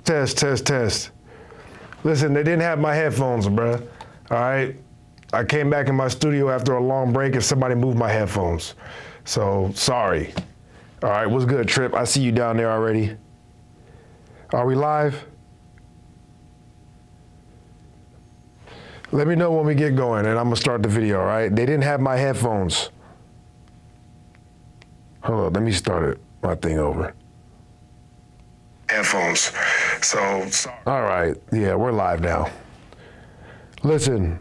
Test, test, test. Listen, they didn't have my headphones, bruh. All right? I came back in my studio after a long break and somebody moved my headphones. So, sorry. All right, what's good, Trip? I see you down there already. Are we live? Let me know when we get going and I'm gonna start the video, all right? They didn't have my headphones. Hold on, let me start it, my thing over. Headphones. So, sorry. All right, yeah, we're live now. Listen,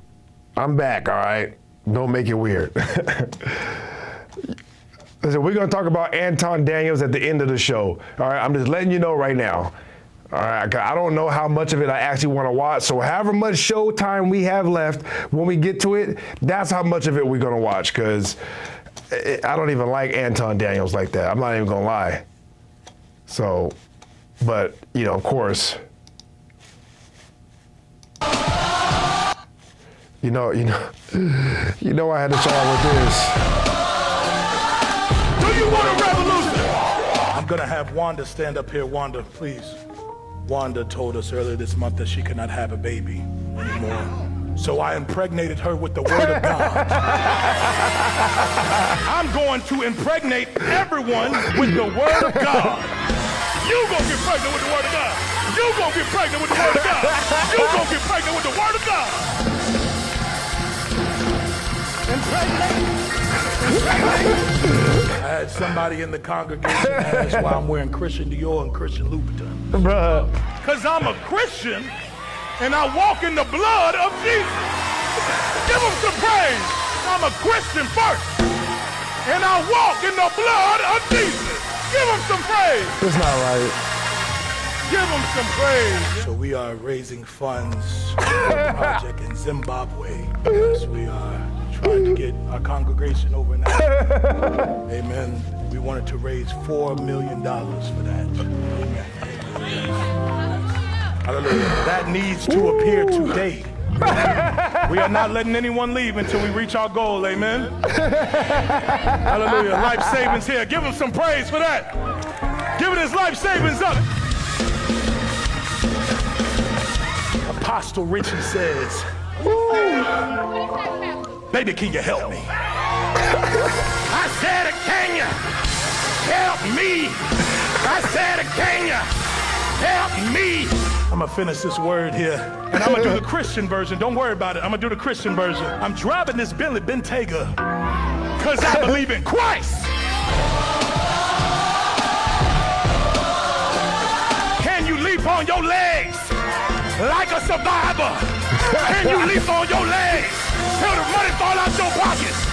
I'm back, all right? Don't make it weird. Listen, we're gonna talk about Anton Daniels at the end of the show, all right? I'm just letting you know right now. All right, I don't know how much of it I actually want to watch, so however much show time we have left when we get to it, that's how much of it we're gonna watch, because I don't even like Anton Daniels like that. I'm not even gonna lie. So, but, you know, of course, you know, I had to start with this. Do you want a revolution? I'm gonna have Wanda stand up here. Wanda, please. Wanda told us earlier this month that she could not have a baby anymore. So I impregnated her with the word of God. I'm going to impregnate everyone with the word of God. You gonna get pregnant with the word of God. You gonna get pregnant with the word of God. You gonna get pregnant with the word of God. I had somebody in the congregation ask why I'm wearing Christian Dior and Christian Louboutin. Bruh. Because I'm a Christian and I walk in the blood of Jesus. Give him some praise. I'm a Christian first and I walk in the blood of Jesus. Give him some praise. That's not right. Give him some praise. So we are raising funds for a project in Zimbabwe. Yes, we are trying to get our congregation over in Africa. Amen. We wanted to raise $4 million for that. Amen. Hallelujah. That needs to appear today. We are not letting anyone leave until we reach our goal. Amen. Hallelujah. Life savings here. Give him some praise for that. Give it his life savings up. Apostle Richie says, baby, can you help me? I said, can you help me? I said, can you help me? I'm gonna finish this word here, and I'm gonna do the Christian version. Don't worry about it. I'm gonna do the Christian version. I'm driving this Bentley Bentayga because I believe in Christ. Can you leap on your legs like a survivor? Can you leap on your legs till the money fall out your pockets?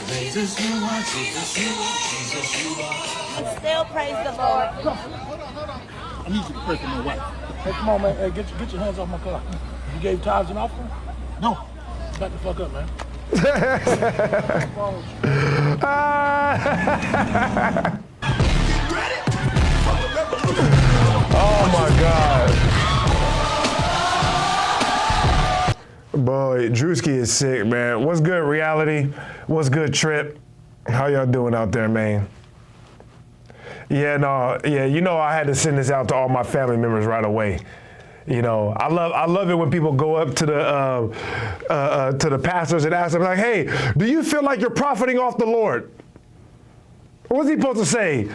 Jesus, you are, Jesus, you are, Jesus, you are. Still praise the Lord. I need you to pray for my wife. Hey, come on, man. Hey, get your hands off my car. You gave tithes and offering? No. Back the fuck up, man. Oh my God. Boy, Drewski is sick, man. What's good, reality? What's good, Trip? How y'all doing out there, man? Yeah, no, yeah, you know I had to send this out to all my family members right away. You know, I love it when people go up to the pastors and ask them, like, hey, do you feel like you're profiting off the Lord? What's he supposed to say?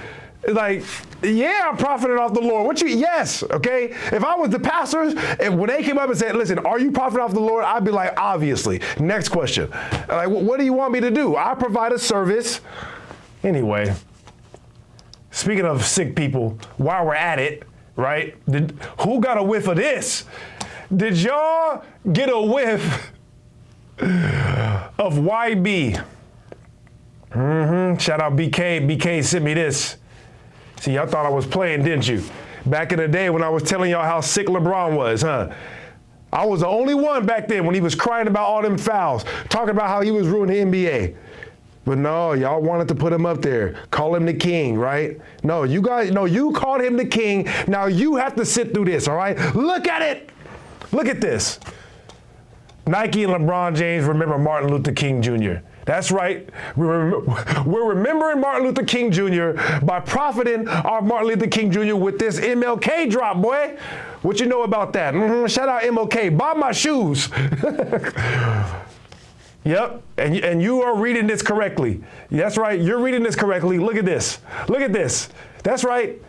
Like, yeah, I'm profiting off the Lord. Yes, okay? If I was the pastors, and when they came up and said, listen, are you profiting off the Lord? I'd be like, obviously. Next question. Like, what do you want me to do? I provide a service. Anyway, speaking of sick people, while we're at it, right? Who got a whiff of this? Did y'all get a whiff of YB? Shout out BK. BK sent me this. See, y'all thought I was playing, didn't you? Back in the day when I was telling y'all how sick LeBron was, huh? I was the only one back then when he was crying about all them fouls, talking about how he was ruining the NBA. But no, y'all wanted to put him up there, call him the king, right? No, you guys, no, you called him the king. Now you have to sit through this, all right? Look at it. Look at this. Nike and LeBron James remember Martin Luther King Jr. That's right. We're remembering Martin Luther King Jr. by profiting off Martin Luther King Jr. with this MLK drop, boy. What you know about that? Shout out MLK. Buy my shoes. Yep, and you are reading this correctly. That's right, you're reading this correctly. Look at this. Look at this. That's right.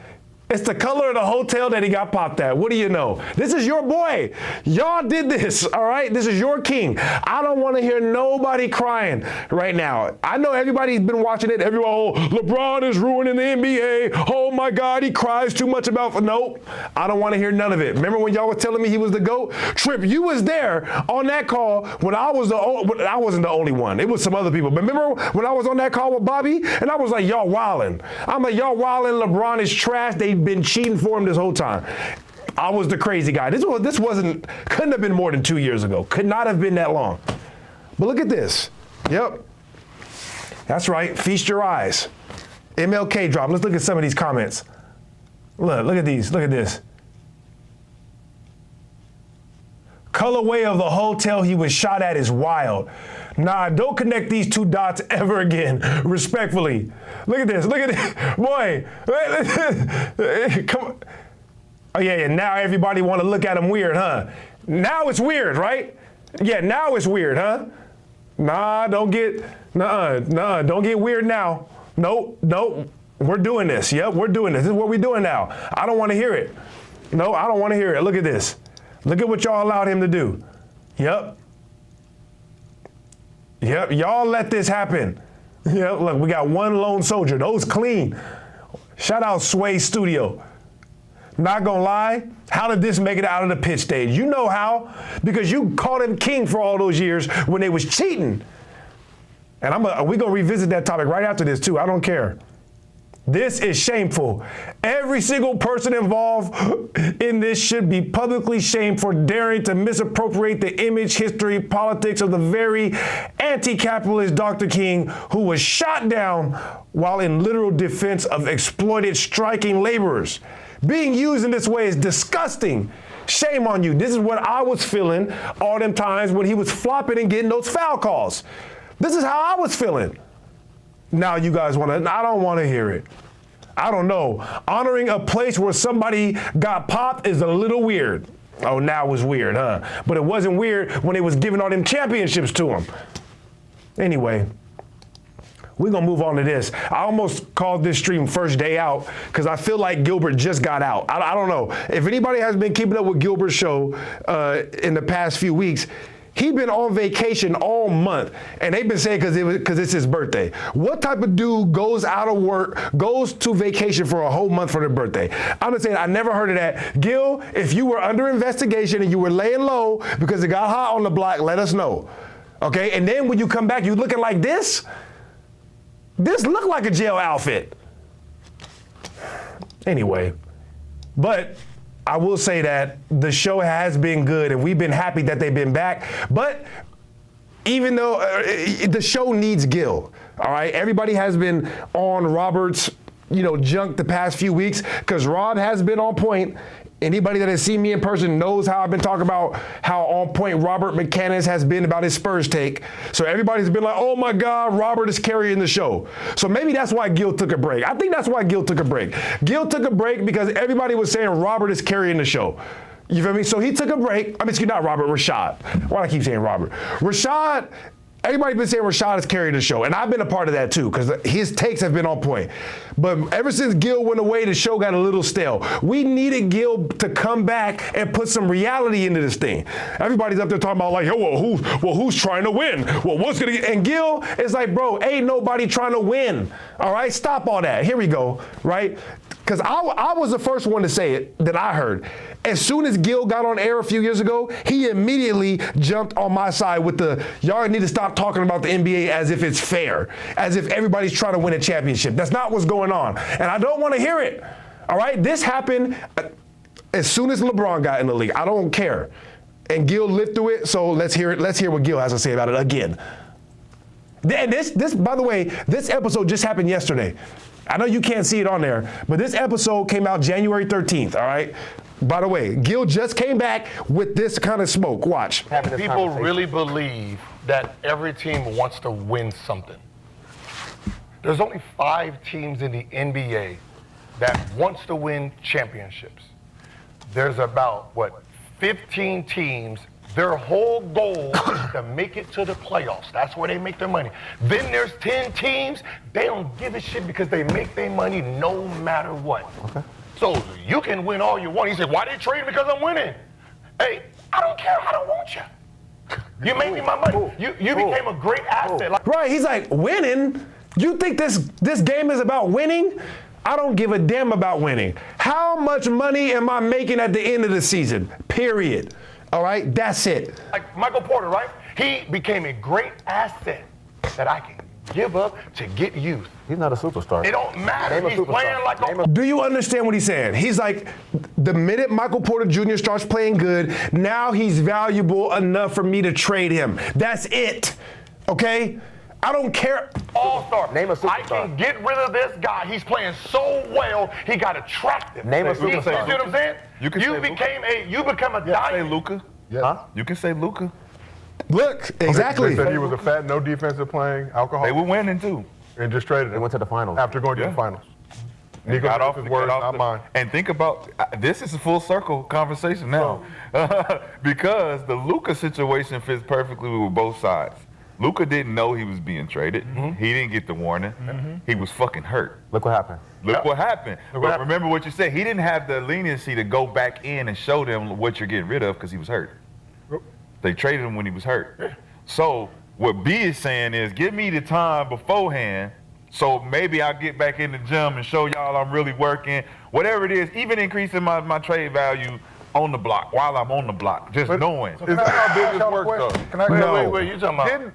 It's the color of the hotel that he got popped at. What do you know? This is your boy. Y'all did this, all right? This is your king. I don't want to hear nobody crying right now. I know everybody's been watching it. Everyone, oh, LeBron is ruining the NBA. Oh my God, he cries too much about. Nope, I don't want to hear none of it. Remember when y'all was telling me he was the GOAT? Trip, you was there on that call when I wasn't the only one. It was some other people. But remember when I was on that call with Bobby and I was like, y'all wildin'. I'm like, y'all wildin'. LeBron is trash. They've been cheating for him this whole time. I was the crazy guy. This couldn't have been more than 2 years ago. Could not have been that long. But look at this. Yep. That's right. Feast your eyes. MLK drop. Let's look at some of these comments. Look at these. Look at this. Colorway of the hotel he was shot at is wild. Nah, don't connect these two dots ever again. Respectfully. Look at this. Look at this. Boy. Come on. Oh, yeah. Now everybody want to look at him weird, huh? Now it's weird, right? Yeah, now it's weird, huh? Nah, don't get weird now. Nope. We're doing this. Yep, we're doing this. This is what we're doing now. I don't want to hear it. No, I don't want to hear it. Look at this. Look at what y'all allowed him to do. Yep, y'all let this happen. Yep, look, we got one lone soldier. Those clean. Shout out Sway Studio. Not gonna lie, how did this make it out of the pitch stage? You know how, because you called him king for all those years when they was cheating. And we're gonna revisit that topic right after this too, I don't care. This is shameful. Every single person involved in this should be publicly shamed for daring to misappropriate the image, history, politics of the very anti-capitalist Dr. King, who was shot down while in literal defense of exploited striking laborers. Being used in this way is disgusting. Shame on you. This is what I was feeling all them times when he was flopping and getting those foul calls. This is how I was feeling. Now you guys I don't want to hear it. I don't know. Honoring a place where somebody got popped is a little weird. Oh, now it's weird, huh? But it wasn't weird when they was giving all them championships to him. Anyway, we're going to move on to this. I almost called this stream first day out because I feel like Gilbert just got out. I don't know. If anybody has been keeping up with Gilbert's show in the past few weeks, he's been on vacation all month, and they've been saying because it's his birthday. What type of dude goes out of work, goes to vacation for a whole month for their birthday? I'm just saying, I never heard of that. Gil, if you were under investigation and you were laying low because it got hot on the block, let us know. Okay, and then when you come back, you looking like this? This looked like a jail outfit. Anyway, but I will say that the show has been good, and we've been happy that they've been back. But even though the show needs Gil, all right? Everybody has been on Robert's, junk the past few weeks because Rob has been on point. Anybody that has seen me in person knows how I've been talking about how on point Robert McCannis has been about his Spurs take. So everybody's been like, oh my God, Robert is carrying the show. So maybe that's why Gil took a break. I think that's why Gil took a break. Gil took a break because everybody was saying Robert is carrying the show. You feel me? So he took a break. Not Robert, Rashad. Why do I keep saying Robert? Rashad. Everybody's been saying Rashad has carried the show, and I've been a part of that too, because his takes have been on point. But ever since Gil went away, the show got a little stale. We needed Gil to come back and put some reality into this thing. Everybody's up there talking about like, who's trying to win? Well, what's gonna get? And Gil is like, bro, ain't nobody trying to win. All right, stop all that. Here we go, right? Because I was the first one to say it that I heard. As soon as Gil got on air a few years ago, he immediately jumped on my side with y'all need to stop talking about the NBA as if it's fair, as if everybody's trying to win a championship. That's not what's going on. And I don't want to hear it. All right? This happened as soon as LeBron got in the league. I don't care. And Gil lived through it, so let's hear it. Let's hear what Gil has to say about it again. And this, by the way, this episode just happened yesterday. I know you can't see it on there, but this episode came out January 13th, all right? By the way, Gil just came back with this kind of smoke. Watch. People really believe that every team wants to win something. There's only 5 teams in the NBA that wants to win championships. There's about, 15 teams. Their whole goal is to make it to the playoffs. That's where they make their money. Then there's 10 teams, they don't give a shit because they make their money no matter what. Okay. So you can win all you want. He said, why they trade me? Because I'm winning. Hey, I don't care. I don't want you. You made me my money. You became a great asset. Right, he's like, winning? You think this game is about winning? I don't give a damn about winning. How much money am I making at the end of the season? Period. All right, that's it. Like Michael Porter, right? He became a great asset that I can give up to get youth. He's not a superstar. It don't matter. He's playing like a... Do you understand what he's saying? He's like, the minute Michael Porter Jr. starts playing good, now he's valuable enough for me to trade him. That's it, okay? I don't care. All-star. Name a superstar. I can get rid of this guy. He's playing so well, he got attractive. Name a superstar. You see what I'm saying? You become a diamond. Say Luka. Yeah. Huh? You can say Luka. Look, exactly. They said he was a fat, no defensive playing alcohol. They were winning too. And just traded him. They went to the finals. After going to the finals. They Nico got off his the words, got off not the- mine. And think about this is a full circle conversation now, because the Luka situation fits perfectly with both sides. Luka didn't know he was being traded. He didn't get the warning. He was fucking hurt. Look what happened. Look what happened. But remember what you said. He didn't have the leniency to go back in and show them what you're getting rid of because he was hurt. They traded him when he was hurt. So what B is saying is, give me the time beforehand, so maybe I'll get back in the gym and show y'all I'm really working. Whatever it is, even increasing my trade value on the block while I'm on the block, just knowing. Is that how business works, though? Can I No. Wait, you talking about?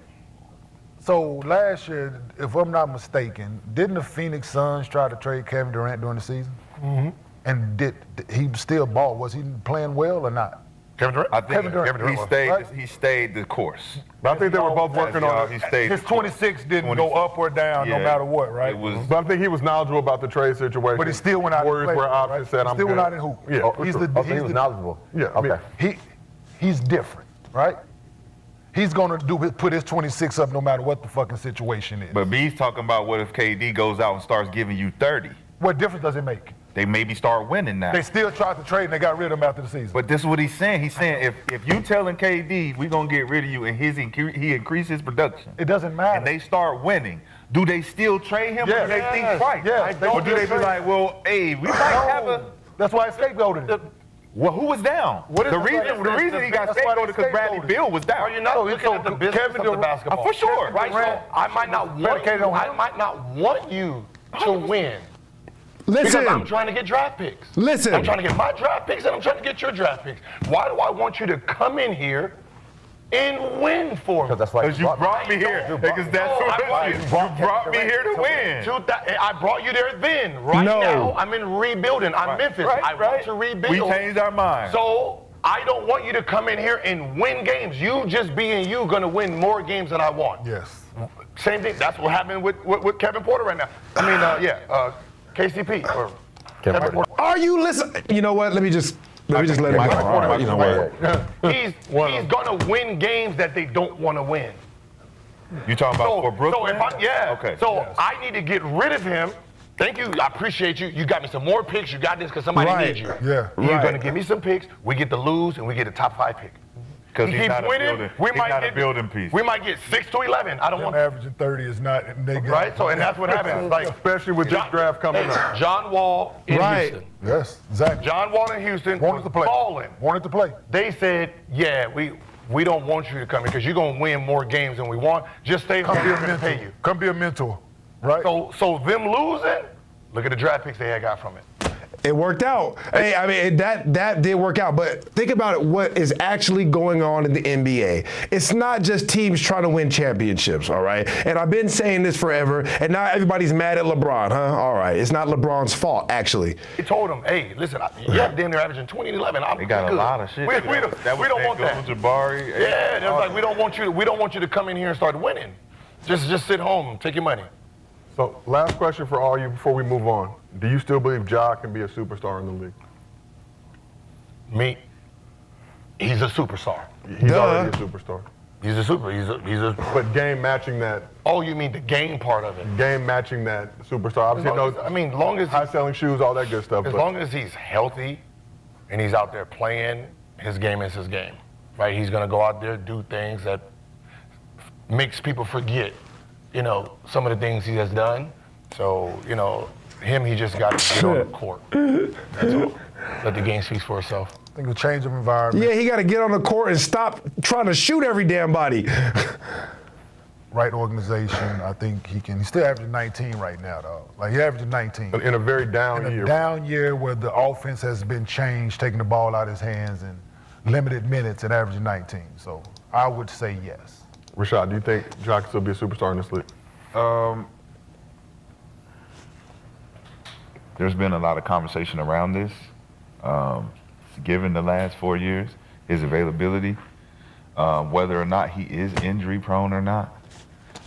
So last year, if I'm not mistaken, didn't the Phoenix Suns try to trade Kevin Durant during the season? And did he still ball? Was he playing well or not? Kevin Durant? I think Kevin Durant, he stayed the course. But I think they were both working on He it. stayed His the course. 26 didn't go up or down no Yeah, matter what, right? It was. But I think he was knowledgeable about the trade situation. But he still went out Warriors and played, were options right? said, I'm Still good. went out and hoop. Yeah, He's for the- sure. He was knowledgeable. Yeah, I mean, Okay. He's different, right? He's gonna put his 26 up no matter what the fucking situation is. But B's talking about what if KD goes out and starts giving you 30? What difference does it make? They maybe start winning now. They still tried to trade and they got rid of him after the season. But this is what he's saying. He's saying if you telling KD we're gonna get rid of you and he increases his production, It doesn't matter. and they start winning, do they still trade him? Yes. Or do they think twice? Yes, they Or do still they be trade. like, well, hey, we might have a. That's why he scapegoated him. Well, who was down? What is The the reason difference? he got That's why they scapegoated because Bradley scapegoated. Beal was down. Are you not looking at the business Kevin of the Durant- basketball? For sure. Right, so Durant I might not want predicated you. on I him. might not want you to win. Because I'm Listen, trying to get draft picks. Listen. I'm trying to get my draft picks and I'm trying to get your draft picks. Why do I want you to come in here and win for me? Because that's why Because you brought me here. Because that's No, what I it is. You brought me here to win. I brought you there then. Right No. now, I'm in rebuilding. I'm Memphis. I want to rebuild. We changed our mind. So I don't want you to come in here and win games. You just being you gonna win more games than I want. Yes. Same thing. That's what happened with Kevin Porter right now. I mean, KCP or Kevin Porter. are you listening? You know what? Let me just let it go. All right, you know what? He's gonna win games that they don't want to win. You talking about for Brooklyn? Okay. So I need to get rid of him. Thank you. I appreciate you. You got me some more picks. You got this because somebody Right. needs you. Yeah. You're Right. gonna give me some picks. We get to lose and we get a top 5 pick. Because He he's keeps not a winning. building. We He's might not a get building piece. We might get 6 to 11. I don't Them want averaging 30 is not in they right. So and that's what happens. Like especially with this draft coming up. John Wall in Right. Houston. Yes, exactly. John Wall in Houston Wanted to play. balling. Wanted to play. They said, yeah, we don't want you to come here because you're gonna win more games than we want. Just stay home. Come be We're a gonna pay mentor. you. Come be a mentor. Right? So them losing. Look at the draft picks they had got from it. It worked out. Hey, I mean, that did work out. But think about it, what is actually going on in the NBA. It's not just teams trying to win championships, all right? And I've been saying this forever, and now everybody's mad at LeBron, huh? All right, it's not LeBron's fault, actually. He told him, hey, listen, yeah, then they're averaging 20 and 11. They got good. a lot of shit. We don't want that. Jabari. Yeah, they're like, we don't want you to come in here and start winning. Just sit home, take your money. So last question for all you before we move on. Do you still believe Ja can be a superstar in the league? Me, he's a superstar. He's Duh. already a superstar. He's a super. He's a. But game matching that. Oh, you mean the game part of it? Game matching that superstar. Obviously, Long as high selling shoes, all that good stuff. as long as he's healthy, and he's out there playing, his game is his game, right? He's gonna go out there do things that makes people forget, some of the things he has done. So, he just got to get on the court. That's all. Let the game speak for itself. I think a change of environment. Yeah, he got to get on the court and stop trying to shoot every damn body. Right organization. I think he can. He's still averaging 19 right now, though. Like, he's averaging 19. in a very down In year. a down year where the offense has been changed, taking the ball out of his hands and limited minutes and averaging 19. So I would say yes. Rashad, do you think Ja can still be a superstar in this league? There's been a lot of conversation around this. Given the last 4 years, his availability, whether or not he is injury prone or not.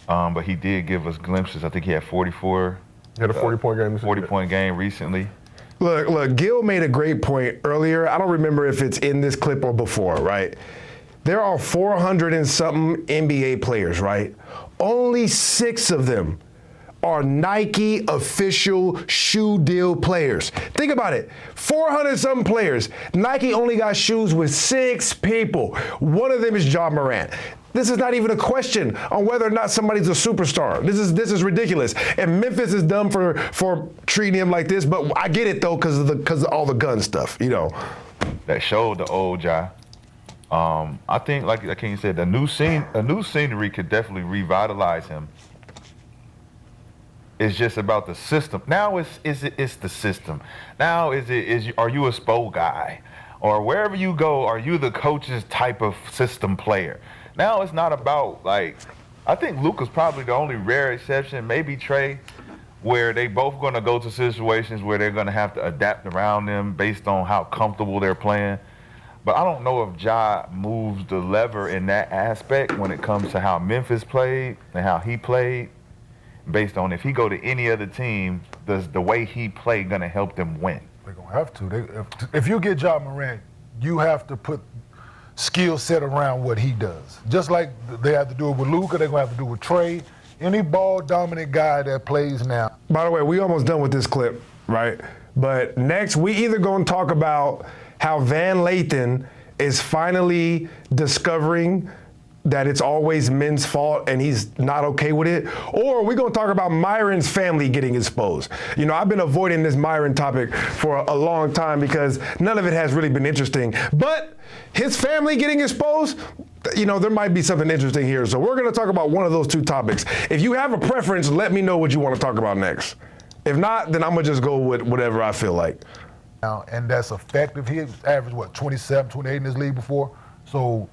But he did give us glimpses. I think he had 44. He had a 40-point game. 40-point game recently. Look, Gil made a great point earlier. I don't remember if it's in this clip or before, right? There are 400 and something NBA players, right? Only 6 of them are Nike official shoe deal players. Think about it. 400 something players. Nike only got shoes with 6 people. One of them is Ja Morant. This is not even a question on whether or not somebody's a superstar. This is ridiculous. And Memphis is dumb for treating him like this, but I get it though because of all the gun stuff, That showed the old Ja. I think, like King said, a new scenery could definitely revitalize him. It's just about the system. Now it's the system. Now are you a SPO guy? Or wherever you go, are you the coach's type of system player? Now it's not about, I think Luka's probably the only rare exception, maybe Trey, where they both gonna go to situations where they're gonna have to adapt around them based on how comfortable they're playing. But I don't know if Ja moves the lever in that aspect when it comes to how Memphis played and how he played. Based on if he go to any other team, does the way he played gonna help them win? They're going to have to. If you get Ja Morant, you have to put skill set around what he does. Just like they have to do it with Luka, they're going to have to do it with Trey. Any ball-dominant guy that plays now. By the way, we almost done with this clip, right? But next, we either going to talk about how Van Lathan is finally discovering that it's always men's fault and he's not okay with it, or we're gonna talk about Myron's family getting exposed. I've been avoiding this Myron topic for a long time because none of it has really been interesting, but his family getting exposed, there might be something interesting here. So we're gonna talk about one of those 2 topics. If you have a preference, let me know what you wanna talk about next. If not, then I'm gonna just go with whatever I feel like. And that's effective. He averaged, 27, 28 in this league before? So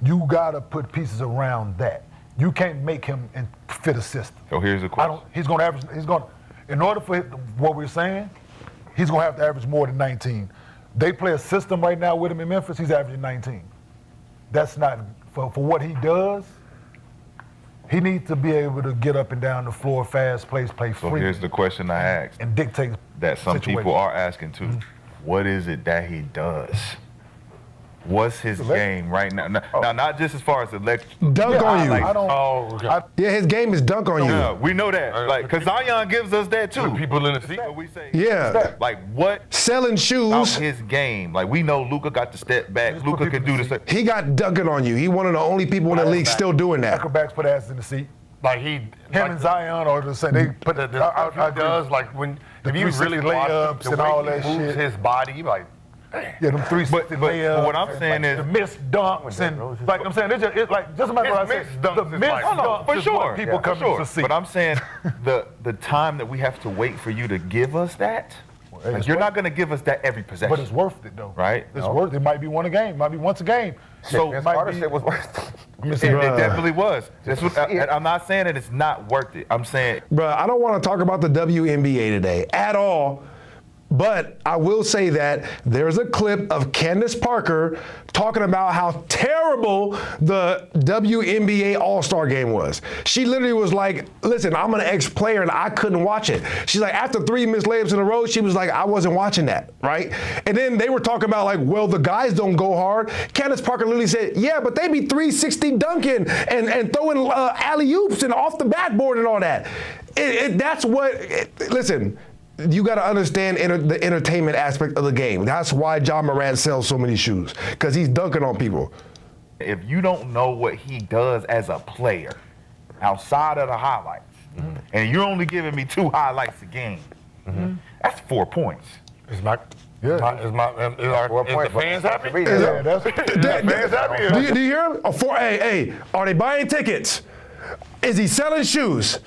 you gotta put pieces around that. You can't make him fit a system. So here's the question. In order for what we're saying, he's gonna have to average more than 19. They play a system right now with him in Memphis, he's averaging 19. That's not, for what he does, he needs to be able to get up and down the floor fast, play free. So here's the question I asked. And dictate that some people are asking too. Mm-hmm. What is it that he does? What's his game right now? Now, not just as far as dunk on you. Yeah, his game is dunk on you. Yeah, we know that. Because Zion gives us that too. People in the seat. We say, yeah. What? Selling shoes. Out his game. We know Luka got to step back. Luka can do this. He got dunking on you. He one of the only people in the league still doing that. Quarterbacks put asses in the seat. Him and Zion are the same. They put the does when if you really layups and all that shit. Moves his body, yeah, them 360 layups. But what I'm saying is the missed dunks and I'm saying it's just like what I said. The missed dunks for sure. People coming to see. But I'm saying the time that we have to wait for you to give us that. You're not going to give us that every possession. But it's worth it though. Right? It's worth it. It might be one a game. Might be once a game. So it might be. It was worth it. It definitely was. That's what I'm not saying that it's not worth it. I'm saying, bro, I don't want to talk about the WNBA today at all. But I will say that there's a clip of Candace Parker talking about how terrible the WNBA All-Star game was. She literally was like, listen, I'm an ex-player and I couldn't watch it. She's like, after 3 missed layups in a row, she was like, I wasn't watching that, right? And then they were talking about like, well, the guys don't go hard. Candace Parker literally said, yeah, but they be 360 dunking and throwing alley-oops and off the backboard and all that. That's what, listen, you got to understand the entertainment aspect of the game. That's why John Morant sells so many shoes, because he's dunking on people. If you don't know what he does as a player outside of the highlights, and you're only giving me 2 highlights a game, that's 4 points. Is the fans happy? Yeah, that's Fans happy? Do you hear him? Hey, are they buying tickets? Is he selling shoes?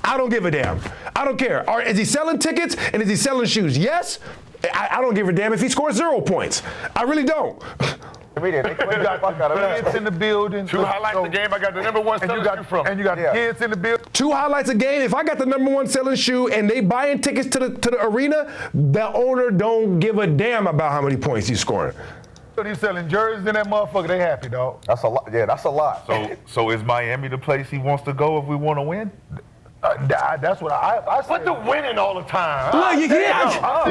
I don't give a damn. I don't care. Is he selling tickets and is he selling shoes? Yes. I don't give a damn if he scores 0 points. I really don't. kids in the building. 2 highlights a game. I got the #1 selling shoe from. And you got kids in the building. 2 highlights a game. If I got the #1 selling shoe and they buying tickets to the arena, the owner don't give a damn about how many points he's scoring. He's selling jerseys in that motherfucker. They happy, dog. That's a lot. Yeah, that's a lot. So is Miami the place he wants to go if we want to win? That's what I said. What the winning all the time? Look, you hear?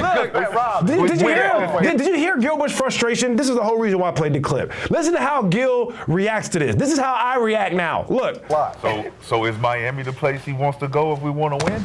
Look, Did you hear Gilbert's frustration? This is the whole reason why I played the clip. Listen to how Gil reacts to this. This is how I react now. Look. So is Miami the place he wants to go if we want to win?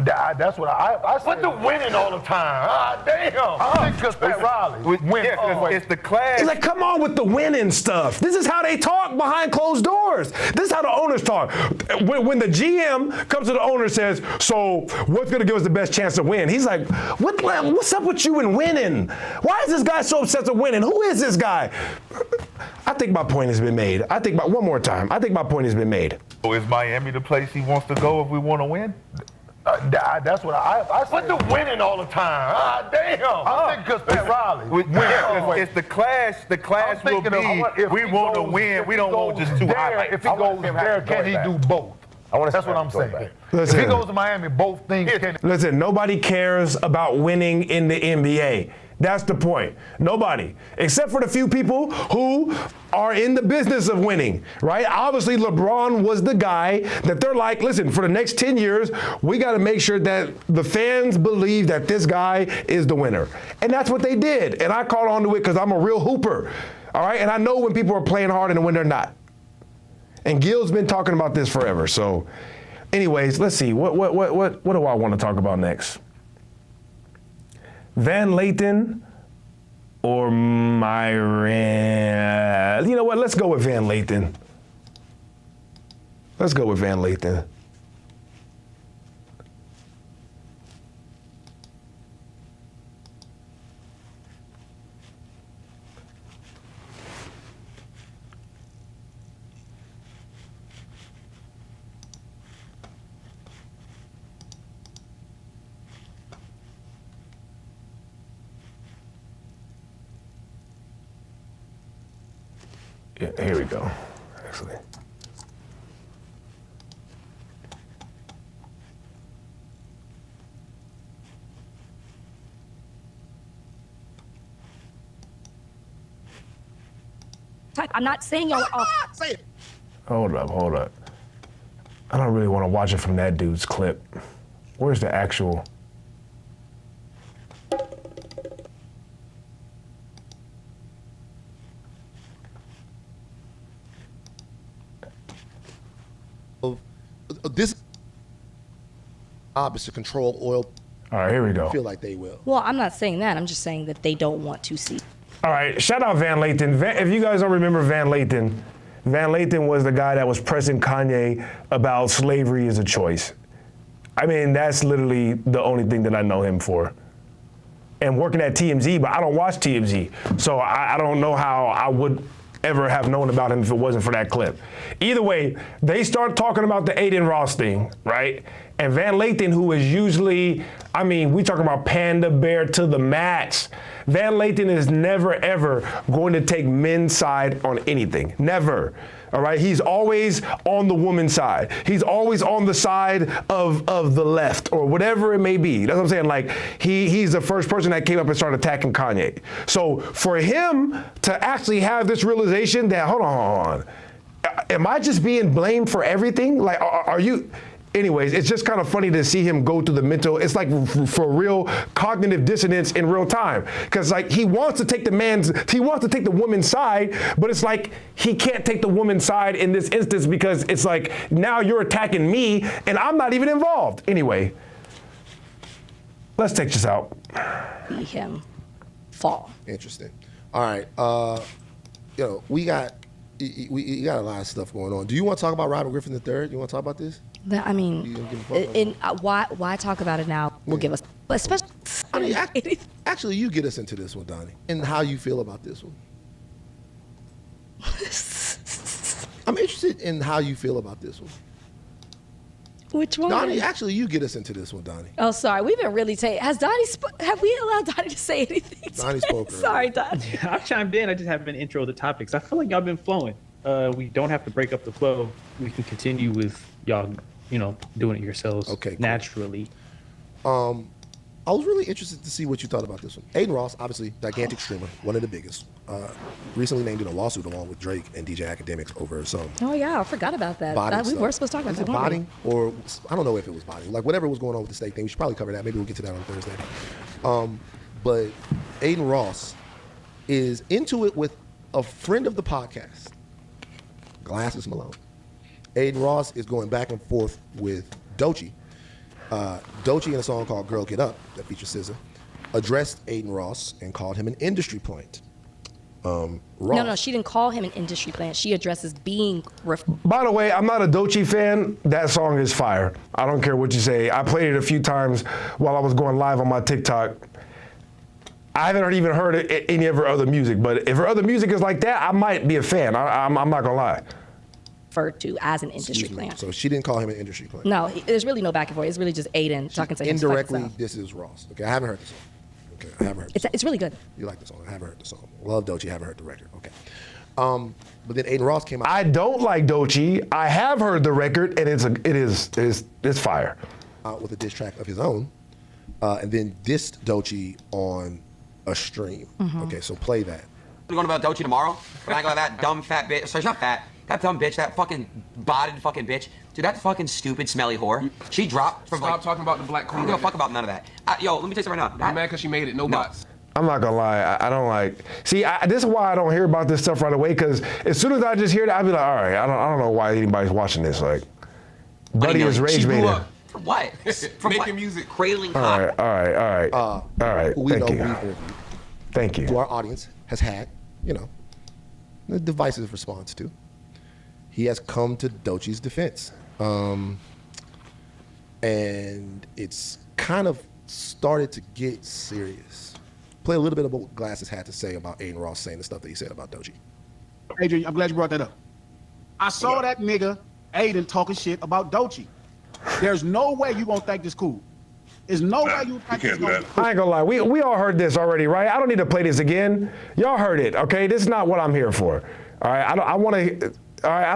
That's what I said. What the winning all the time? Damn. I think because Pat Riley win always. It's the class. He's like, come on with the winning stuff. This is how they talk behind closed doors. This is how the owners talk. When the GM comes to the owner and says, so what's going to give us the best chance to win? He's like, what's up with you and winning? Why is this guy so obsessed with winning? Who is this guy? I think my point has been made. One more time. I think my point has been made. So is Miami the place he wants to go if we want to win? That's what I said. What the winning all the time? Damn. I think because Pat Riley win always. It's the class. The class will be. We want to win. We don't want just 2 highlights. If he goes there, can he do both? That's what I'm saying. If he goes to Miami, both things can. Listen, nobody cares about winning in the NBA. That's the point. Nobody, except for the few people who are in the business of winning, right? Obviously, LeBron was the guy that they're like, listen, for the next 10 years, we got to make sure that the fans believe that this guy is the winner. And that's what they did. And I caught on to it because I'm a real hooper, all right? And I know when people are playing hard and when they're not. And Gil's been talking about this forever. So anyways, let's see. What do I want to talk about next? Van Lathan or Myron? You know what? Let's go with Van Lathan. Let's go with Van Lathan. Yeah, here we go, actually. I'm not saying y'all are. Hold up. I don't really want to watch it from that dude's clip. Where's the actual? This job is to control oil. All right, here we go. I feel like they will. Well, I'm not saying that. I'm just saying that they don't want to see. All right, shout out Van Lathan. If you guys don't remember Van Lathan was the guy that was pressing Kanye about slavery as a choice. I mean, that's literally the only thing that I know him for. And working at TMZ, but I don't watch TMZ. So I don't know how I would ever have known about him if it wasn't for that clip. Either way, they start talking about the Aiden Ross thing, right? And Van Lathan, who is usually, I mean, we talking about panda bear to the max. Van Lathan is never, ever going to take men's side on anything. Never. All right? He's always on the woman's side. He's always on the side of the left or whatever it may be. That's what I'm saying. Like, he's the first person that came up and started attacking Kanye. So for him to actually have this realization that, hold on. Am I just being blamed for everything? Like, are you? Anyways, it's just kind of funny to see him go through the mental. It's like for real cognitive dissonance in real time. Because like he wants to take the woman's side, but it's like he can't take the woman's side in this instance because it's like now you're attacking me and I'm not even involved. Anyway, let's take this out. See him fall. Interesting. All right. We got a lot of stuff going on. Do you want to talk about Robert Griffin III? You want to talk about this? I mean, why talk about it now? We'll give us, but especially. I mean, actually, you get us into this one, Donnie, and how you feel about this one. I'm interested in how you feel about this one. Which one? Donnie, actually, you get us into this one, Donnie. Oh, sorry. We've been really Has Donnie? Have we allowed Donnie to say anything? Donnie spoke. Sorry, Donnie. Yeah, I've chimed in. I just haven't intro the topics. I feel like y'all been flowing. We don't have to break up the flow. We can continue with y'all, doing it yourselves. Okay, cool. Naturally. I was really interested to see what you thought about this one. Aiden Ross, obviously, gigantic streamer, one of the biggest. Recently named in a lawsuit along with Drake and DJ Academics over some. Oh yeah, I forgot about that. We were supposed to talk about that. Botting, or I don't know if it was botting. Like whatever was going on with the state thing, we should probably cover that. Maybe we'll get to that on Thursday. But Aiden Ross is into it with a friend of the podcast, Glasses Malone. Aiden Ross is going back and forth with Doechii. Doechii, in a song called Girl Get Up that features SZA, addressed Aiden Ross and called him an industry plant. No, she didn't call him an industry plant. She addresses being. By the way, I'm not a Doechii fan. That song is fire. I don't care what you say. I played it a few times while I was going live on my TikTok. I haven't even heard any of her other music, but if her other music is like that, I might be a fan. I'm not gonna lie. Referred to as an industry plant. So she didn't call him an industry plant. No, there's really no back and forth. It's really just Aiden talking to him. Indirectly, this is Ross. Okay, I haven't heard the song. Okay, I haven't heard the song. It's really good. You like the song? I haven't heard the song. Love Doechii, haven't heard the record. Okay. But then Aiden Ross came out. I don't like Doechii. I have heard the record, and it's fire. Out with a diss track of his own, and then dissed Doechii on a stream. Mm-hmm. Okay, so play that. We're going about Doechii tomorrow. We're not going to that dumb fat bitch. Sorry, she's not fat. That dumb bitch, that fucking botted fucking bitch. Dude, that fucking stupid smelly whore. She dropped from Stop talking about the black queen. I don't give a fuck about none of that. Yo, let me tell you something right now. I'm mad because she made it. No bots. I'm not gonna lie, I don't like. See, this is why I don't hear about this stuff right away. Because as soon as I just hear that, I'd be like, all right, I don't know why anybody's watching this. Like, Buddy is rage baiting. For what? For making music, cradling cock. All right. Thank you. Thank you. Who our audience has had, a divisive response to. He has come to Doechii's defense. And it's kind of started to get serious. Play a little bit of what Glasses had to say about Aiden Ross saying the stuff that he said about Doechii. Adrian, I'm glad you brought that up. I saw that nigga, Aiden, talking shit about Doechii. There's no way you gonna think this cool. There's no way you think this gonna be cool. I ain't gonna lie, we all heard this already, right? I don't need to play this again. Y'all heard it, okay? This is not what I'm here for. All right, I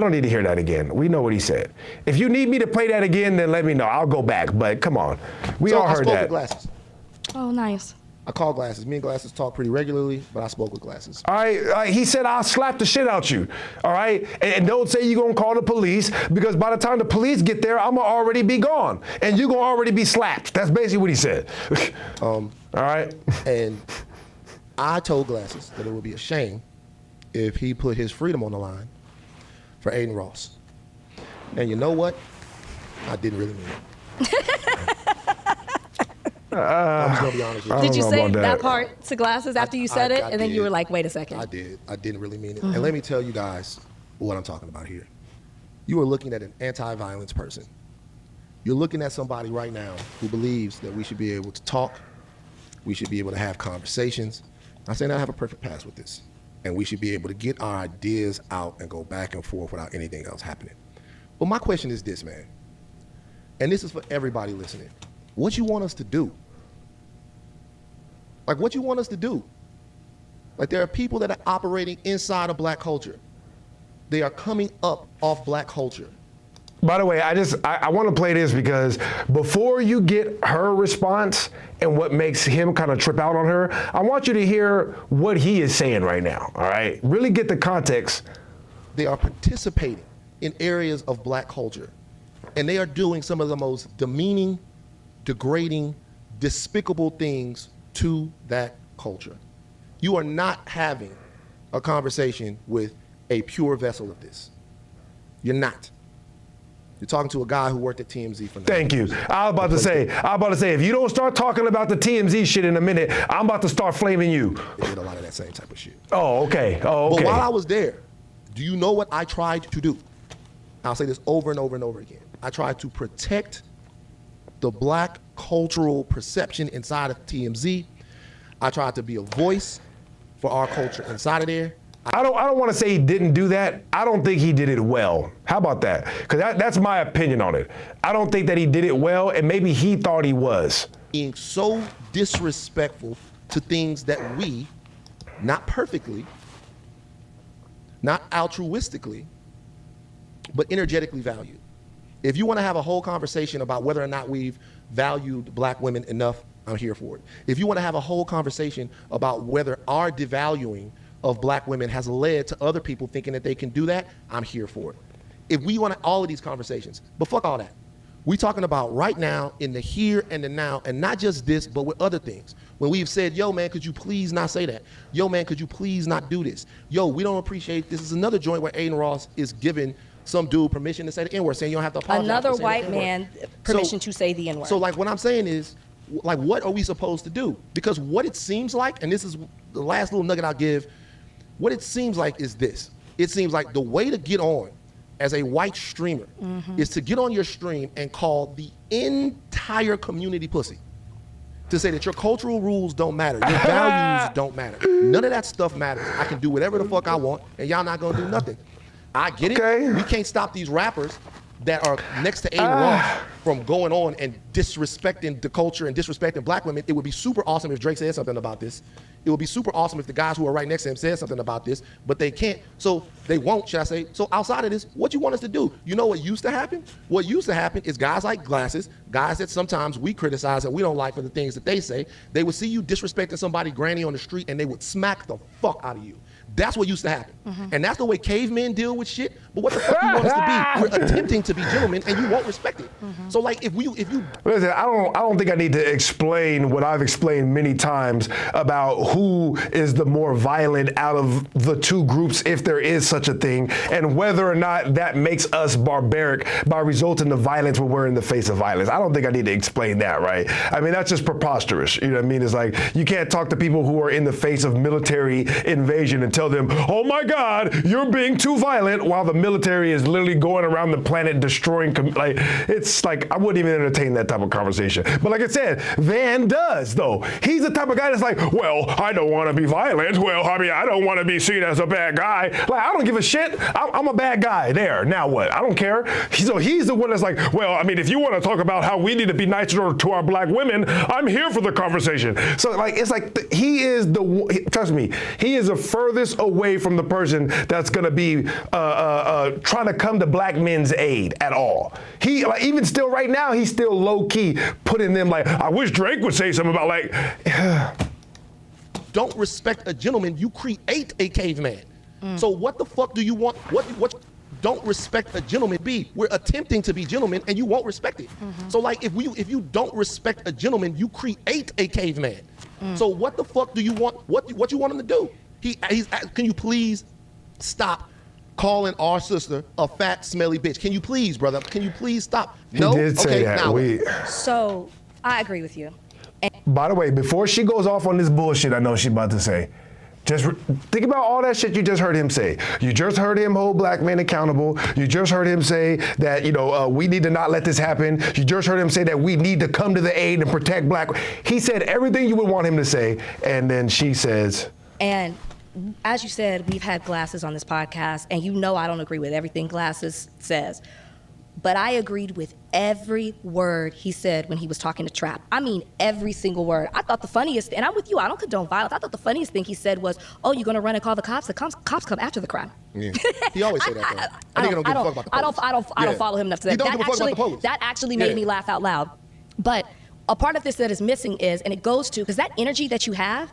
don't need to hear that again. We know what he said. If you need me to play that again, then let me know. I'll go back, but come on. We all heard that. I spoke that. with Glasses. Oh, nice. I call Glasses. Me and Glasses talk pretty regularly, but I spoke with Glasses. All right, he said, I'll slap the shit out you, all right? And don't say you're gonna call the police, because by the time the police get there, I'm gonna already be gone, and you're gonna already be slapped. That's basically what he said. All right? And I told Glasses that it would be a shame if he put his freedom on the line for Aiden Ross. And you know what? I didn't really mean it. I'm just gonna be honest with you. Did you say that part to Glasses after you said it, and then you were like, wait a second? I did. I didn't really mean it. And let me tell you guys what I'm talking about here. You are looking at an anti-violence person. You're looking at somebody right now who believes that we should be able to talk, we should be able to have conversations. I'm saying I have a perfect pass with this. And we should be able to get our ideas out and go back and forth without anything else happening. But my question is this, man. And this is for everybody listening. What you want us to do? Like, what you want us to do? Like there are people that are operating inside of black culture. They are coming up off black culture. By the way, I want to play this because before you get her response and what makes him kind of trip out on her, I want you to hear what he is saying right now, all right? Really get the context. They are participating in areas of black culture, and they are doing some of the most demeaning, degrading, despicable things to that culture. You are not having a conversation with a pure vessel of this. You're not. You're talking to a guy who worked at TMZ for 9 Thank you. I was about to say, if you don't start talking about the TMZ shit in a minute, I'm about to start flaming you. They did a lot of that same type of shit. Oh, okay. But while I was there, do you know what I tried to do? I'll say this over and over and over again. I tried to protect the black cultural perception inside of TMZ. I tried to be a voice for our culture inside of there. I don't want to say he didn't do that. I don't think he did it well. How about that? Because that's my opinion on it. I don't think that he did it well, and maybe he thought he was. Being so disrespectful to things that we, not perfectly, not altruistically, but energetically value. If you want to have a whole conversation about whether or not we've valued black women enough, I'm here for it. If you want to have a whole conversation about whether our devaluing of black women has led to other people thinking that they can do that, I'm here for it. If we want all of these conversations, but fuck all that. We talking about right now, in the here and the now, and not just this, but with other things. When we've said, yo, man, could you please not say that? Yo, man, could you please not do this? Yo, we don't appreciate, this is another joint where Aiden Ross is giving some dude permission to say the N-word, saying you don't have to apologize. Another white man permission to say the N-word. So like what I'm saying is, like what are we supposed to do? Because what it seems like, and this is the last little nugget I'll give, what it seems like is this. It seems like the way to get on as a white streamer is to get on your stream and call the entire community pussy. To say that your cultural rules don't matter, your values don't matter. None of that stuff matters. I can do whatever the fuck I want, and y'all not gonna do nothing. I get it. We can't stop these rappers that are next to Aiden Ross from going on and disrespecting the culture and disrespecting black women. It would be super awesome if Drake said something about this. It would be super awesome if the guys who are right next to him said something about this, but they can't. So they won't, should I say. So outside of this, what you want us to do? You know what used to happen? What used to happen is guys like Glasses, guys that sometimes we criticize and we don't like for the things that they say, they would see you disrespecting somebody granny on the street and they would smack the fuck out of you. That's what used to happen. And that's the way cavemen deal with shit. But what the fuck you want us to be? We're attempting to be gentlemen and you won't respect it. So like if you Listen, I don't think I need to explain what I've explained many times about who is the more violent out of the two groups, if there is such a thing, and whether or not that makes us barbaric by resulting to violence when we're in the face of violence. I don't think I need to explain that, right? I mean, that's just preposterous. You know what I mean? It's like you can't talk to people who are in the face of military invasion and tell them, oh my God, you're being too violent, while the military is literally going around the planet destroying, it's like, I wouldn't even entertain that type of conversation. But like I said, Van does though. He's the type of guy that's like, well, I don't want to be violent. Well, I mean, I don't want to be seen as a bad guy. Like, I don't give a shit. I'm a bad guy there. Now what? I don't care. So he's the one that's like, well, I mean, if you want to talk about how we need to be nicer to our black women, I'm here for the conversation. So like, it's like, he is trust me, he is the furthest away from the person that's gonna be trying to come to black men's aid at all. He, like, even still right now, he's still low key putting them like, I wish Drake would say something about like. Don't respect a gentleman, you create a caveman. So what the fuck do you want? What don't respect a gentleman be? We're attempting to be gentlemen and you won't respect it. So like if you don't respect a gentleman, you create a caveman. So what the fuck do you want? What you want him to do? Can you please stop calling our sister a fat, smelly bitch? Can you please, brother? Can you please stop? No? He did say that. Now So I agree with you. By the way, before she goes off on this bullshit I know she's about to say, just think about all that shit you just heard him say. You just heard him hold black men accountable. You just heard him say that, we need to not let this happen. You just heard him say that we need to come to the aid and protect black. He said everything you would want him to say, and then she says. And as you said, we've had Glasses on this podcast, and I don't agree with everything Glasses says. but I agreed with every word he said when he was talking to Trap. I mean, every single word. I thought the funniest, and I'm with you, I don't condone violence. I thought the funniest thing he said was, "Oh, you're gonna run and call the cops? The cops come after the crime." Yeah. He always say that, though. I think he don't give a fuck about the police. I don't follow him enough to He that. don't give a fuck about the police. That actually made me laugh out loud. But a part of this that is missing is, and it goes to, because that energy that you have,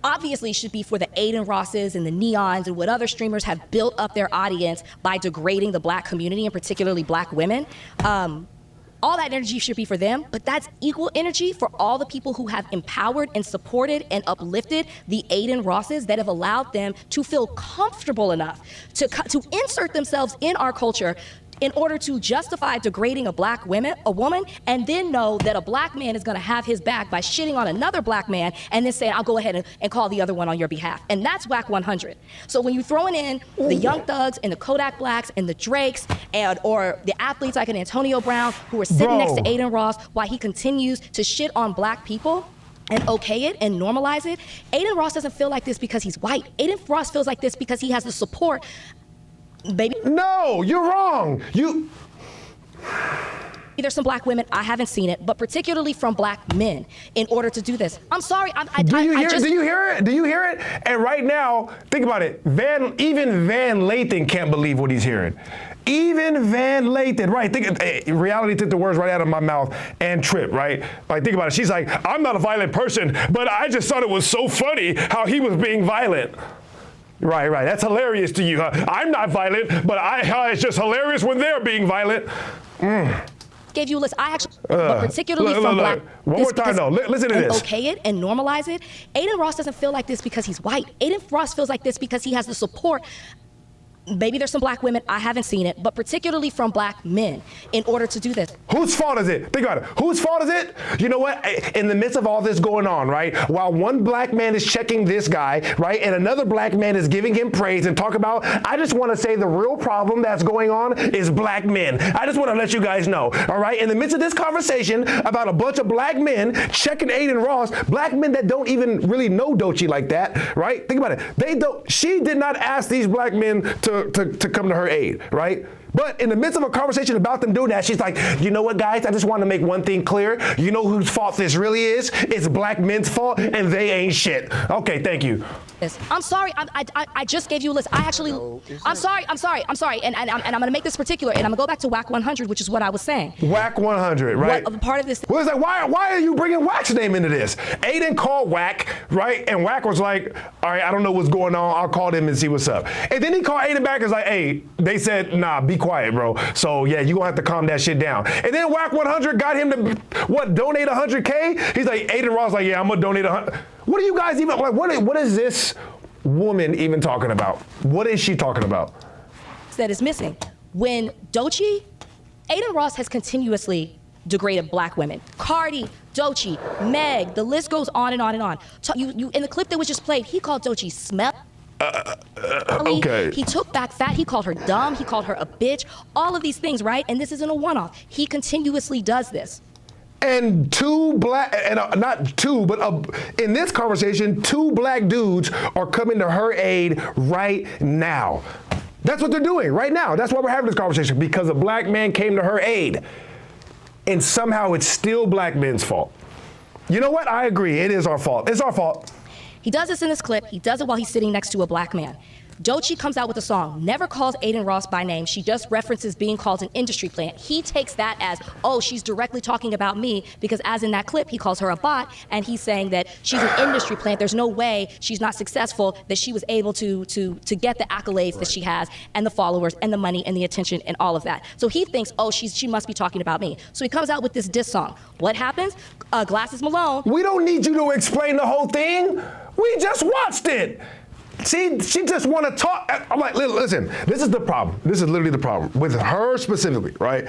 obviously should be for the Aiden Rosses and the Neons and what other streamers have built up their audience by degrading the black community and particularly black women. All that energy should be for them, but that's equal energy for all the people who have empowered and supported and uplifted the Aiden Rosses that have allowed them to feel comfortable enough to insert themselves in our culture in order to justify degrading a woman, and then know that a black man is gonna have his back by shitting on another black man and then saying, I'll go ahead and call the other one on your behalf. And that's whack 100. So when you're throwing in the Young Thugs and the Kodak Blacks and the Drakes or the athletes like an Antonio Brown who are sitting next to Aiden Ross while he continues to shit on black people and okay it and normalize it, Aiden Ross doesn't feel like this because he's white. Aiden Ross feels like this because he has the support. Baby. No, you're wrong. There's some black women, I haven't seen it, but particularly from black men in order to do this. I'm sorry. Do you hear it? Do you hear it? And right now, think about it. Even Van Lathan can't believe what he's hearing. Even Van Lathan, right? Reality took the words right out of my mouth and Trip, right? Like, think about it. She's like, I'm not a violent person, but I just thought it was so funny how he was being violent. Right. That's hilarious to you, huh? I'm not violent, but it's just hilarious when they're being violent. Gave you a list. I actually, but particularly from black. One more time, though. Listen to this. Okay it and normalize it. Aiden Ross doesn't feel like this because he's white. Aiden Ross feels like this because he has the support. Maybe there's some black women, I haven't seen it, but particularly from black men in order to do this. Whose fault is it? Think about it. Whose fault is it? You know what? In the midst of all this going on, right, while one black man is checking this guy, right, and another black man is giving him praise and talk about, I just want to say the real problem that's going on is black men. I just want to let you guys know, all right? In the midst of this conversation about a bunch of black men checking Aiden Ross, black men that don't even really know Doechii like that, right? Think about it. She did not ask these black men to come to her aid, right? But in the midst of a conversation about them doing that, she's like, you know what, guys? I just want to make one thing clear. You know whose fault this really is? It's black men's fault, and they ain't shit. Okay, thank you. I'm sorry. I just gave you a list. I'm sorry. And I'm going to make this particular, and I'm going to go back to whack 100, which is what I was saying. Whack 100, right? Part of this. Well, it's like, why are you bringing Whack's name into this? Aiden called Whack, right? And Whack was like, all right, I don't know what's going on. I'll call them and see what's up. And then he called Aiden back and was like, hey, they said, nah, be quiet, bro. So, yeah, you going to have to calm that shit down. And then Whack 100 got him to, donate 100K? He's like, Aiden Ross like, yeah, I'm going to donate 100. What are you guys even, like, what is this woman even talking about? What is she talking about? That is missing. When Doechii, Aiden Ross has continuously degraded black women. Cardi, Doechii, Meg, the list goes on and on and on. You in the clip that was just played, he called Doechii smell. Okay. He took back fat. He called her dumb. He called her a bitch. All of these things, right? And this isn't a one-off. He continuously does this. And in this conversation, 2 black dudes are coming to her aid right now. That's what they're doing right now. That's why we're having this conversation, because a black man came to her aid. And somehow it's still black men's fault. You know what? I agree. It is our fault. It's our fault. He does this in this clip. He does it while he's sitting next to a black man. Doechii comes out with a song, never calls Aiden Ross by name. She just references being called an industry plant. He takes that as, oh, she's directly talking about me, because as in that clip, he calls her a bot, and he's saying that she's an industry plant. There's no way she's not successful, that she was able to get the accolades that she has, and the followers, and the money, and the attention, and all of that. So he thinks, oh, she must be talking about me. So he comes out with this diss song. What happens? Glasses Malone. We don't need you to explain the whole thing. We just watched it. She just want to talk. I'm like, listen, this is the problem. This is literally the problem with her specifically, right?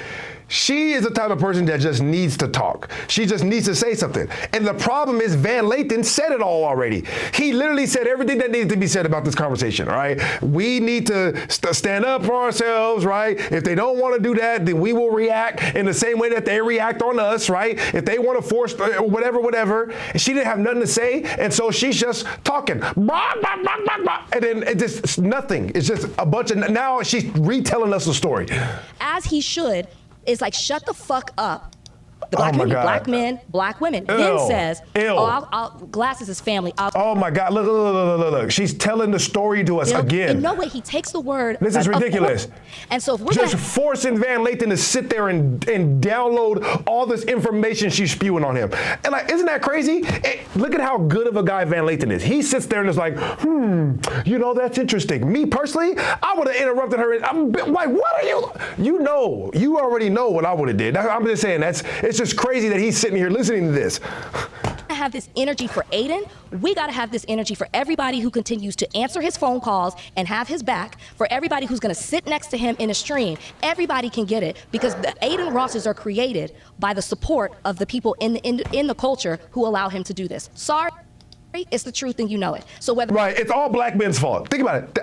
She is the type of person that just needs to talk. She just needs to say something. And the problem is Van Lathan said it all already. He literally said everything that needed to be said about this conversation, right? We need to stand up for ourselves, right? If they don't want to do that, then we will react in the same way that they react on us, right? If they want to force whatever. And she didn't have nothing to say, and so she's just talking. and then it just nothing. It's just a bunch of, now she's retelling us a story. As he should, is like, shut the fuck up. The black Oh my community, God. black men, black women. Ew. Then says, Ew. Glasses is family. Oh my God, look. She's telling the story to us again. In no way, he takes the word. This is ridiculous. And so if we're just gonna, forcing Van Lathan to sit there and download all this information she's spewing on him. And like, isn't that crazy? Look at how good of a guy Van Lathan is. He sits there and is like, that's interesting. Me personally, I would have interrupted her. I'm like, what are you? You already know what I would have did. I'm just saying, it's just crazy that he's sitting here listening to this. have this energy for Aiden, we got to have this energy for everybody who continues to answer his phone calls and have his back, for everybody who's going to sit next to him in a stream. Everybody can get it, because the Aiden Rosses are created by the support of the people in the culture who allow him to do this. Sorry, it's the truth and you know it. So whether it's all black men's fault. Think about it.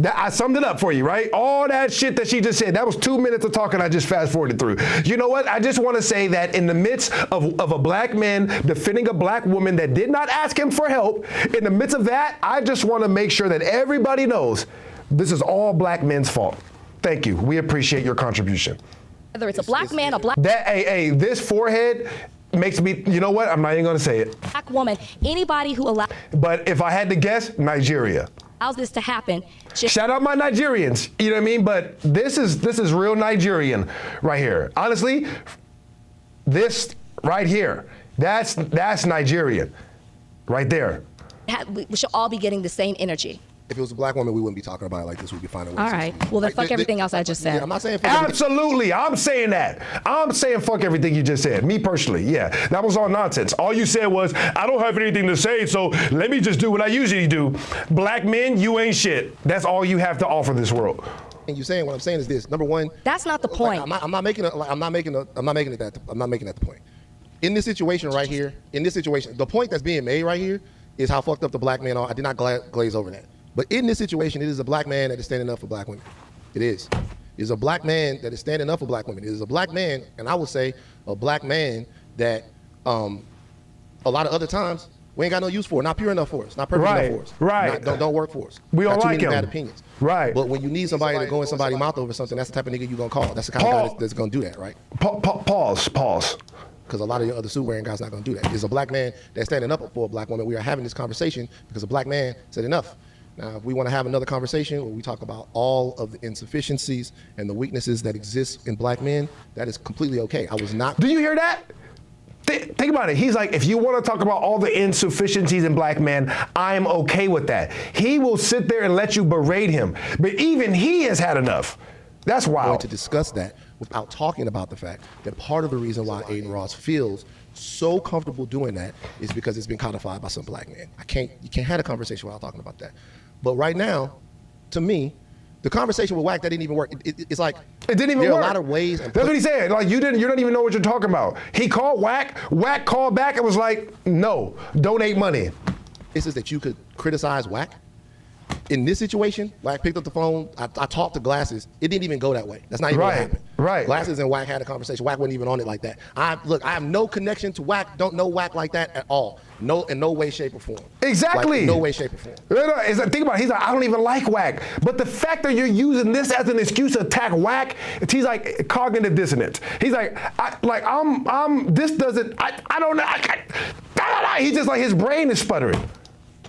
I summed it up for you, right? All that shit that she just said, that was 2 minutes of talking I just fast forwarded through. You know what? I just want to say that in the midst of a black man defending a black woman that did not ask him for help, in the midst of that, I just want to make sure that everybody knows this is all black men's fault. Thank you. We appreciate your contribution. Whether it's a black man, a black... This forehead makes me, you know what? I'm not even going to say it. Black woman, anybody who allows... But if I had to guess, Nigeria. Allows this to happen. Shout out my Nigerians, you know what I mean? But this is real Nigerian right here. Honestly, this right here, that's Nigerian right there. We should all be getting the same energy. If it was a black woman, we wouldn't be talking about it like this. We'd be finding ways. All right. Well, then fuck everything else I just said. Yeah, I'm not saying fuck Absolutely. I'm saying that. I'm saying fuck everything you just said. Me personally, yeah. That was all nonsense. All you said was, I don't have anything to say, so let me just do what I usually do. Black men, you ain't shit. That's all you have to offer this world. And you saying what I'm saying is this. Number one. That's not the point. I'm not making that the point. In this situation right here, the point that's being made right here is how fucked up the black men are. I did not glaze over that. But in this situation, it is a black man that is standing up for black women. It is. It is a black man that is standing up for black women. It is a black man, and I would say a black man that a lot of other times we ain't got no use for, not pure enough for us, not perfect enough for us. Right. Don't work for us. We don't got too like many him. bad opinions. Right. But when you need somebody to go in somebody's mouth over something, that's the type of nigga you gonna call. That's the kind of guy that's gonna do that, right? Pause. Because a lot of your other suit-wearing guys not gonna do that. There's a black man that's standing up for a black woman. We are having this conversation because a black man said enough. Now, if we want to have another conversation where we talk about all of the insufficiencies and the weaknesses that exist in black men, that is completely okay. I was not. Do you hear that? Think about it. He's like, if you want to talk about all the insufficiencies in black men, I'm okay with that. He will sit there and let you berate him. But even he has had enough. That's wild. I'm going to discuss that without talking about the fact that part of the reason why Aiden Ross feels so comfortable doing that is because it's been codified by some black men. You can't have a conversation without talking about that. But right now, to me, the conversation with Wack, that didn't even work. It's like it didn't even there work. are a lot of ways. That's what he said. Like you don't even know what you're talking about. He called Wack. Wack called back and was like, "No, donate money." This is that you could criticize Wack. In this situation, Wack picked up the phone. I talked to Glasses. It didn't even go that way. That's not even what happened. Right. Glasses and Wack had a conversation. Wack wasn't even on it like that. I have no connection to Wack. Don't know Wack like that at all. No, in no way, shape, or form. Exactly. Like, no way, shape, or form. Think about it. He's like, I don't even like Wack. But the fact that you're using this as an excuse to attack Wack, he's like cognitive dissonance. He's like, this doesn't. I don't know. He's just like his brain is sputtering.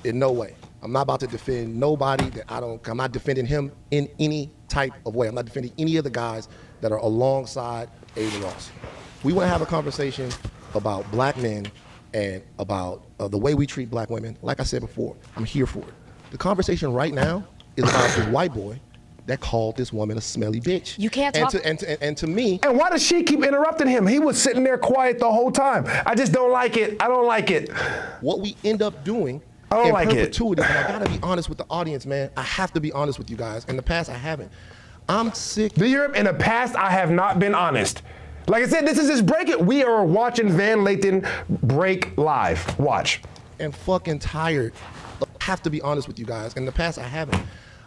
In no way. I'm not about to defend nobody I'm not defending him in any type of way. I'm not defending any of the guys that are alongside Aiden Ross. We want to have a conversation about black men and about the way we treat black women. Like I said before, I'm here for it. The conversation right now is about the white boy that called this woman a smelly bitch. You can't talk. And to me. And why does she keep interrupting him? He was sitting there quiet the whole time. I just don't like it. I don't like it. What we end up doing I don't like perpetuity, and I gotta be honest with the audience, man. I have to be honest with you guys. In the past, I haven't. I'm sick. In the past, I have not been honest. Like I said, this is his break it. We are watching Van Lathan break live. Watch. And fucking tired. I have to be honest with you guys. In the past, I haven't.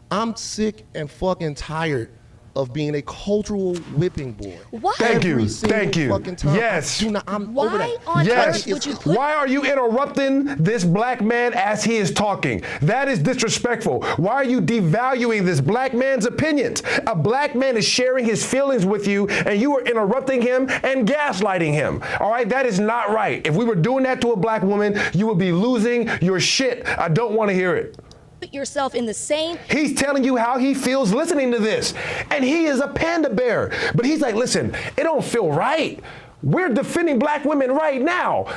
I'm sick and fucking tired of being a cultural whipping boy. What? Thank you. Every single Thank you. fucking time. Yes. I'm over Why that. on Yes. earth would you put? Why are you interrupting this black man as he is talking? That is disrespectful. Why are you devaluing this black man's opinions? A black man is sharing his feelings with you, and you are interrupting him and gaslighting him. All right, that is not right. If we were doing that to a black woman, you would be losing your shit. I don't want to hear it. Put yourself in the same. He's telling you how he feels listening to this. And he is a panda bear. But he's like, listen, it don't feel right. We're defending black women right now.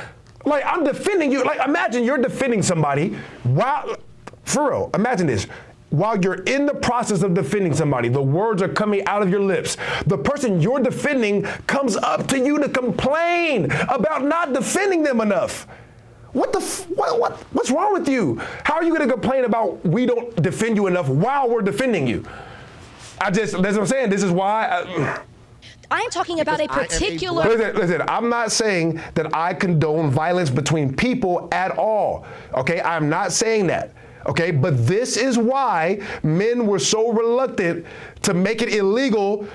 Like, I'm defending you. Like, imagine you're defending somebody while, for real, imagine this. While you're in the process of defending somebody, the words are coming out of your lips. The person you're defending comes up to you to complain about not defending them enough. What's wrong with you? How are you going to complain about we don't defend you enough while we're defending you? That's what I'm saying. This is why. I am talking about a particular. Listen, I'm not saying that I condone violence between people at all. Okay, I'm not saying that. Okay, but this is why men were so reluctant to make it illegal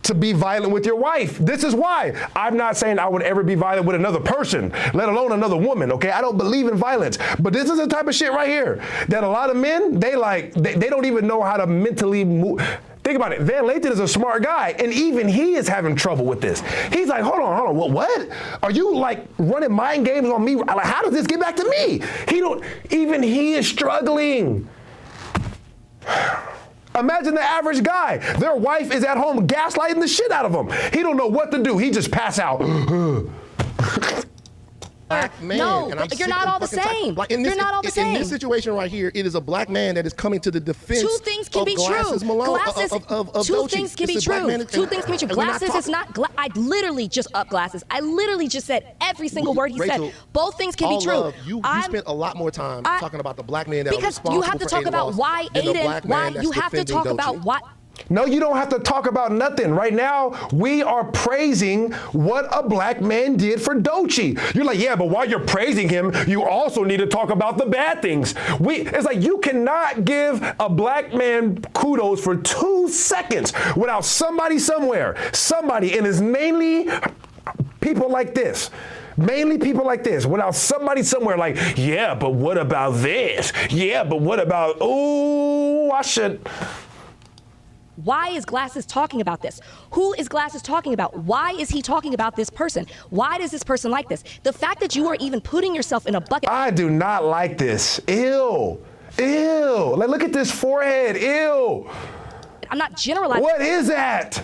to be violent with your wife. This is why. I'm not saying I would ever be violent with another person, let alone another woman, okay? I don't believe in violence. But this is the type of shit right here that a lot of men, they don't even know how to mentally move. Think about it. Van Lathan is a smart guy, and even he is having trouble with this. He's like, hold on, what? Are you like running mind games on me? Like, how does this get back to me? Even he is struggling. Imagine the average guy. Their wife is at home gaslighting the shit out of him. He don't know what to do. He just pass out. Black man, No, and I'm you're not all the same. You're not all the same. In this situation right here, it is a black man that is coming to the defense. Two things can of be Glasses true. Malone, Glasses. of Two Doechii. things can be It's a black true. man, Two things can be true. and we're not Glasses is not. I literally just up Glasses. I literally just said every single word he Rachel, said. Both things can all be true. love, you spent a lot more time talking about the black man that was because responsible you have to for talk Aiden about Ross why than the black Aiden. man Why that's you have to defending talk Doechii. about why. No, you don't have to talk about nothing. Right now, we are praising what a black man did for Doechii. You're like, yeah, but while you're praising him, you also need to talk about the bad things. It's like you cannot give a black man kudos for 2 seconds without somebody somewhere, and it's mainly people like this. Mainly people like this, without somebody somewhere like, yeah, but what about this? Yeah, but what about, I should. Why is Glasses talking about this? Who is Glasses talking about? Why is he talking about this person? Why does this person like this? The fact that you are even putting yourself in a bucket. I do not like this. Ew. Like, look at this forehead. Ew. I'm not generalizing. What is that?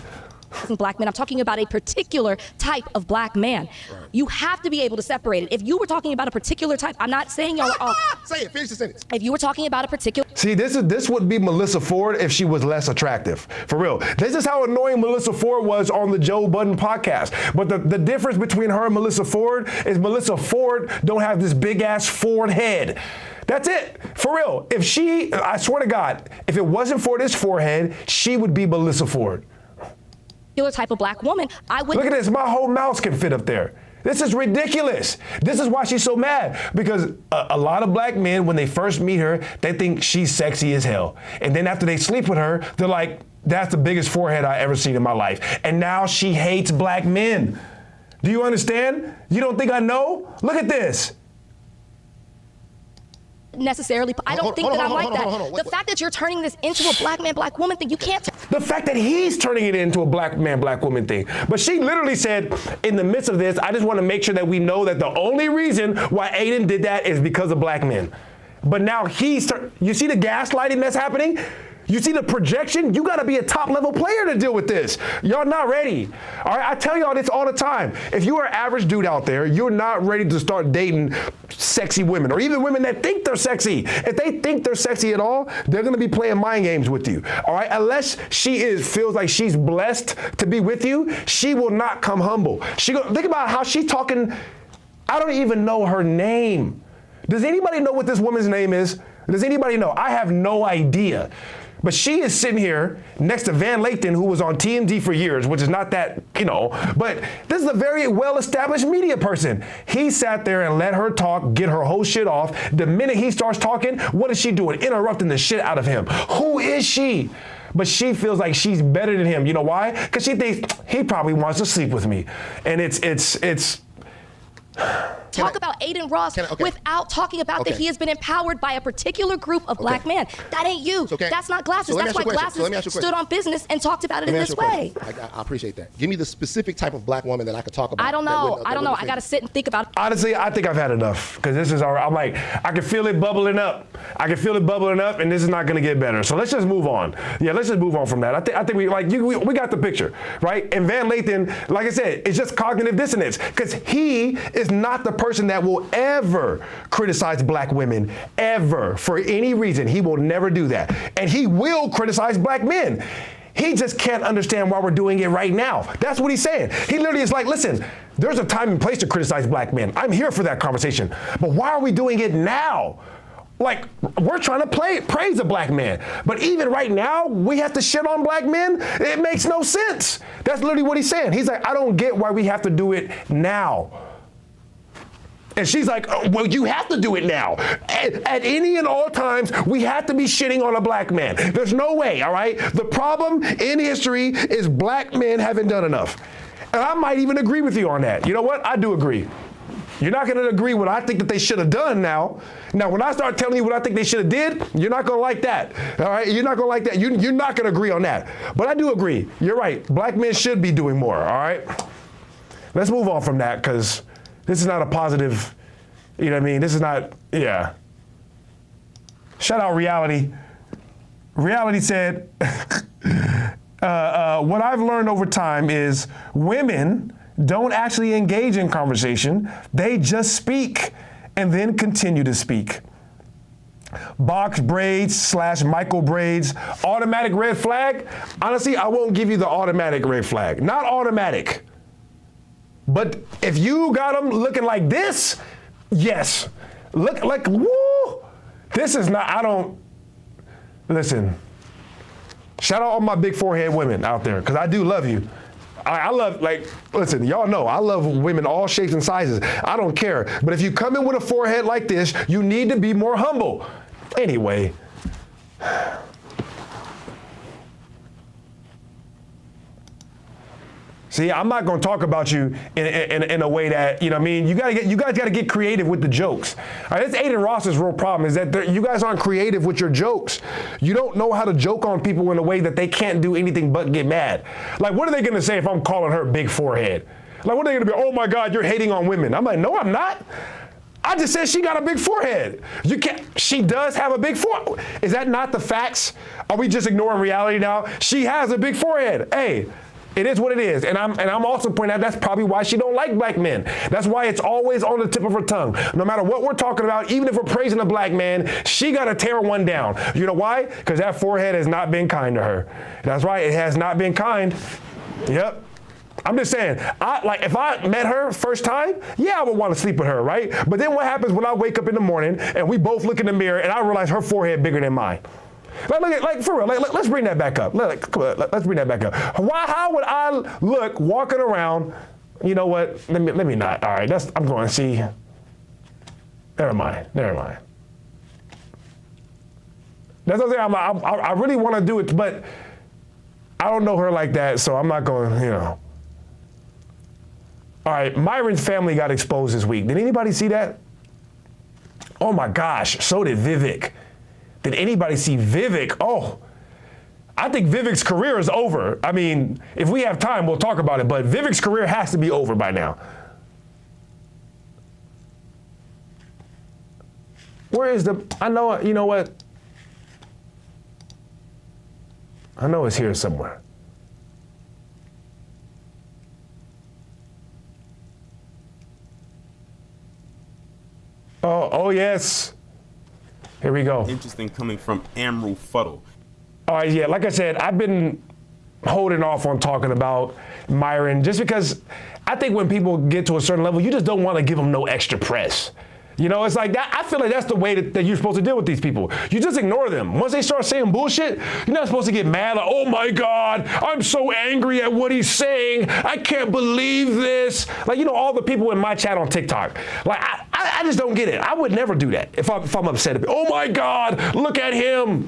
Black men. I'm talking about a particular type of black man. Right. You have to be able to separate it. If you were talking about a particular type, I'm not saying y'all are. Say it. Finish the sentence. If you were talking about a particular. See, this would be Melissa Ford if she was less attractive. For real. This is how annoying Melissa Ford was on the Joe Budden podcast. But the difference between her and Melissa Ford is Melissa Ford don't have this big ass Ford head. That's it. For real. I swear to God, if it wasn't for this forehead, she would be Melissa Ford. Type of black woman, I would. Look at this. My whole mouse can fit up there. This is ridiculous. This is why she's so mad, because a lot of black men, when they first meet her, they think she's sexy as hell. And then after they sleep with her, they're like, that's the biggest forehead I ever seen in my life. And now she hates black men. Do you understand? You don't think I know? Look at this. Necessarily, I don't think that I'm like that. The fact that you're turning this into a black man, black woman thing, you can't. The fact that he's turning it into a black man, black woman thing. But she literally said, in the midst of this, I just want to make sure that we know that the only reason why Aiden did that is because of black men. But now you see the gaslighting that's happening? You see the projection? You got to be a top level player to deal with this. Y'all not ready. All right, I tell y'all this all the time. If you are an average dude out there, you're not ready to start dating sexy women, or even women that think they're sexy. If they think they're sexy at all, they're going to be playing mind games with you. All right, unless she feels like she's blessed to be with you, she will not come humble. Think about how she's talking. I don't even know her name. Does anybody know what this woman's name is? Does anybody know? I have no idea. But she is sitting here next to Van Lathan, who was on TMZ for years, which is not that, but this is a very well-established media person. He sat there and let her talk, get her whole shit off. The minute he starts talking, what is she doing? Interrupting the shit out of him. Who is she? but she feels like she's better than him. You know why? Because she thinks he probably wants to sleep with me. And it's talk about Aiden Ross without talking about that he has been empowered by a particular group of black men. That ain't you. That's not Glasses. That's why Glasses stood on business and talked about it in this way. I appreciate that. Give me the specific type of black woman that I could talk about. I don't know. I got to sit and think about it. Honestly, I think I've had enough because this is all right. I'm like, I can feel it bubbling up. And this is not going to get better. So let's just move on. Yeah, let's just move on from that. I think we got the picture, right? And Van Lathan, like I said, it's just cognitive dissonance because he is not the person that will ever criticize black women, ever, for any reason. He will never do that. And he will criticize black men. He just can't understand why we're doing it right now. That's what he's saying. He literally is like, listen, there's a time and place to criticize black men. I'm here for that conversation. But why are we doing it now? Like, we're trying to praise a black man. But even right now, we have to shit on black men? It makes no sense. That's literally what he's saying. He's like, I don't get why we have to do it now. And she's like, oh, well, you have to do it now. At any and all times, we have to be shitting on a black man. There's no way, all right? The problem in history is black men haven't done enough. And I might even agree with you on that. You know what? I do agree. You're not going to agree what I think that they should have done now. Now, when I start telling you what I think they should have did, you're not going to like that. All right? You're not going to like that. You're not going to agree on that. But I do agree. You're right. Black men should be doing more, all right? Let's move on from that because this is not a positive, you know what I mean? This is not, yeah. Shout out Reality. Reality said, what I've learned over time is women don't actually engage in conversation. They just speak and then continue to speak. Box braids / Michael braids, automatic red flag. Honestly, I won't give you the automatic red flag. Not automatic. But if you got them looking like this, yes. Look like, woo. This is not, I don't, listen. Shout out all my big forehead women out there, because I do love you. I love, like, listen, y'all know, I love women all shapes and sizes. I don't care. But if you come in with a forehead like this, you need to be more humble. Anyway. See, I'm not going to talk about you in a way that, you know what I mean? You guys got to get creative with the jokes. All right, that's Aiden Ross's real problem is that you guys aren't creative with your jokes. You don't know how to joke on people in a way that they can't do anything but get mad. Like, what are they going to say if I'm calling her big forehead? Like, what are they going to be? Oh my God, you're hating on women. I'm like, no, I'm not. I just said she got a big forehead. You can't, she does have a big forehead. Is that not the facts? Are we just ignoring reality now? She has a big forehead. Hey. It is what it is, and I'm also pointing out that's probably why she don't like black men. That's why it's always on the tip of her tongue. No matter what we're talking about, even if we're praising a black man, she got to tear one down. You know why? Because that forehead has not been kind to her. That's right, it has not been kind. Yep. I'm just saying, if I met her first time, yeah, I would want to sleep with her, right? But then what happens when I wake up in the morning and we both look in the mirror and I realize her forehead bigger than mine? Like for real, let's bring that back up. Let's bring that back up. How would I look walking around? You know what? Let me not. All right, I'm going to see. Never mind. That's what I'm saying. I really want to do it, but I don't know her like that, so I'm not going. You know. All right, Myron's family got exposed this week. Did anybody see that? Oh my gosh, so did Vivek. Did anybody see Vivek? Oh, I think Vivek's career is over. I mean, if we have time, we'll talk about it, but Vivek's career has to be over by now. Where is I know, you know what? I know it's here somewhere. Oh yes. Here we go. Interesting coming from Amrul Fuddle. All right, yeah, like I said, I've been holding off on talking about Myron just because I think when people get to a certain level, you just don't want to give them no extra press. You know, it's like that. I feel like that's the way that you're supposed to deal with these people. You just ignore them. Once they start saying bullshit, you're not supposed to get mad. Like, oh my God, I'm so angry at what he's saying. I can't believe this. Like, you know, all the people in my chat on TikTok. Like, I just don't get it. I would never do that if I'm upset. Oh my God, look at him.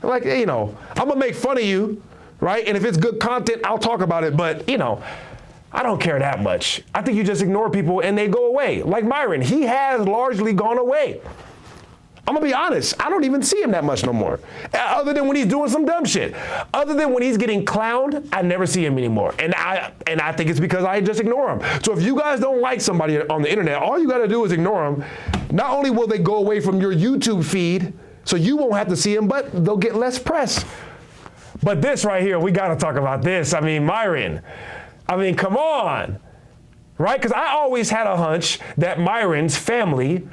Like, you know, I'm gonna make fun of you, right? And if it's good content, I'll talk about it. But, you know, I don't care that much. I think you just ignore people and they go away. Like Myron, he has largely gone away. I'm gonna be honest, I don't even see him that much no more. Other than when he's doing some dumb shit. Other than when he's getting clowned, I never see him anymore. And I think it's because I just ignore him. So if you guys don't like somebody on the internet, all you gotta do is ignore them. Not only will they go away from your YouTube feed, so you won't have to see them, but they'll get less press. But this right here, we gotta talk about this. I mean, Myron, I mean, come on, right? Because I always had a hunch that Myron's family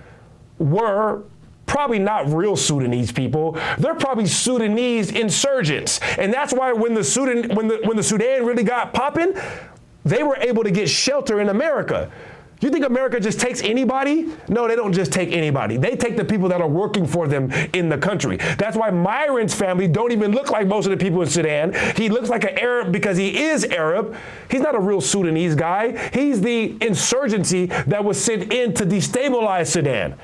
were probably not real Sudanese people. They're probably Sudanese insurgents. And that's why when the Sudan really got popping, they were able to get shelter in America. You think America just takes anybody? No, they don't just take anybody. They take the people that are working for them in the country. That's why Myron's family don't even look like most of the people in Sudan. He looks like an Arab because he is Arab. He's not a real Sudanese guy. He's the insurgency that was sent in to destabilize Sudan.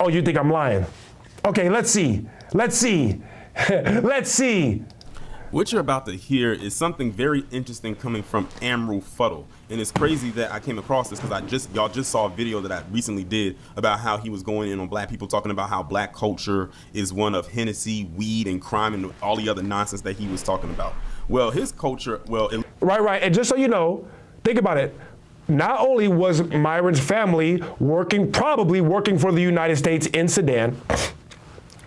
Oh, you think I'm lying? Okay, let's see. Let's see. Let's see. What you're about to hear is something very interesting coming from Amru Fuddle. And it's crazy that I came across this because y'all just saw a video that I recently did about how he was going in on black people, talking about how black culture is one of Hennessy, weed, and crime, and all the other nonsense that he was talking about. Well, his culture, Right. And just so you know, think about it. Not only was Myron's family probably working for the United States in Sudan,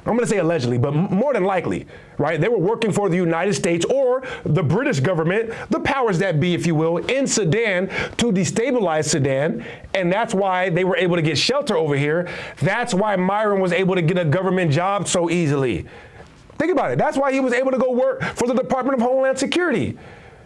I'm gonna say allegedly, but more than likely, right? They were working for the United States or the British government, the powers that be, if you will, in Sudan to destabilize Sudan. And that's why they were able to get shelter over here. That's why Myron was able to get a government job so easily. Think about it. That's why he was able to go work for the Department of Homeland Security.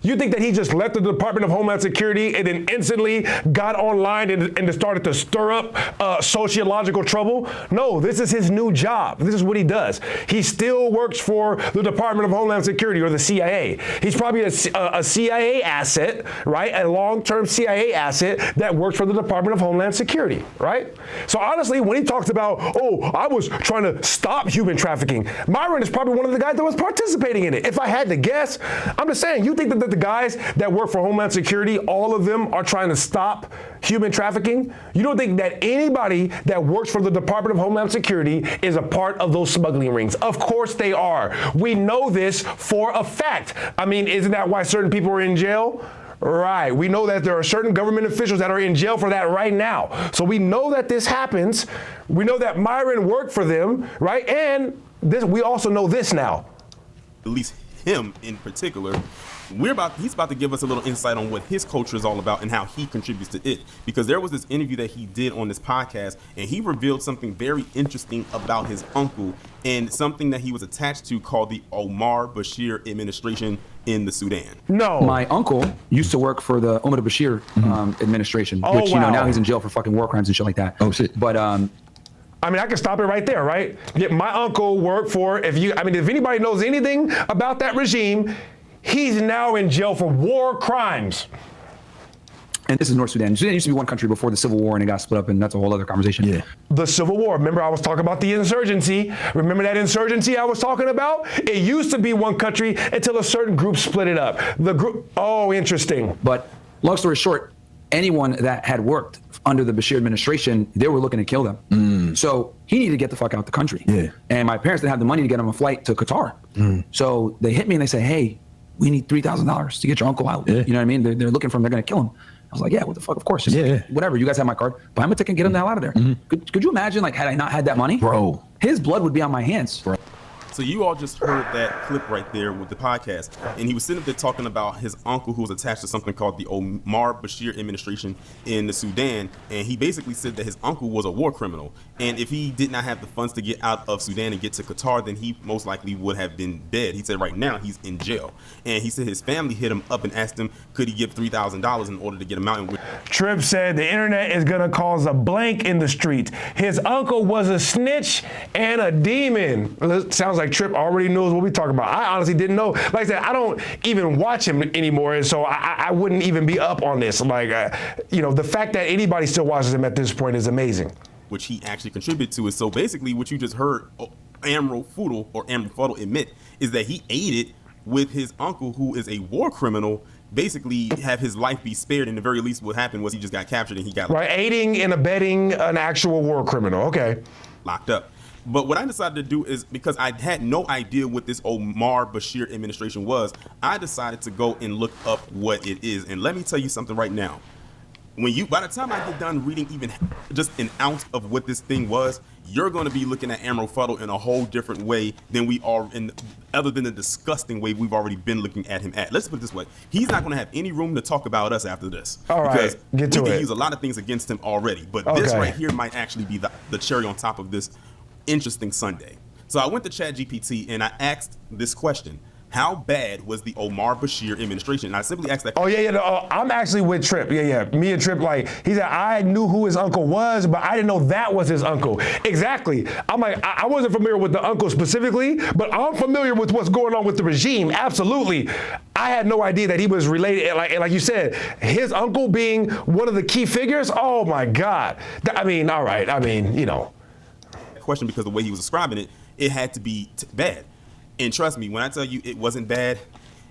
You think that he just left the Department of Homeland Security and then instantly got online and started to stir up sociological trouble? No, this is his new job. This is what he does. He still works for the Department of Homeland Security or the CIA. He's probably a CIA asset, right? A long-term CIA asset that works for the Department of Homeland Security, right? So honestly, when he talks about, oh, I was trying to stop human trafficking, Myron is probably one of the guys that was participating in it. If I had to guess, I'm just saying, you think that the guys that work for Homeland Security, all of them are trying to stop human trafficking? You don't think that anybody that works for the Department of Homeland Security is a part of those smuggling rings? Of course they are. We know this for a fact. I mean, isn't that why certain people are in jail? Right. We know that there are certain government officials that are in jail for that right now. So we know that this happens. We know that Myron worked for them, right? And we also know this now. At least him in particular, he's about to give us a little insight on what his culture is all about and how he contributes to it. Because there was this interview that he did on this podcast, and he revealed something very interesting about his uncle and something that he was attached to called the Omar Bashir administration in the Sudan. No. My uncle used to work for the Omar Bashir administration, which, you know, now he's in jail for fucking war crimes and shit like that. Oh, shit. But, I mean, I can stop it right there, right? Yeah, my uncle worked for, if anybody knows anything about that regime, he's now in jail for war crimes. And this is North Sudan. Sudan used to be one country before the Civil War, and it got split up, and that's a whole other conversation. Yeah. The Civil War. Remember, I was talking about the insurgency. Remember that insurgency I was talking about? It used to be one country until a certain group split it up. Oh, interesting. But long story short, anyone that had worked under the Bashir administration, they were looking to kill them. So he needed to get the fuck out the country. Yeah. And my parents didn't have the money to get him a flight to Qatar. So they hit me and they say, hey, we need $3,000 to get your uncle out. Yeah. You know what I mean? They're looking for him. They're going to kill him. I was like, yeah, what the fuck? Of course. Just whatever. You guys have my card. Buy him a ticket and get him the hell out of there. Could you imagine, like, had I not had that money? Bro. His blood would be on my hands. Bro. So you all just heard that clip right there with the podcast, and he was sitting up there talking about his uncle who was attached to something called the Omar Bashir administration in the Sudan, and he basically said that his uncle was a war criminal, and if he did not have the funds to get out of Sudan and get to Qatar, then he most likely would have been dead. He said right now he's in jail, and he said his family hit him up and asked him could he give $3,000 in order to get him out. Tripp said the internet is gonna cause a blank in the streets. His uncle was a snitch and a demon. Sounds like Tripp already knows what we're talking about. I honestly didn't know. Like I said, I don't even watch him anymore, and so I wouldn't even be up on this. Like, the fact that anybody still watches him at this point is amazing. Which he actually contributed to is so basically what you just heard. Admiral Fuddle admit is that he aided with his uncle, who is a war criminal, basically have his life be spared. And the very least what happened was he just got captured and he got right, aiding and abetting an actual war criminal. Okay. Locked up. But what I decided to do is, because I had no idea what this Omar Bashir administration was, I decided to go and look up what it is. And let me tell you something right now. By the time I get done reading even just an ounce of what this thing was, you're going to be looking at Admiral Fuddle in a whole different way than we are other than the disgusting way we've already been looking at him at. Let's put it this way. He's not going to have any room to talk about us after this. All right, because get to we can it. use a lot of things against him already. But this right here might actually be the cherry on top of this interesting Sunday. So I went to ChatGPT and I asked this question. How bad was the Omar Bashir administration? And I simply asked that. Oh, yeah. No, I'm actually with Tripp. Yeah. Me and Tripp, like, he said, I knew who his uncle was, but I didn't know that was his uncle. Exactly. I'm like, I wasn't familiar with the uncle specifically, but I'm familiar with what's going on with the regime. Absolutely. I had no idea that he was related. Like you said, his uncle being one of the key figures. Oh, my God. I mean, all right. I mean, you know. Question, because the way he was describing it, it had to be bad. And trust me, when I tell you it wasn't bad,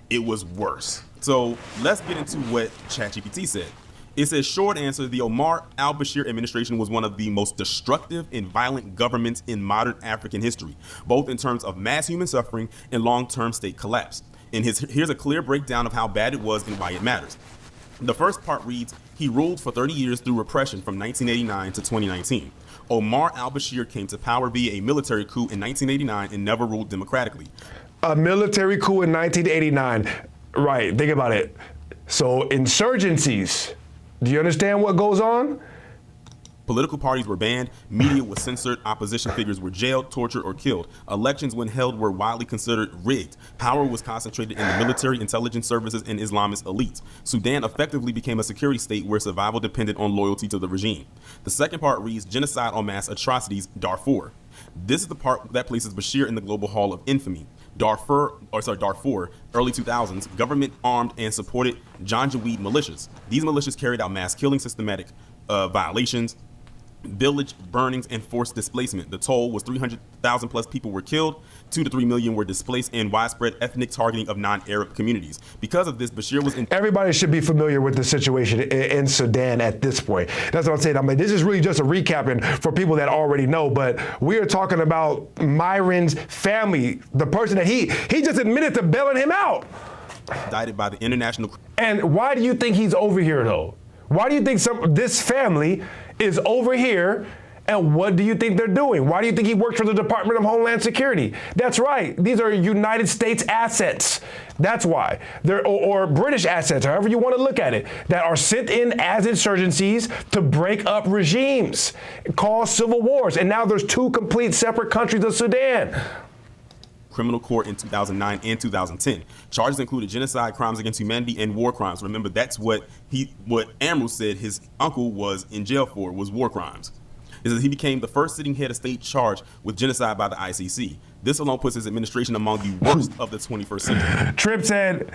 it was worse. So let's get into what ChatGPT said. It says, short answer, the Omar al-Bashir administration was one of the most destructive and violent governments in modern African history, both in terms of mass human suffering and long-term state collapse. And here's a clear breakdown of how bad it was and why it matters. The first part reads, he ruled for 30 years through repression from 1989 to 2019. Omar al-Bashir came to power via a military coup in 1989 and never ruled democratically. A military coup in 1989. Right, think about it. So insurgencies, do you understand what goes on? Political parties were banned, media was censored, opposition figures were jailed, tortured, or killed. Elections, when held, were widely considered rigged. Power was concentrated in the military, intelligence services, and Islamist elites. Sudan effectively became a security state where survival depended on loyalty to the regime. The second part reads, genocide on mass atrocities, Darfur. This is the part that places Bashir in the Global Hall of Infamy. Darfur, early 2000s, government armed and supported Janjaweed militias. These militias carried out mass killing, systematic violations, village burnings, and forced displacement. The toll was 300,000 plus people were killed, 2 to 3 million were displaced, and widespread ethnic targeting of non-Arab communities. Because of this, Bashir was in. Everybody should be familiar with the situation in Sudan at this point. That's what I'm saying. I mean, this is really just a recapping for people that already know, but we are talking about Myron's family, the person that he just admitted to bailing him out. Indicted by the international. And why do you think he's over here, though? Why do you think this family is over here, and what do you think they're doing? Why do you think he works for the Department of Homeland Security? That's right. These are United States assets. That's why. They're or British assets, however you want to look at it, that are sent in as insurgencies to break up regimes, cause civil wars. And now there's 2 complete separate countries of Sudan. Criminal court in 2009 and 2010. Charges included genocide, crimes against humanity, and war crimes. Remember, that's what Admiral said his uncle was in jail for, was war crimes. It says he became the first sitting head of state charged with genocide by the ICC. This alone puts his administration among the worst of the 21st century. Tripp said,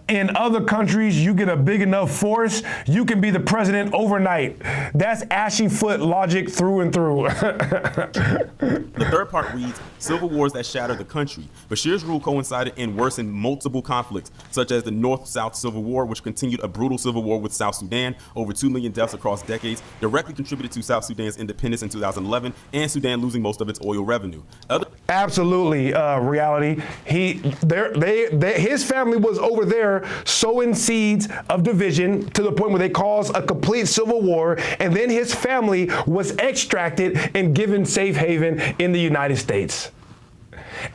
in other countries, you get a big enough force, you can be the president overnight. That's ashy foot logic through and through. The third part reads, civil wars that shattered the country. Bashir's rule coincided and worsened multiple conflicts, such as the North-South Civil War, which continued a brutal civil war with South Sudan, over 2 million deaths across decades, directly contributed to South Sudan's independence in 2011, and Sudan losing most of its oil revenue. Absolutely, reality. His family was over there sowing seeds of division to the point where they caused a complete civil war, and then his family was extracted and given safe haven in the United States.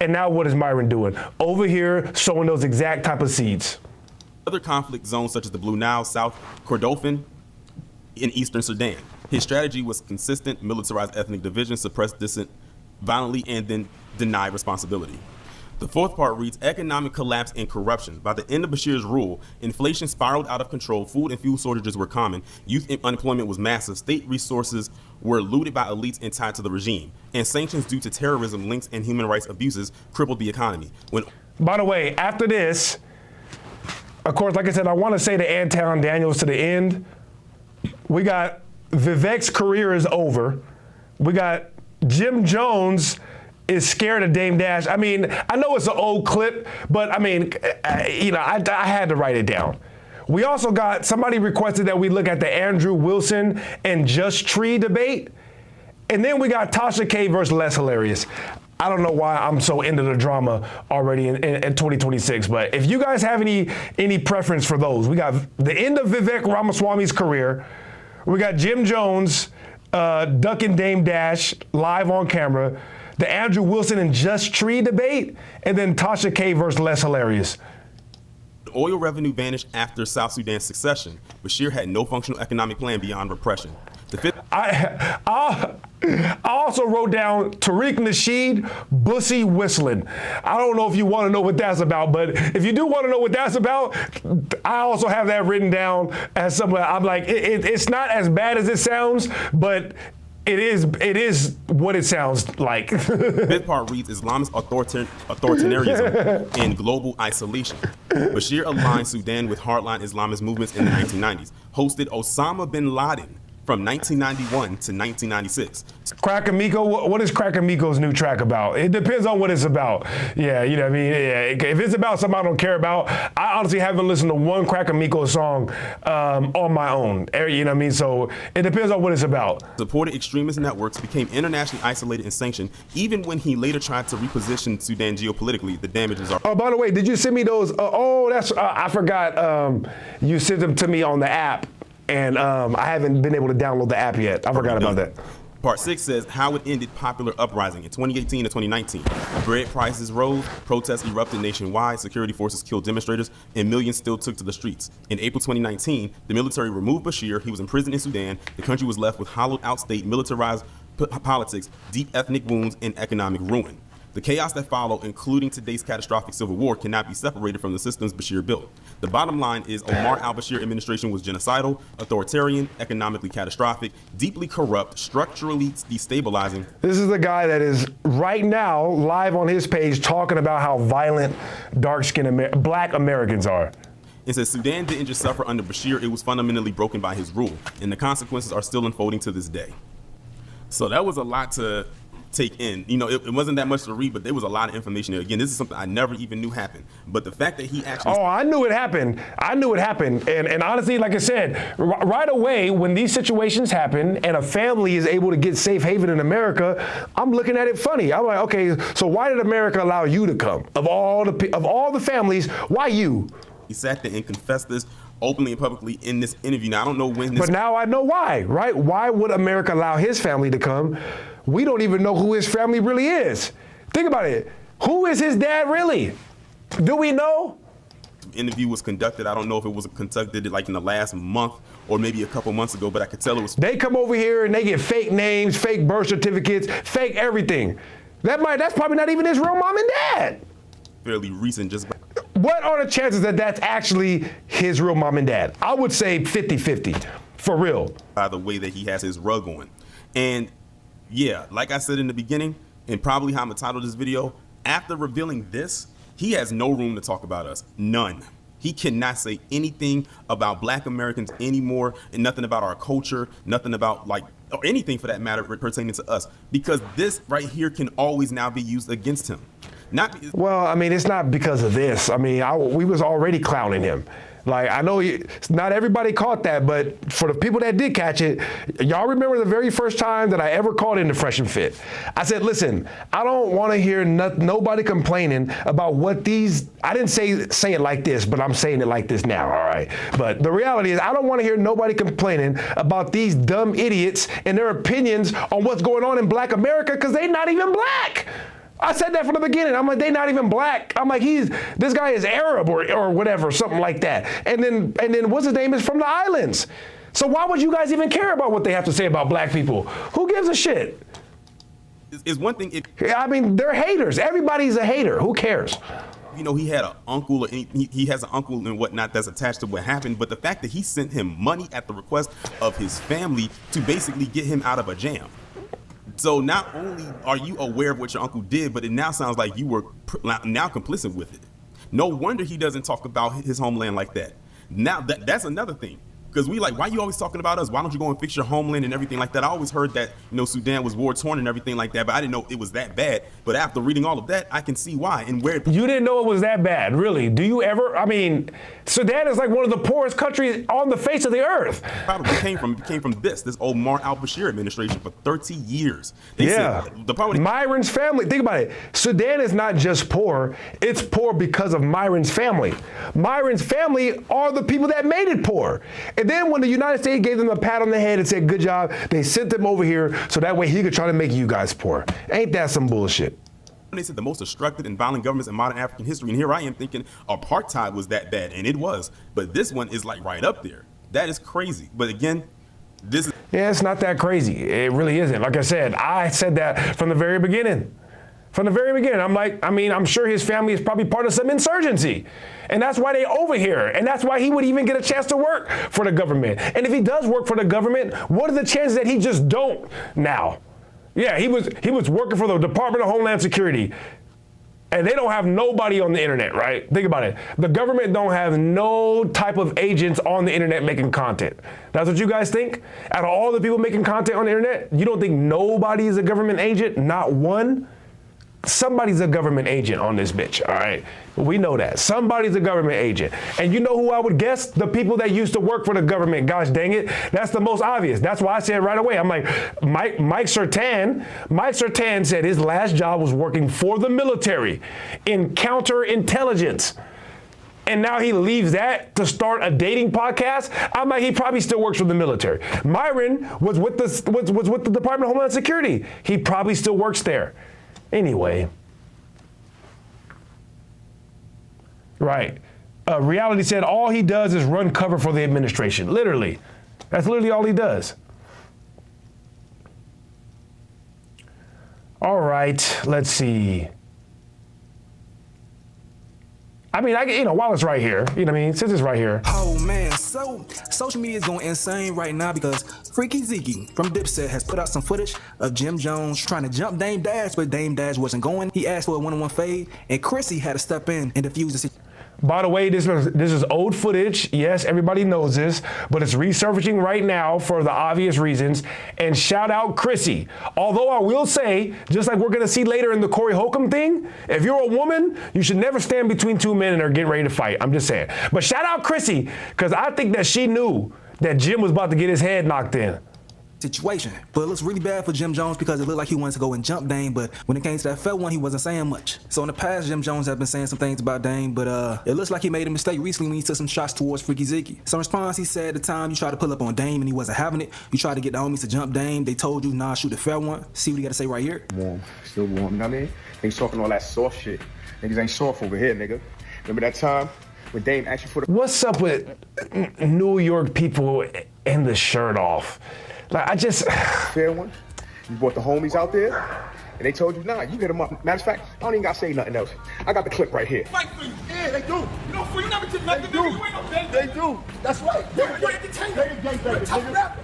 And now what is Myron doing? Over here sowing those exact type of seeds. Other conflict zones such as the Blue Nile, South Kordofan, in eastern Sudan. His strategy was consistent: militarized ethnic division, suppress dissent violently, and then deny responsibility. The fourth part reads, economic collapse and corruption. By the end of Bashir's rule, inflation spiraled out of control, food and fuel shortages were common, youth unemployment was massive, state resources were looted by elites and tied to the regime, and sanctions due to terrorism links and human rights abuses crippled the economy. By the way, after this, of course, like I said, I want to say to Anton Daniels to the end, we got Vivek's career is over. We got Jim Jones is scared of Dame Dash. I mean, I know it's an old clip, but I mean, I had to write it down. We also got, somebody requested that we look at the Andrew Wilson and Just Tree debate. And then we got Tasha K versus Les Hilarious. I don't know why I'm so into the drama already in 2026, but if you guys have any preference for those, we got the end of Vivek Ramaswamy's career. We got Jim Jones ducking Dame Dash live on camera, the Andrew Wilson and Just Tree debate, and then Tasha K versus Les Hilarious. Oil revenue vanished after South Sudan's secession. Bashir had no functional economic plan beyond repression. I also wrote down Tariq Nasheed, Bussy whistling. I don't know if you want to know what that's about, but if you do want to know what that's about, I also have that written down as somewhere. I'm like, it's not as bad as it sounds, but it is what it sounds like. Fifth part reads Islamist authoritarianism and global isolation. Bashir aligned Sudan with hardline Islamist movements in the 1990s, hosted Osama bin Laden from 1991 to 1996. Crack-A-Miko, what is Crack-A-Miko's new track about? It depends on what it's about. Yeah, you know what I mean? Yeah, if it's about something I don't care about, I honestly haven't listened to one Crack-A-Miko song on my own. You know what I mean? So it depends on what it's about. Supported extremist networks, became internationally isolated and sanctioned, even when he later tried to reposition Sudan geopolitically. The damages are... Oh, by the way, did you send me those? I forgot you sent them to me on the app. And I haven't been able to download the app yet. I forgot about that. Part 6 says how it ended popular uprising in 2018 to 2019. Bread prices rose, protests erupted nationwide, security forces killed demonstrators, and millions still took to the streets. In April 2019, the military removed Bashir. He was imprisoned in Sudan. The country was left with hollowed out state, militarized politics, deep ethnic wounds, and economic ruin. The chaos that followed, including today's catastrophic civil war, cannot be separated from the systems Bashir built. The bottom line is Omar al-Bashir administration was genocidal, authoritarian, economically catastrophic, deeply corrupt, structurally destabilizing. This is the guy that is right now live on his page talking about how violent dark-skinned black Americans are. It says Sudan didn't just suffer under Bashir, it was fundamentally broken by his rule, and the consequences are still unfolding to this day. So that was a lot to take in. You know, it wasn't that much to read, but there was a lot of information there. Again, this is something I never even knew happened. But the fact that he actually... Oh, I knew it happened. And honestly, like I said, right away, when these situations happen and a family is able to get safe haven in America, I'm looking at it funny. I'm like, okay, so why did America allow you to come? Of all the families, why you? He sat there and confessed this openly and publicly in this interview. Now, I don't know when this... But now I know why, right? Why would America allow his family to come? We don't even know who his family really is. Think about it. Who is his dad really? Do we know? The interview was conducted. I don't know if it was conducted like in the last month or maybe a couple months ago, but I could tell it was... They come over here and they get fake names, fake birth certificates, fake everything. That's probably not even his real mom and dad. Fairly recent, just... What are the chances that that's actually his real mom and dad? I would say 50-50, for real. By the way that he has his rug on. And yeah, like I said in the beginning, and probably how I'm gonna title this video, after revealing this, he has no room to talk about us. None. He cannot say anything about black Americans anymore, and nothing about our culture, nothing about or anything for that matter pertaining to us, because this right here can always now be used against him. Well, I mean, it's not because of this. I mean, we was already clowning him. Like, I know not everybody caught that, but for the people that did catch it, y'all remember the very first time that I ever called in the Fresh and Fit. I said, listen, I don't want to hear nobody complaining about what these, I didn't say it like this, but I'm saying it like this now, all right? But the reality is I don't want to hear nobody complaining about these dumb idiots and their opinions on what's going on in black America, because they're not even black. I said that from the beginning. I'm like, they not even black. I'm like, this guy is Arab or whatever, something like that. And then what's his name is from the islands. So why would you guys even care about what they have to say about black people? Who gives a shit? It's one thing. I mean, they're haters. Everybody's a hater. Who cares? You know, he had an uncle, or he has an uncle and whatnot that's attached to what happened. But the fact that he sent him money at the request of his family to basically get him out of a jam. So not only are you aware of what your uncle did, but it now sounds like you were now complicit with it. No wonder he doesn't talk about his homeland like that. Now that's another thing. Because we like, why are you always talking about us? Why don't you go and fix your homeland and everything like that? I always heard that, Sudan was war-torn and everything like that, but I didn't know it was that bad. But after reading all of that, I can see why and where. You didn't know it was that bad, really? Do you ever? I mean, Sudan is like one of the poorest countries on the face of the earth. Probably came from this Omar al-Bashir administration for 30 years. They said, Myron's family, think about it. Sudan is not just poor, it's poor because of Myron's family. Myron's family are the people that made it poor. And then when the United States gave them a pat on the head and said, good job, they sent them over here so that way he could try to make you guys poor. Ain't that some bullshit? They said the most destructive and violent governments in modern African history. And here I am thinking apartheid was that bad, and it was. But this one is like right up there. That is crazy. But again, this is... Yeah, it's not that crazy. It really isn't. Like I said that from the very beginning. From the very beginning, I'm sure his family is probably part of some insurgency. And that's why they over here. And that's why he would even get a chance to work for the government. And if he does work for the government, what are the chances that he just don't now? Yeah, he was working for the Department of Homeland Security. And they don't have nobody on the internet, right? Think about it. The government don't have no type of agents on the internet making content. That's what you guys think? Out of all the people making content on the internet, you don't think nobody is a government agent? Not one? Somebody's a government agent on this bitch, all right? We know that. Somebody's a government agent. And you know who I would guess? The people that used to work for the government. Gosh dang it. That's the most obvious. That's why I said right away. I'm like, Mike Sertan said his last job was working for the military in counterintelligence. And now he leaves that to start a dating podcast. I'm like, he probably still works for the military. Myron was with the Department of Homeland Security. He probably still works there. Anyway, right. Reality said all he does is run cover for the administration. Literally. That's literally all he does. All right, let's see. I mean, while it's right here, you know what I mean? Since it's right here. Oh man, so social media is going insane right now because Freaky Zeke from Dipset has put out some footage of Jim Jones trying to jump Dame Dash, but Dame Dash wasn't going. He asked for a one-on-one fade, and Chrissy had to step in and defuse the situation. By the way, this is old footage. Yes, everybody knows this, but it's resurfacing right now for the obvious reasons. And shout out Chrissy. Although I will say, just like we're gonna see later in the Corey Holcomb thing, if you're a woman, you should never stand between two men and are getting ready to fight. I'm just saying. But shout out Chrissy, because I think that she knew that Jim was about to get his head knocked in. Situation. But it looks really bad for Jim Jones because it looked like he wanted to go and jump Dame, but when it came to that felt one, he wasn't saying much. So in the past, Jim Jones has been saying some things about Dame, but it looks like he made a mistake recently when he took some shots towards Freaky Zeke. Some response, he said at the time you tried to pull up on Dame and he wasn't having it. You tried to get the homies to jump Dame. They told you, nah, shoot a fair one. See what he got to say right here. Warm. Still warm, you know what I mean? Niggas talking all that soft shit. Niggas ain't soft over here, nigga. Remember that time when Dame asked you for the... What's up with New York people and the shirt off? Like, I just... Fair one. You brought the homies out there, and they told you, nah, you hit them up. Matter of fact, I don't even gotta say nothing else. I got the clip right here. Fight for you. Yeah, they do. You know, for you never did nothing, nigga. You ain't no gang. They do. That's right. You're entertainment. They a gang banger, Tough rapper.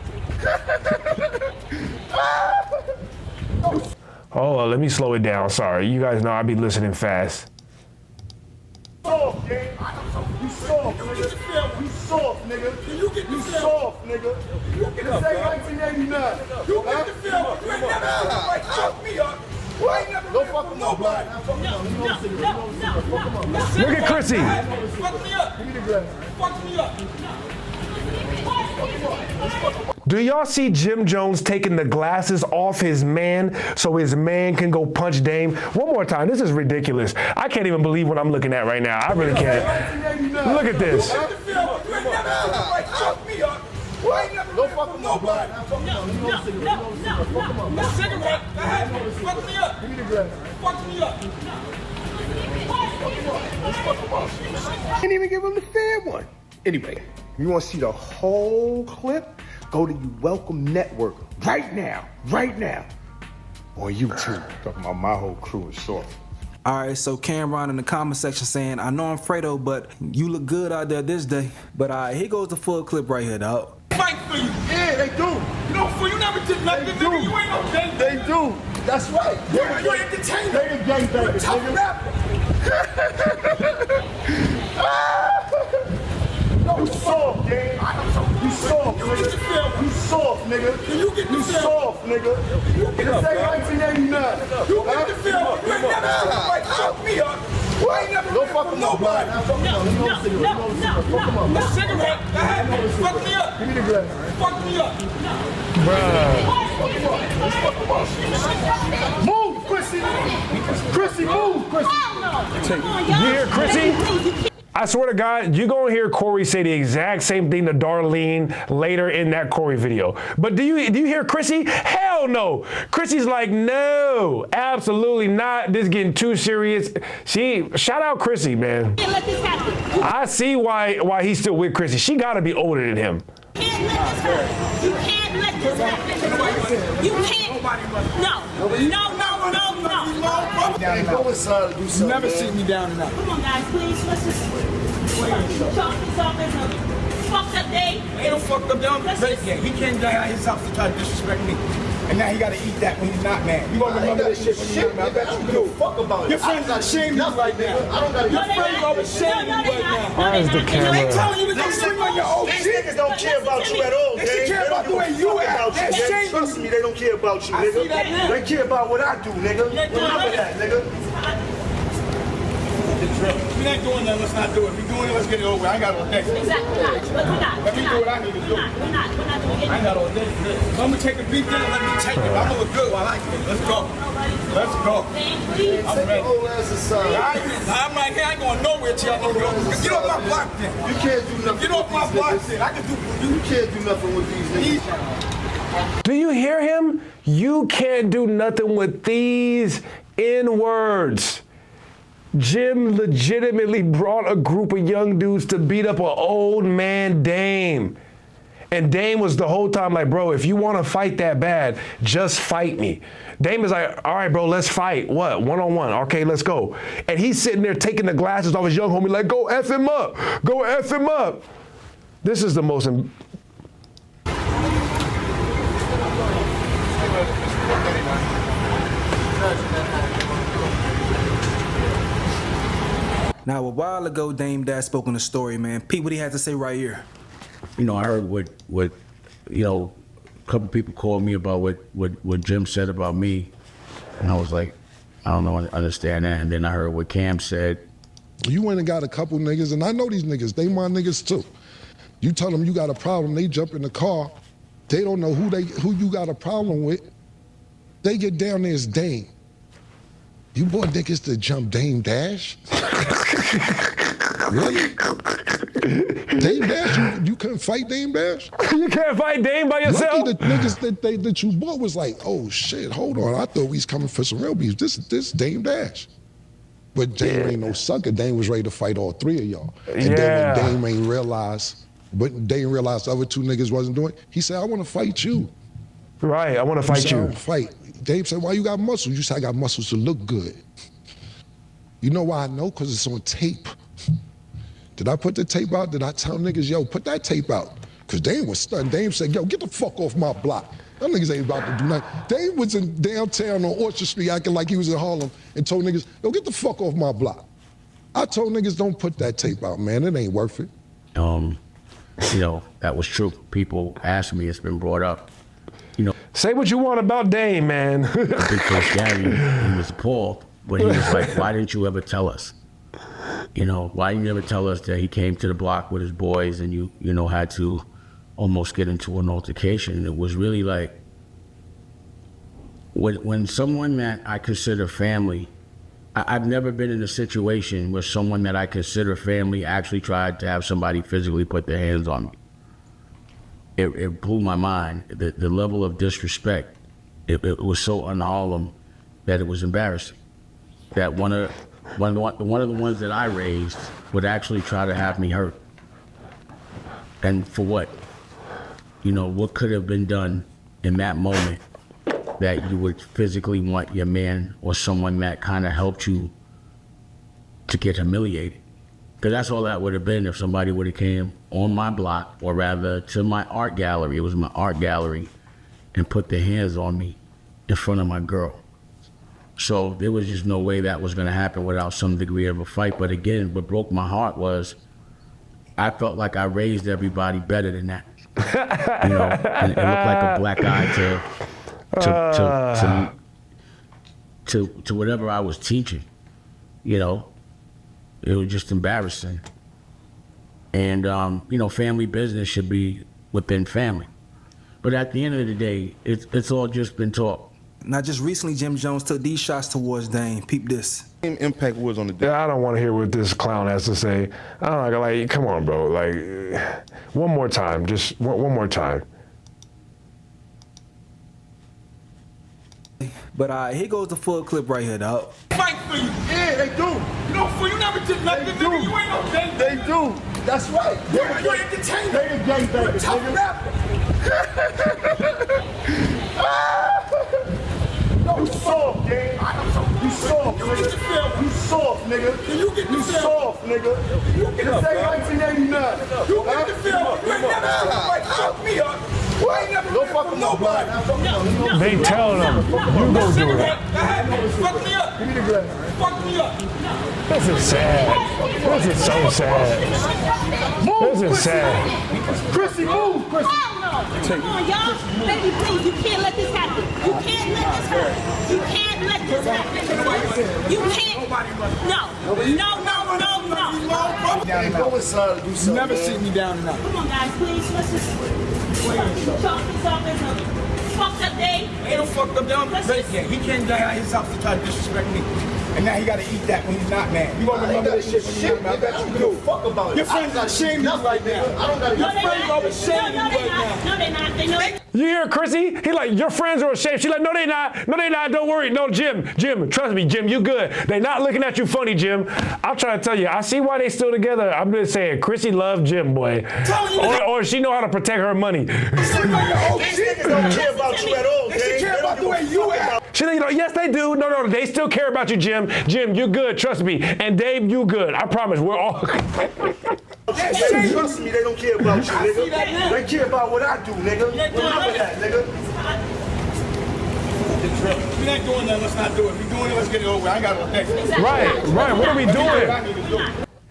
Hold on, let me slow it down. Sorry, you guys know I be listening fast. Soft, gang. You soft, nigga. You soft, nigga. You get the soft, nigga. You get the This ain't 1989. You get the film. You ain't never like choke me up. What? Don't fuck him up, bro. Look at Chrissy. Fuck me up. Give me the glass. Fuck me up. Do y'all see Jim Jones taking the glasses off his man so his man can go punch Dame? One more time. This is ridiculous. I can't even believe what I'm looking at right now. I really can't. Look at this. You get the film. You ain't never like choke me up. Don't fuck him up, bro. No cigarette. Fuck me up. Give me the glass. Fuck me up. Can't even give him the fair one. Anyway, you want to see the whole clip? Go to You Welcome Network right now on YouTube. Talking about my whole crew is soft. All right, so Cameron in the comment section saying, I know I'm Fredo, but you look good out there this day. But here goes the full clip right here, dog. Fight for you. Yeah, they do. You know, for you never did nothing, nigga. You ain't no gang. They do. That's right. You're entertainment. They the gang bangers, Tough nigga. rapper. You soft, gang. You soft, nigga. You soft, nigga. Can you get the film? Soft, nigga. This ain't 1989. You get the film. You ain't never fuck me up. Why ain't never fuck with nobody? No. Cigarette. Fuck me up. Give me the glass. Fuck me up. Bruh. Move, Chrissy. Chrissy, move, Chrissy. You hear Chrissy? I swear to God, you're going to hear Corey say the exact same thing to Darlene later in that Corey video. But do you hear Chrissy? Hell no. Chrissy's like, no, absolutely not. This is getting too serious. Shout out Chrissy, man. I see why he's still with Chrissy. She got to be older than him. You can't let this happen. You can't. No. Go inside and do something. Never see me down and out. Come on, guys, please. Let's just chalk this up as a fucked up day. Ain't no fucked up down. He came down at his house to try to disrespect me. And now he gotta eat that when he's not mad. You gonna remember that shit when you're not mad? I don't give a fuck about it. Your friends are shaming you right now. Your friends are shaming you right now. Where's the camera? They telling you to go swing on your old These niggas don't care about you at all, They should care about the way you act. They're shaming Trust me, they don't care about you, nigga. They care about what I do, nigga. Remember that, nigga. If we ain't doing that, let's not do it. If we doing it, let's get it over. I ain't got all day. Exactly. Let me do what I need to do. We're not doing it. I ain't got all day for this. If I'm gonna take a beat down, let me take it. I'm gonna look good while I get it. Let's go. Let's go. I'm ready. I'm right here. I ain't going nowhere till y'all go. Get off my block then. You can't do nothing. Get off my block then. I can do. You can't do nothing with these niggas. Do you hear him? You can't do nothing with these N-words. Jim legitimately brought a group of young dudes to beat up an old man Dame. And Dame was the whole time like, bro, if you want to fight that bad, just fight me. Dame is like, all right, bro, let's fight. What? One-on-one. Okay, let's go. And he's sitting there taking the glasses off his young homie like, go F him up. Go F him up. This is the most... Now, a while ago, Dame Dash spoke on the story, man. Pete, what he had to say right here. You know, I heard what a couple people called me about what Jim said about me, and I was like, I don't know, understand that. And then I heard what Cam said. You went and got a couple niggas, and I know these niggas, they my niggas too. You tell them you got a problem, they jump in the car, they don't know who you got a problem with. They get down there as Dame. You bought niggas to jump Dame Dash? Really? Dame Dash? You couldn't fight Dame Dash? You can't fight Dame by yourself? Lucky the niggas that you bought was like, oh shit, hold on. I thought we was coming for some real beef. This Dame Dash. But Dame ain't no sucker. Dame was ready to fight all three of y'all. And then when Dame ain't realized, but Dame realized the other two niggas wasn't doing it, he said, I want to fight you. Right, I want to fight you. I want to fight. Dave said, why you got muscles? You said, I got muscles to look good. You know why I know? Because it's on tape. Did I put the tape out? Did I tell niggas, yo, put that tape out? Because Dame was stunned. Dame said, yo, get the fuck off my block. Them niggas ain't about to do nothing. Dame was in downtown on Orchard Street acting like he was in Harlem and told niggas, yo, get the fuck off my block. I told niggas, don't put that tape out, man. It ain't worth it. You know, that was true. People ask me, it's been brought up. You know, say what you want about Dame, man. Big Coach Gary, he was appalled, but he was like, why didn't you ever tell us? You know, why didn't you ever tell us that he came to the block with his boys and you know, had to almost get into an altercation? It was really like, when someone that I consider family, I've never been in a situation where someone that I consider family actually tried to have somebody physically put their hands on me. It blew my mind. The level of disrespect, it was so un-Harlem that it was embarrassing. That one of the ones that I raised would actually try to have me hurt. And for what? You know, what could have been done in that moment that you would physically want your man or someone that kind of helped you to get humiliated? Because that's all that would have been if somebody would have came on my block, or rather to my art gallery. It was my art gallery, and put their hands on me in front of my girl. So there was just no way that was going to happen without some degree of a fight. But again, what broke my heart was I felt like I raised everybody better than that. And it looked like a black eye to whatever I was teaching. It was just embarrassing. And family business should be within family. But at the end of the day, it's all just been talk. Now, just recently, Jim Jones took these shots towards Dame. Peep this. Impact was on the day. I don't want to hear what this clown has to say. I don't know, like, come on, bro. Like, one more time. Just one more time. But here goes the full clip right here, dog. Fight for you. Yeah, they do. You never did nothing, nigga. You ain't no gang. They do. That's right. You're entertainer. They the gang bangers. Tough rapper. No, you soft, gang. You soft, nigga. You soft, nigga. Can you get the film? You soft, nigga. You get the film. 1989. You get the film. You ain't never fuck me up. No fucking nobody. They telling them, you go do it. Fuck me up. Give me the glass. Fuck me up. This is sad. This is so sad. Move, this is sad. Chrissy, move, Chrissy. Come on, y'all. Baby, please, you can't let this happen. You can't let this happen. You can't let this happen. You can't. No. Go inside and do something. You never sit me down enough. Come on, guys, please. Let's just chalk this up as a fucked up day. Ain't no fucked up day. He came down his house to try to disrespect me. And now he gotta eat that when he's not mad. You gonna remember this shit when you're mad. I bet you do. Fuck about it. Your friends are ashamed of you right now. I don't gotta. Your friends are ashamed of you right now. No, they're not. They know. You hear Chrissy? He like, your friends are ashamed. She's like, no, they not. No, they not. Don't worry. No, Jim, trust me, Jim, you good. They not looking at you funny, Jim. I'm trying to tell you, I see why they still together. I'm just saying, Chrissy love Jim, boy. Or she know how to protect her money. These niggas don't care about you at all. They care about the way you act. She like, yes, they do. No, they still care about you, Jim. Jim, you good. Trust me. And Dave, you good. I promise. We're all. They trust me. They don't care about you, nigga. They care about what I do, nigga. Remember that, nigga. If we ain't doing that, let's not do it. If we doing it, let's get it over. I ain't got no next. Right. What are we doing?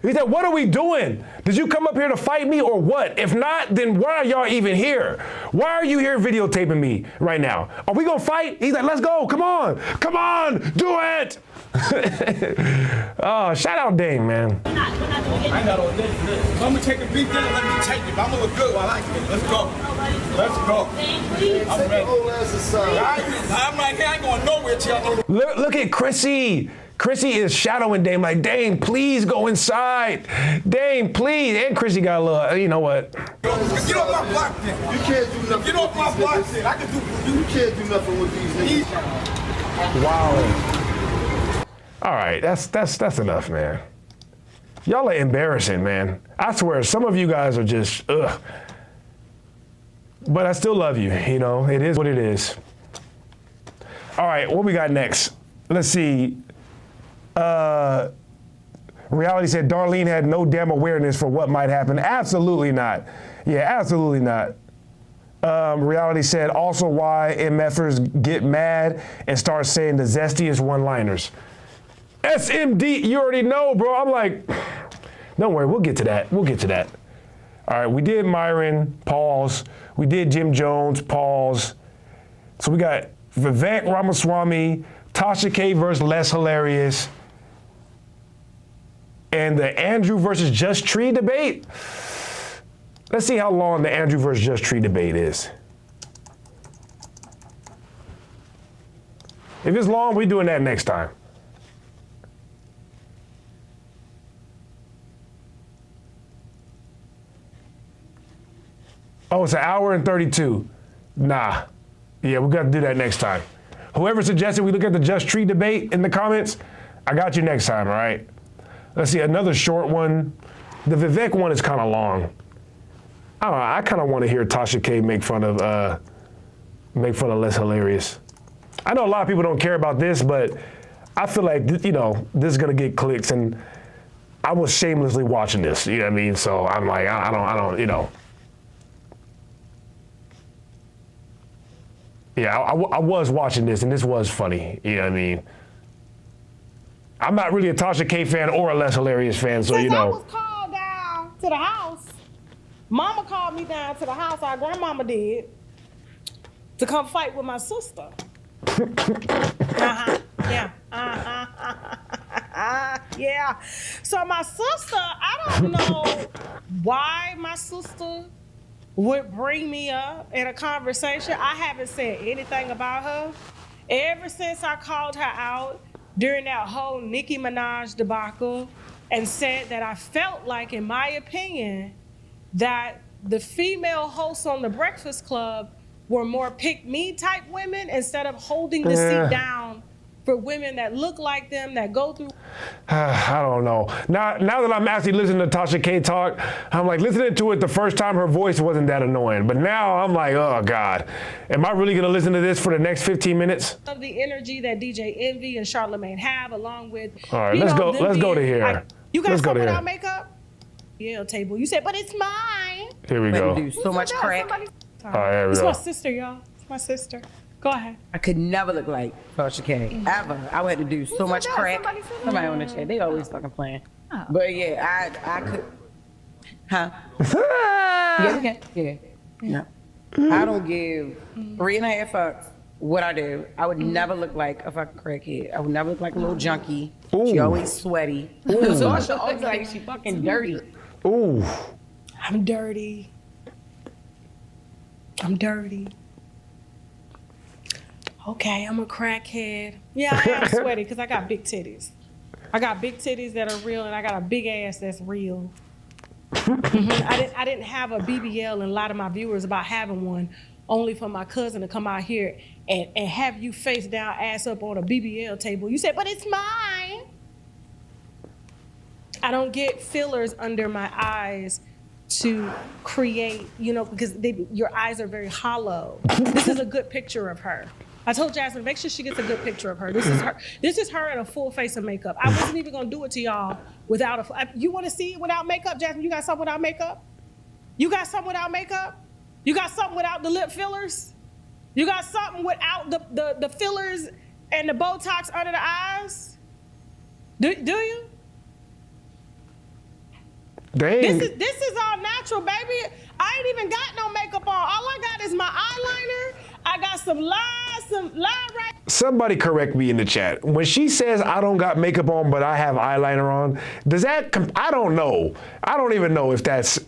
He said, what are we doing? Did you come up here to fight me or what? If not, then why are y'all even here? Why are you here videotaping me right now? Are we gonna fight? He's like, let's go, come on, do it. Oh, shout out Dame, man. I ain't got all this. If I'm gonna take a beat down, let me take it. If I'm gonna look good while I can. Let's go. I'm ready. I'm right here, I ain't going nowhere till y'all know. Look at Chrissy. Chrissy is shadowing Dame like, Dame, please go inside. Dame, please. And Chrissy got a little, you know what? Get off my block then. You can't do nothing. Get off my block then. I can do. You can't do nothing with these niggas. Wow. All right, that's enough, man. Y'all are embarrassing, man. I swear, some of you guys are just, ugh. But I still love you, you know? It is what it is. All right, what we got next? Let's see. Reality said Darlene had no damn awareness for what might happen. Absolutely not. Yeah, absolutely not. Reality said also why MFers get mad and start saying the zestiest one-liners. SMD, you already know, bro. I'm like, don't worry, we'll get to that. All right, we did Myron, pause. We did Jim Jones, pause. So we got Vivek Ramaswamy, Tasha K versus Les Hilarious, and the Andrew versus Just Tree debate. Let's see how long the Andrew versus Just Tree debate is. If it's long, we're doing that next time. Oh, it's 1 hour and 32. Nah. Yeah, we got to do that next time. Whoever suggested we look at the Just Tree debate in the comments, I got you next time, all right? Let's see, another short one. The Vivek one is kind of long. I don't know, I kind of want to hear Tasha K make fun of Les Hilarious. I know a lot of people don't care about this, but I feel like, you know, this is going to get clicks, and I was shamelessly watching this, you know what I mean? So I'm like, I don't, you know. Yeah, I was watching this, and this was funny. You know what I mean? I'm not really a Tasha K fan or a Les Hilarious fan, so you know. I was called down to the house. Mama called me down to the house, our grandmama did, to come fight with my sister. Yeah. Yeah. So my sister, I don't know why my sister would bring me up in a conversation. I haven't said anything about her. Ever since I called her out during that whole Nicki Minaj debacle and said that I felt like, in my opinion, that the female hosts on The Breakfast Club were more pick-me type women instead of holding the seat down for women that look like them, that go through. I don't know. Now that I'm actually listening to Tasha K talk, I'm like, listening to it the first time, her voice wasn't that annoying. But now I'm like, oh God, am I really gonna listen to this for the next 15 minutes? Of the energy that DJ Envy and Charlamagne have, along with. All right, let's go to here. You got Let's go something to here. without makeup? Yeah, table. You said, but it's mine. Here we go. Do so much crack. All right, here we It's go. my sister, y'all. It's my sister. Go ahead. I could never look like Tasha K. Ever. I would have to do so much crack. Somebody on the chat. They always fucking playing. But yeah, I could. Huh? Yeah, we can. Yeah. Yeah. I don't give 3.5 fucks what I do. I would never look like a fucking crackhead. I would never look like a little junkie. She always sweaty. So I should always like she fucking dirty. Ooh. I'm dirty. I'm dirty. Okay, I'm a crackhead. Yeah, I am sweaty because I got big titties. I got big titties that are real, and I got a big ass that's real. I didn't have a BBL, and a lot of my viewers about having one, only for my cousin to come out here and have you face down, ass up on a BBL table. You said, but it's mine. I don't get fillers under my eyes to create, because your eyes are very hollow. This is a good picture of her. I told Jasmine, make sure she gets a good picture of her. This is her. This is her in a full face of makeup. I wasn't even gonna do it to y'all without you want to see it without makeup, Jasmine? You got something without makeup? You got something without makeup? You got something without the lip fillers? You got something without the fillers and the Botox under the eyes? Do you? Dang. This is all natural, baby. I ain't even got no makeup on. All I got is my eyeliner. I got some line right. Somebody correct me in the chat. When she says I don't got makeup on, but I have eyeliner on, does that? I don't know. I don't even know if that's.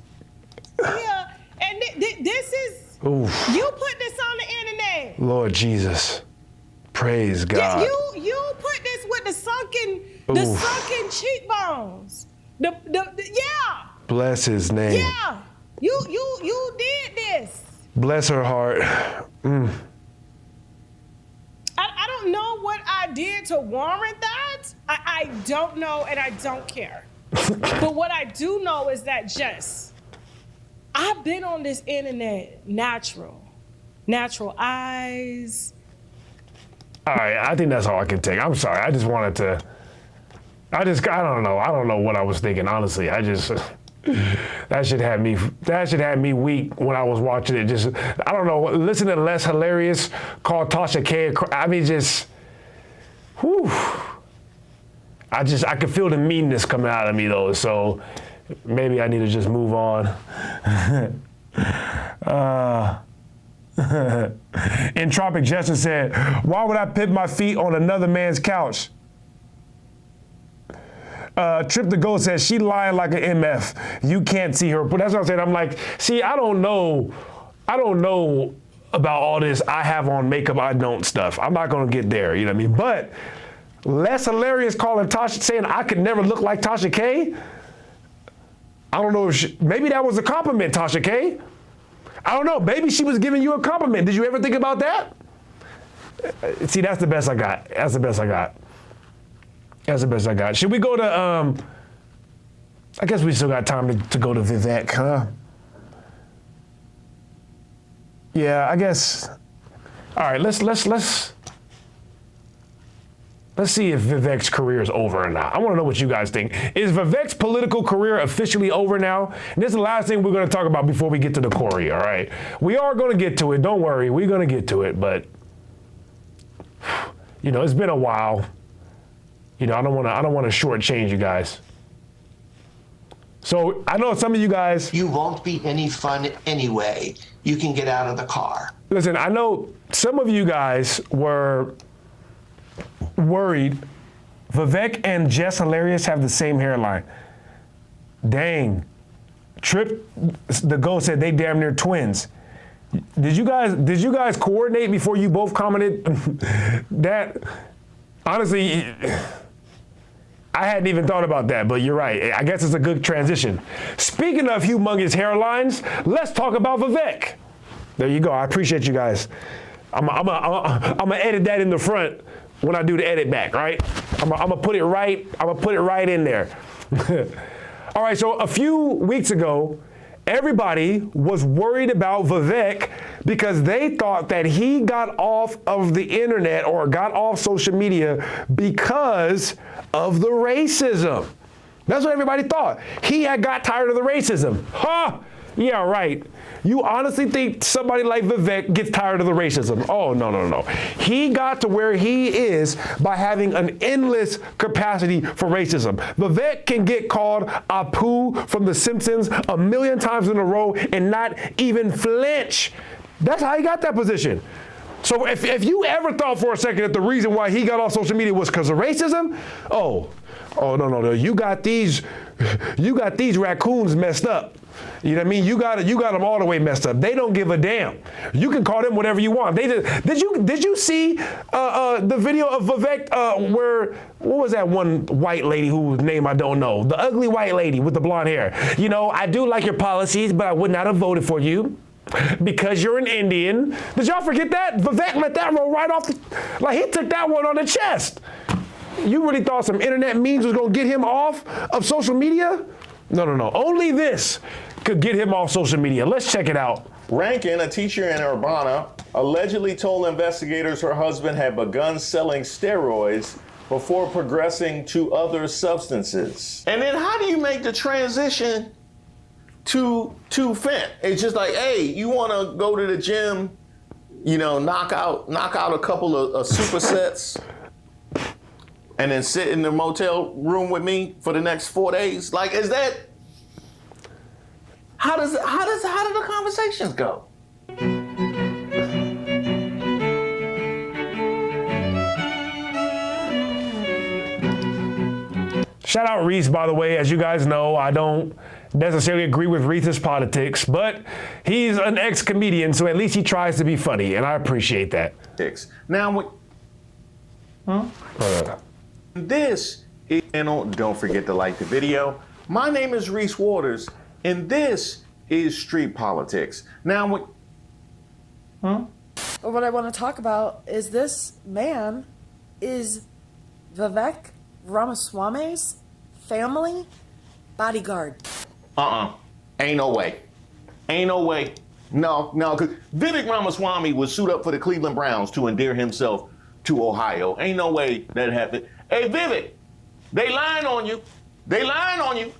Yeah, and this is. Oof. You put this on the internet. Lord Jesus, praise God. You put this with the sunken cheekbones. Yeah. Bless His name. Yeah. You did this. Bless her heart. I don't know what I did to warrant that. I don't know, and I don't care. But what I do know is that I've been on this internet natural eyes. All right, I think that's all I can take. I'm sorry. I just wanted to. I don't know. I don't know what I was thinking. Honestly, that should have me weak when I was watching it. I don't know. Listen to Less Hilarious called Tasha K. I mean, whew. I could feel the meanness coming out of me though. So maybe I need to just move on. Entropic Jester said, "Why would I put my feet on another man's couch?" Trip the Goat says, she lying like an MF. You can't see her. But that's what I'm saying. I'm like, see, I don't know about all this I have on makeup, I don't stuff. I'm not going to get there, you know what I mean? But Less Hilarious calling Tasha, saying I could never look like Tasha K. I don't know if maybe that was a compliment, Tasha K. I don't know. Maybe she was giving you a compliment. Did you ever think about that? See, that's the best I got. That's the best I got. Should we go to, I guess we still got time to go to Vivek, huh? Yeah, I guess. All right, let's see if Vivek's career is over or not. I want to know what you guys think. Is Vivek's political career officially over now? And this is the last thing we're going to talk about before we get to the Corey, all right? We are going to get to it. Don't worry. We're going to get to it, but, it's been a while. I don't want to shortchange you guys. So I know some of you guys. You won't be any fun anyway. You can get out of the car. Listen, I know some of you guys were worried. Vivek and Jess Hilarious have the same hairline. Dang. Trip the GOAT said they damn near twins. Did you guys coordinate before you both commented that? Honestly, I hadn't even thought about that, but you're right. I guess it's a good transition. Speaking of humongous hairlines, let's talk about Vivek. There you go. I appreciate you guys. I'm gonna edit that in the front when I do the edit back, right? I'm gonna put it right. I'm gonna put it right in there. All right. So a few weeks ago, everybody was worried about Vivek because they thought that he got off of the internet or got off social media because of the racism. That's what everybody thought. He had got tired of the racism. Huh? Yeah, right. You honestly think somebody like Vivek gets tired of the racism? Oh, no. He got to where he is by having an endless capacity for racism. Vivek can get called Apu from The Simpsons a million times in a row and not even flinch. That's how he got that position. So if you ever thought for a second that the reason why he got off social media was because of racism, oh no. You got these raccoons messed up. You know what I mean? You got them all the way messed up. They don't give a damn. You can call them whatever you want. Did you see the video of Vivek where, what was that one white lady whose name I don't know? The ugly white lady with the blonde hair. You know, I do like your policies, but I would not have voted for you because you're an Indian. Did y'all forget that? Vivek let that roll right off. Like he took that one on the chest. You really thought some internet memes was gonna get him off of social media? No. Only this could get him off social media. Let's check it out. Rankin, a teacher in Urbana, allegedly told investigators her husband had begun selling steroids before progressing to other substances. And then how do you make the transition to fent? It's just like, hey, you want to go to the gym, you know, knock out a couple of supersets and then sit in the motel room with me for the next 4 days? Like, is that, how do the conversations go? Shout out Reese, by the way. As you guys know, I don't necessarily agree with Reese's politics, but he's an ex-comedian, so at least he tries to be funny, and I appreciate that. Now, this is, and don't forget to like the video. My name is Reese Waters, and this is Street Politics. Now, But what I want to talk about is this man is Vivek Ramaswamy's family bodyguard. Ain't no way. No, because Vivek Ramaswamy would suit up for the Cleveland Browns to endear himself to Ohio. Ain't no way that happened. Hey, Vivek, they lying on you.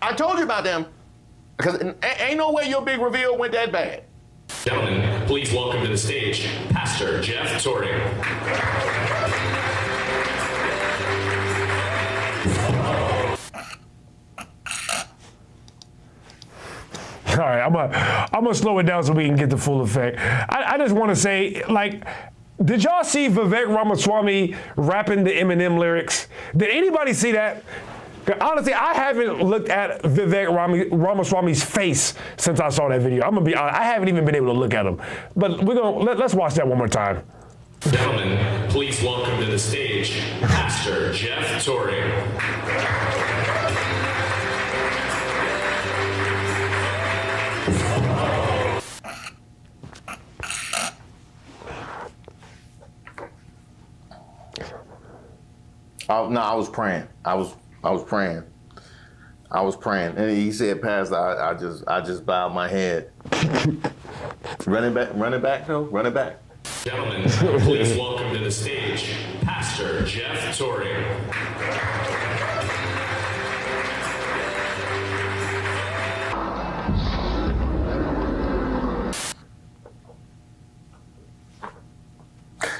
I told you about them. Because ain't no way your big reveal went that bad. Gentlemen, please welcome to the stage, Pastor Jeff Torrey. All right, I'm gonna slow it down so we can get the full effect. I just want to say, like, did y'all see Vivek Ramaswamy rapping the Eminem lyrics? Did anybody see that? Honestly, I haven't looked at Vivek Ramaswamy's face since I saw that video. I'm gonna be honest, I haven't even been able to look at him. But let's watch that one more time. Gentlemen, please welcome to the stage, Pastor Jeff Torrey. No, I was praying. I was praying. And he said, Pastor, I just bowed my head. Run it back though. Run it back. Gentlemen, please welcome to the stage, Pastor Jeff Torrey.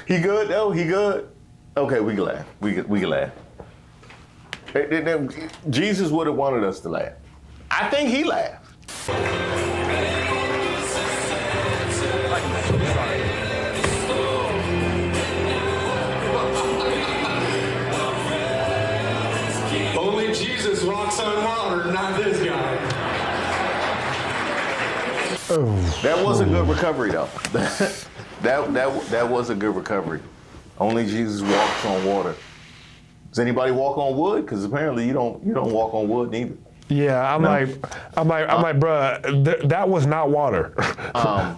He good though? He good? Okay, we can laugh. We can laugh. Jesus would have wanted us to laugh. I think he laughed. Only Jesus walks on water, not this guy. That was a good recovery, though. that was a good recovery. Only Jesus walks on water. Does anybody walk on wood? Because apparently you don't walk on wood neither. Yeah, I'm like, bruh, that was not water. My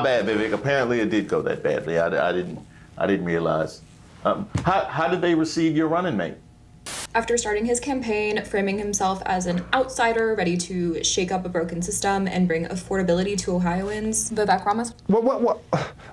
bad, Vivek. Apparently it did go that badly. I didn't realize. How did they receive your running mate? After starting his campaign, framing himself as an outsider ready to shake up a broken system and bring affordability to Ohioans, Vivek Ramaswamy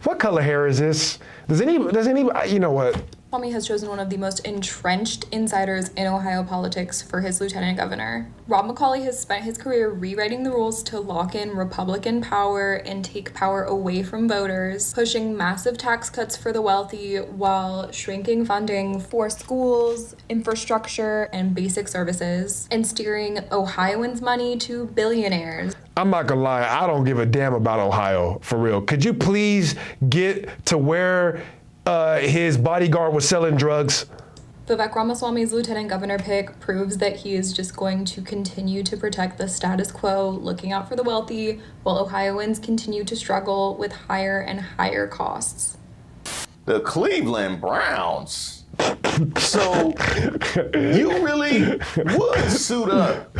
What color hair is this? Does anybody, you know what? has chosen one of the most entrenched insiders in Ohio politics for his lieutenant governor. Rob McCauley has spent his career rewriting the rules to lock in Republican power and take power away from voters, pushing massive tax cuts for the wealthy while shrinking funding for schools, infrastructure, and basic services, and steering Ohioans' money to billionaires. I'm not gonna lie, I don't give a damn about Ohio, for real. Could you please get to where his bodyguard was selling drugs? Vivek Ramaswamy's lieutenant governor pick proves that he is just going to continue to protect the status quo, looking out for the wealthy, while Ohioans continue to struggle with higher and higher costs. The Cleveland Browns. So you really would suit up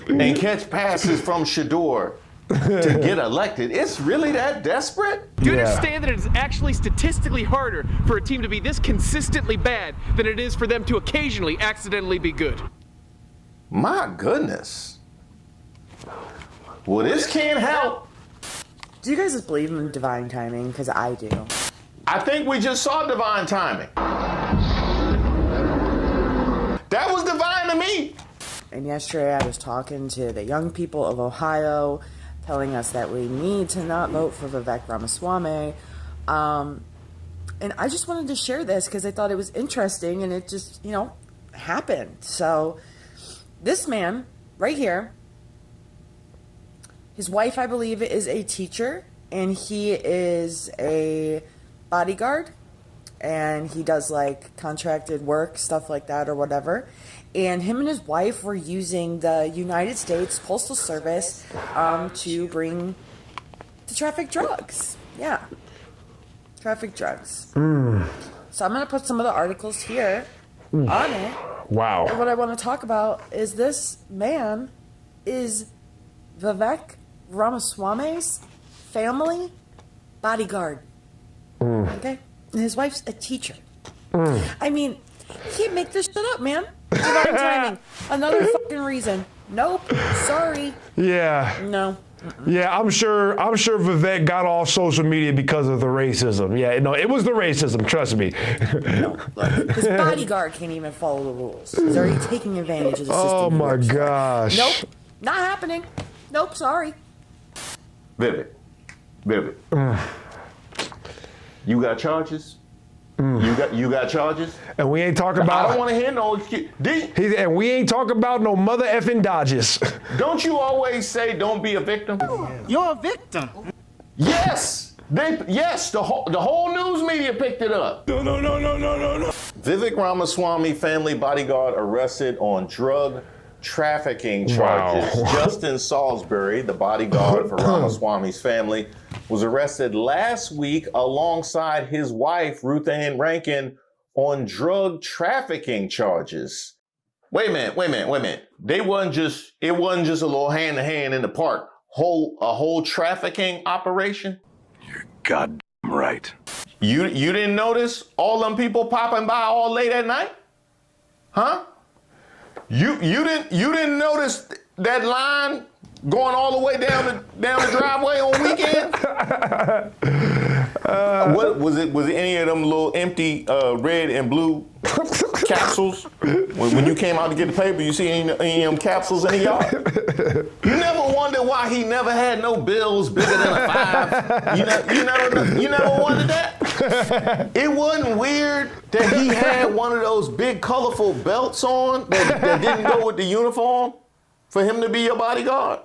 and catch passes from Shador to get elected? It's really that desperate? Do you understand that it is actually statistically harder for a team to be this consistently bad than it is for them to occasionally accidentally be good? My goodness. Well, this can't help. Do you guys just believe in divine timing? Because I do. I think we just saw divine timing. That was divine to me. And yesterday I was talking to the young people of Ohio, telling us that we need to not vote for Vivek Ramaswamy. And I just wanted to share this because I thought it was interesting and it just, happened. So this man right here, his wife, I believe, is a teacher and he is a bodyguard and he does like contracted work, stuff like that or whatever. And him and his wife were using the United States Postal Service to bring the traffic drugs. Yeah. Traffic drugs. So I'm going to put some of the articles here on it. Wow. And what I want to talk about is this man is Vivek Ramaswamy's family bodyguard. Okay? And his wife's a teacher. I mean, you can't make this shit up, man. Divine timing. Another fucking reason. Nope. Sorry. Yeah. No. Yeah, I'm sure Vivek got off social media because of the racism. Yeah, no, it was the racism, trust me. No, look, his bodyguard can't even follow the rules. He's already taking advantage of the system. Oh my gosh. Nope. Not happening. Nope, sorry. Vivek. You got charges? You got charges? And we ain't talking about. I don't want to hear no excuse. And we ain't talking about no mother effing Dodgers. Don't you always say don't be a victim? You're a victim. Yes. The whole news media picked it up. No. Vivek Ramaswamy family bodyguard arrested on drug trafficking charges. Wow. Justin Salisbury, the bodyguard for Ramaswamy's family, was arrested last week alongside his wife, Ruth Ann Rankin, on drug trafficking charges. Wait a minute. It wasn't just a little hand-to-hand in the park. A whole trafficking operation? You're goddamn right. You didn't notice all them people popping by all late at night? Huh? You didn't notice that line going all the way down the driveway on weekends? What was it? Was it any of them little empty red and blue capsules? When you came out to get the paper, you see any of them capsules in the yard? You never wondered why he never had no bills bigger than a 5? You never wondered that? It wasn't weird that he had one of those big colorful belts on that didn't go with the uniform? for him to be your bodyguard?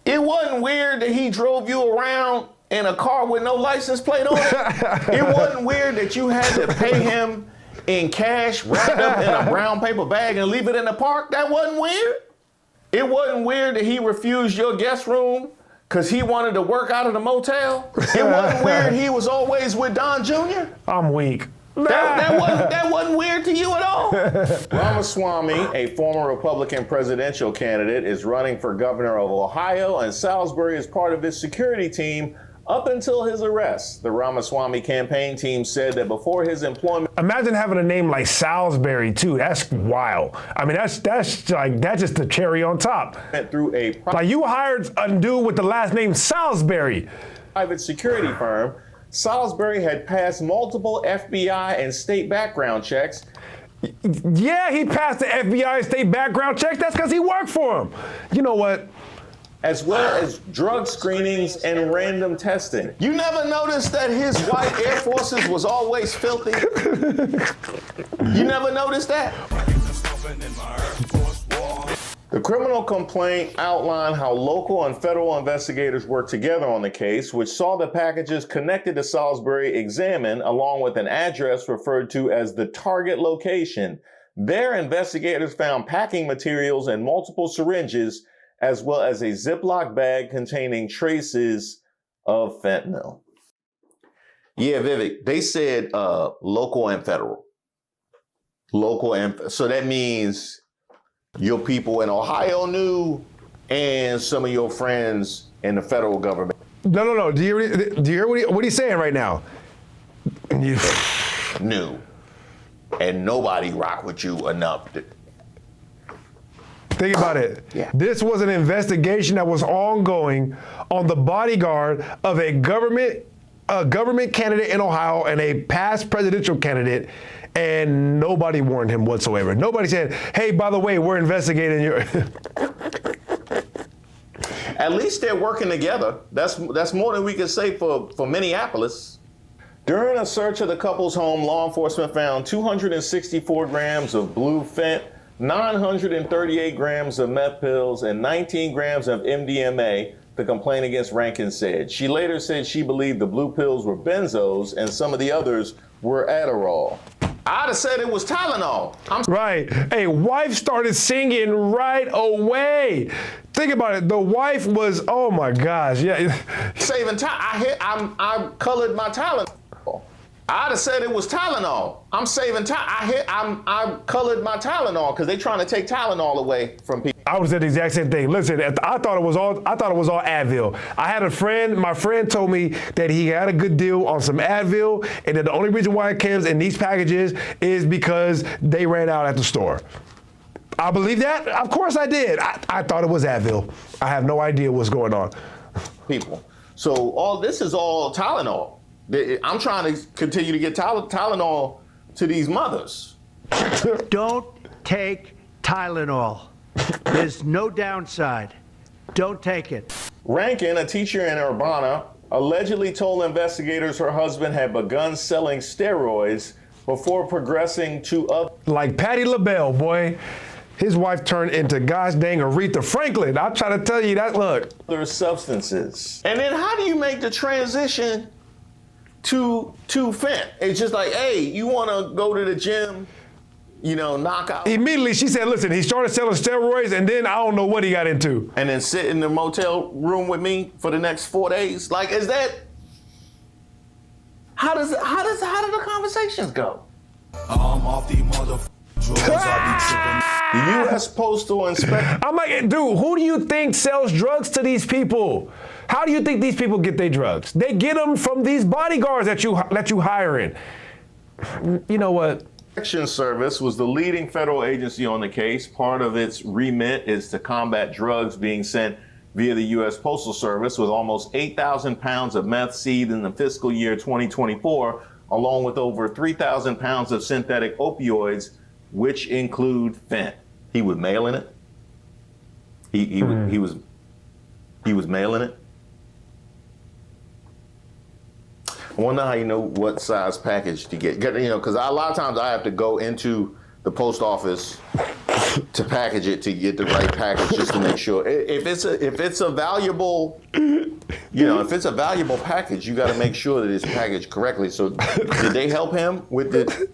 It wasn't weird that he drove you around in a car with no license plate on it. It wasn't weird that you had to pay him in cash wrapped up in a brown paper bag and leave it in the park. That wasn't weird. It wasn't weird that he refused your guest room because he wanted to work out of the motel. It wasn't weird he was always with Don Jr. I'm weak. That wasn't weird to you at all. Ramaswamy, a former Republican presidential candidate, is running for governor of Ohio, and Salisbury is part of his security team up until his arrest. The Ramaswamy campaign team said that before his employment... Imagine having a name like Salisbury, too. That's wild. I mean, that's just the cherry on top. ...through a... Like, you hired a dude with the last name Salisbury. ...private security firm. Salisbury had passed multiple FBI and state background checks. Yeah, he passed the FBI and state background checks. That's because he worked for him. You know what? As well as drug screenings and random testing. You never noticed that his white Air Forces was always filthy? You never noticed that? The criminal complaint outlined how local and federal investigators worked together on the case, which saw the packages connected to Salisbury examined, along with an address referred to as the target location. There, investigators found packing materials and multiple syringes, as well as a Ziploc bag containing traces of fentanyl. Yeah, Vivek, they said local and federal. So that means your people in Ohio knew, and some of your friends in the federal government. No. Do you hear what he's saying right now? Knew. And nobody rocked with you enough. Think about it. Yeah. This was an investigation that was ongoing on the bodyguard of a government candidate in Ohio and a past presidential candidate, and nobody warned him whatsoever. Nobody said, hey, by the way, we're investigating your... At least they're working together. That's more than we can say for Minneapolis. During a search of the couple's home, law enforcement found 264 grams of blue fent, 938 grams of meth pills, and 19 grams of MDMA, the complaint against Rankin said. She later said she believed the blue pills were benzos and some of the others were Adderall. I'd have said it was Tylenol. Right. Hey, wife started singing right away. Think about it. The wife was, oh my gosh. Yeah. Saving time. I colored my Tylenol. I'd have said it was Tylenol. I'm saving time. I colored my Tylenol because they're trying to take Tylenol away from people. I would have said the exact same thing. Listen, I thought it was all Advil. I had a friend, my friend told me that he had a good deal on some Advil, and that the only reason why it comes in these packages is because they ran out at the store. I believe that? Of course I did. I thought it was Advil. I have no idea what's going on. People. So all this is all Tylenol. I'm trying to continue to get Tylenol to these mothers. Don't take Tylenol. There's no downside. Don't take it. Rankin, a teacher in Urbana, allegedly told investigators her husband had begun selling steroids before progressing to other... Like Patti LaBelle, boy. His wife turned into gosh dang Aretha Franklin. I'm trying to tell you that, look. Other substances. And then how do you make the transition to fent? It's just like, hey, you want to go to the gym, knock out. Immediately she said, listen, he started selling steroids, and then I don't know what he got into. And then sit in the motel room with me for the next 4 days. Like, is that, how do the conversations go? Off the motherfucking drugs, The U.S. Postal Inspector. I'm like, dude, who do you think sells drugs to these people? How do you think these people get their drugs? They get them from these bodyguards that you hiring. You know what? Protection Service was the leading federal agency on the case. Part of its remit is to combat drugs being sent via the U.S. Postal Service, with almost 8,000 pounds of meth seized in the fiscal year 2024, along with over 3,000 pounds of synthetic opioids, which include fent. He was mailing it. He was mailing it. I wonder how you know what size package to get. Because a lot of times I have to go into the post office to package it to get the right package, just to make sure. If it's a valuable, if it's a valuable package, you got to make sure that it's packaged correctly. So did they help him with it?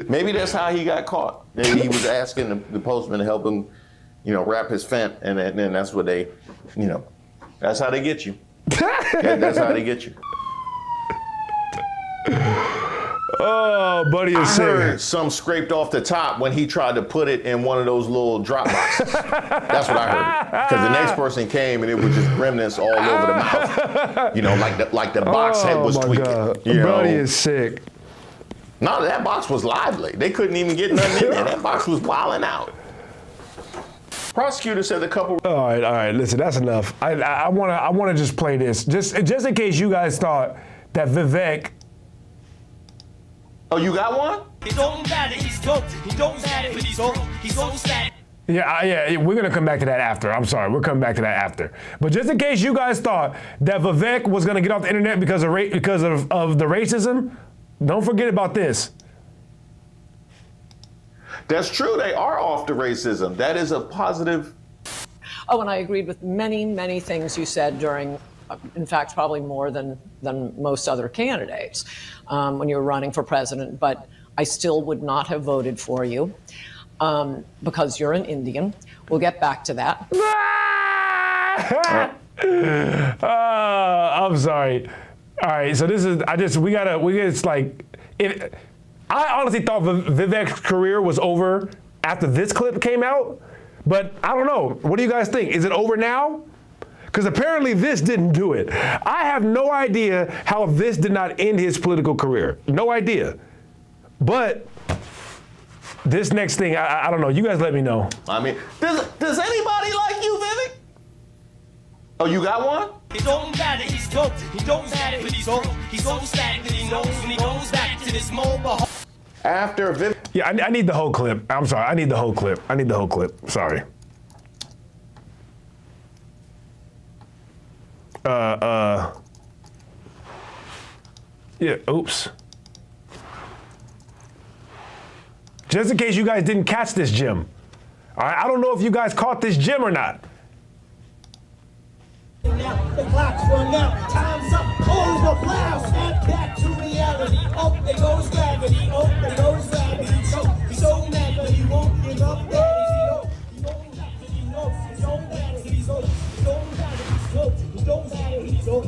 Maybe that's how he got caught. Maybe he was asking the postman to help him, wrap his fent, and then that's what they, that's how they get you. That's how they get you. Oh, buddy is sick. I heard some scraped off the top when he tried to put it in one of those little drop boxes. That's what I heard. Because the next person came and it was just remnants all over the mouth. Like the box head was tweaking. God. Buddy is sick. No, that box was lively. They couldn't even get nothing in there. That box was wilding out. Prosecutor said the couple. All right. Listen, that's enough. I wanna just play this just in case you guys thought that Vivek. Oh, you got one? It don't matter, he's dope. He don't matter, he's dope. He's so sad. Yeah, we're gonna come back to that after. I'm sorry, we're coming back to that after. But just in case you guys thought that Vivek was gonna get off the internet because of the racism, don't forget about this. That's true. They are off the racism. That is a positive. Oh, and I agreed with many, many things you said during. In fact, probably more than most other candidates when you were running for president. But I still would not have voted for you because you're an Indian. We'll get back to that. I'm sorry. All right, so this is I honestly thought Vivek's career was over after this clip came out, but I don't know. What do you guys think? Is it over now? Because apparently this didn't do it. I have no idea how this did not end his political career. No idea. But this next thing, I don't know. You guys let me know. I mean, does anybody like you, Vivek? Oh, you got one? It don't matter, he's dope. He don't matter, he's dope. He's so stacked that he knows when he goes back to this mobile. After Vivek. Yeah, I need the whole clip. I'm sorry. I need the whole clip. Sorry. Yeah, oops. Just in case you guys didn't catch this gem. All right, I don't know if you guys caught this gem or not. Now the clock's run out, time's up, over, plow, snap back to reality. Oh, there goes gravity, oh, there goes gravity. He's so mad, but he won't give up, daddy. He knows that he knows, he's so mad, he's so mad, he don't matter, he's so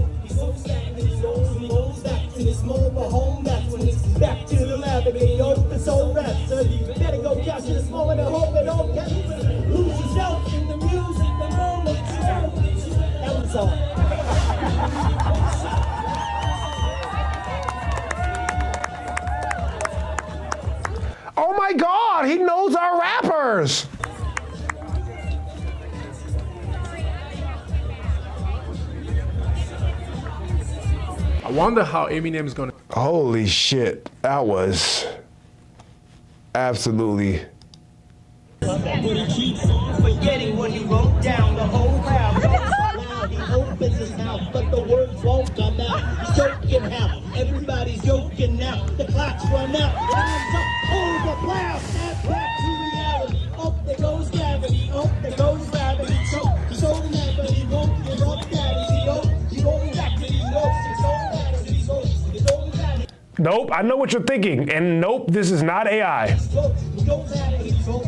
sad that he goes back to this mobile home. That's when it's back to the lab again. Open so rap, so you better go capture this moment and hope it don't catch. Lose yourself in the music, the moment you that was all. Oh my God, he knows our rappers. I wonder how Eminem's gonna. Holy shit, that was absolutely. But he keeps on forgetting what he wrote down. The whole crowd talks loud. He opens his mouth, but the words won't come out. He's joking now. Everybody's joking now. The clock's run out. Time's up. Over, plow. Snap back to reality. Oh, there goes gravity. Oh, there goes gravity. He's so mad, but he won't give up. Daddy, he goes back to these notes. He's so mad, he's so mad. Nope, I know what you're thinking, and nope, this is not AI. He goes at it, he's so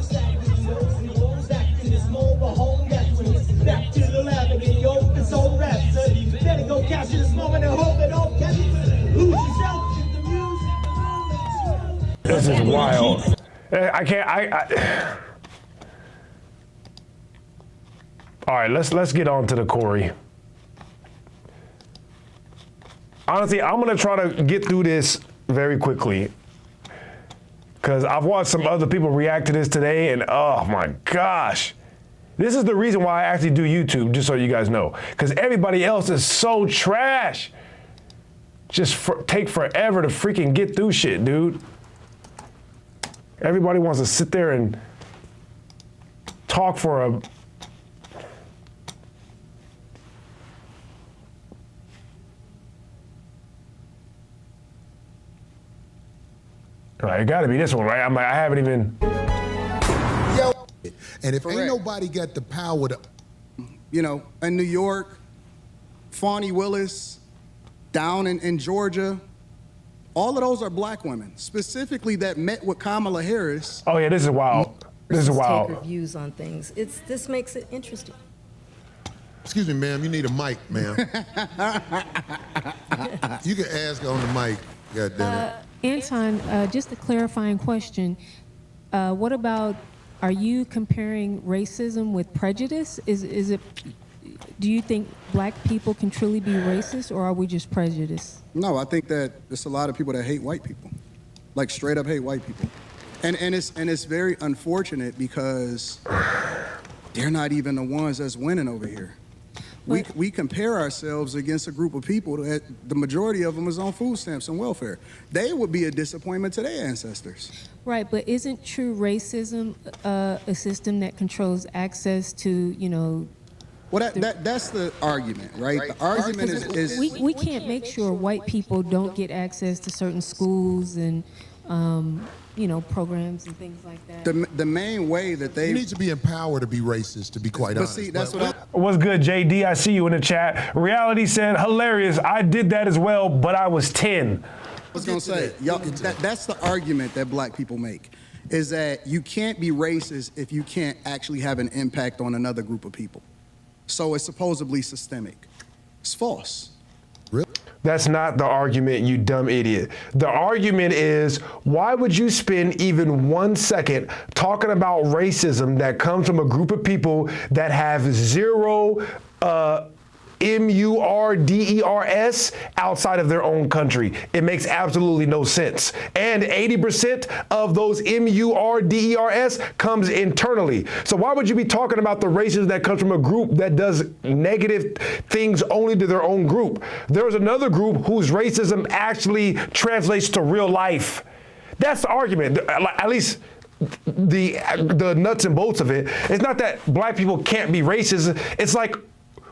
sad, he goes back to this mobile home. That's when it's back to the lab again. He opens so rap, so you better go capture this moment and hope it don't catch you. Lose yourself in the music, the moment. This is wild. I can't. All right, let's get on to the Corey. Honestly, I'm gonna try to get through this very quickly because I've watched some other people react to this today, and oh my gosh, this is the reason why I actually do YouTube, just so you guys know, because everybody else is so trash. Just take forever to freaking get through shit, dude. Everybody wants to sit there and talk for a. All right, it gotta be this one, right? I haven't even. And if ain't nobody got the power to, you know, in New York, Fani Willis, down in Georgia, all of those are black women, specifically that met with Kamala Harris. Oh yeah, this is wild. This is wild. Take her views on things. This makes it interesting. excuse me, ma'am, you need a mic, ma'am. You can ask on the mic, goddammit. Anton, just a clarifying question. What about, are you comparing racism with prejudice? Do you think black people can truly be racist, or are we just prejudiced? No, I think that there's a lot of people that hate white people, like straight up hate white people. And it's very unfortunate because they're not even the ones that's winning over here. We compare ourselves against a group of people that the majority of them is on food stamps and welfare. They would be a disappointment to their ancestors. Right, but isn't true racism a system that controls access to, you know? Well, that's the argument, right? The argument is we can't make sure white people don't get access to certain schools and you know, programs and things like that. The main way that they... You need to be empowered to be racist, to be quite honest. See, that's what What's good, JD? I see you in the chat. Reality said, hilarious. I did that as well, but I was 10. I was going to say, y'all, that's the argument that black people make, is that you can't be racist if you can't actually have an impact on another group of people. So it's supposedly systemic. It's false. Really? That's not the argument, you dumb idiot. The argument is, why would you spend even 1 second talking about racism that comes from a group of people that have zero MURDERS outside of their own country? It makes absolutely no sense. And 80% of those MURDERS comes internally. So why would you be talking about the racism that comes from a group that does negative things only to their own group? There's another group whose racism actually translates to real life. That's the argument, at least the nuts and bolts of it. It's not that black people can't be racist. It's like,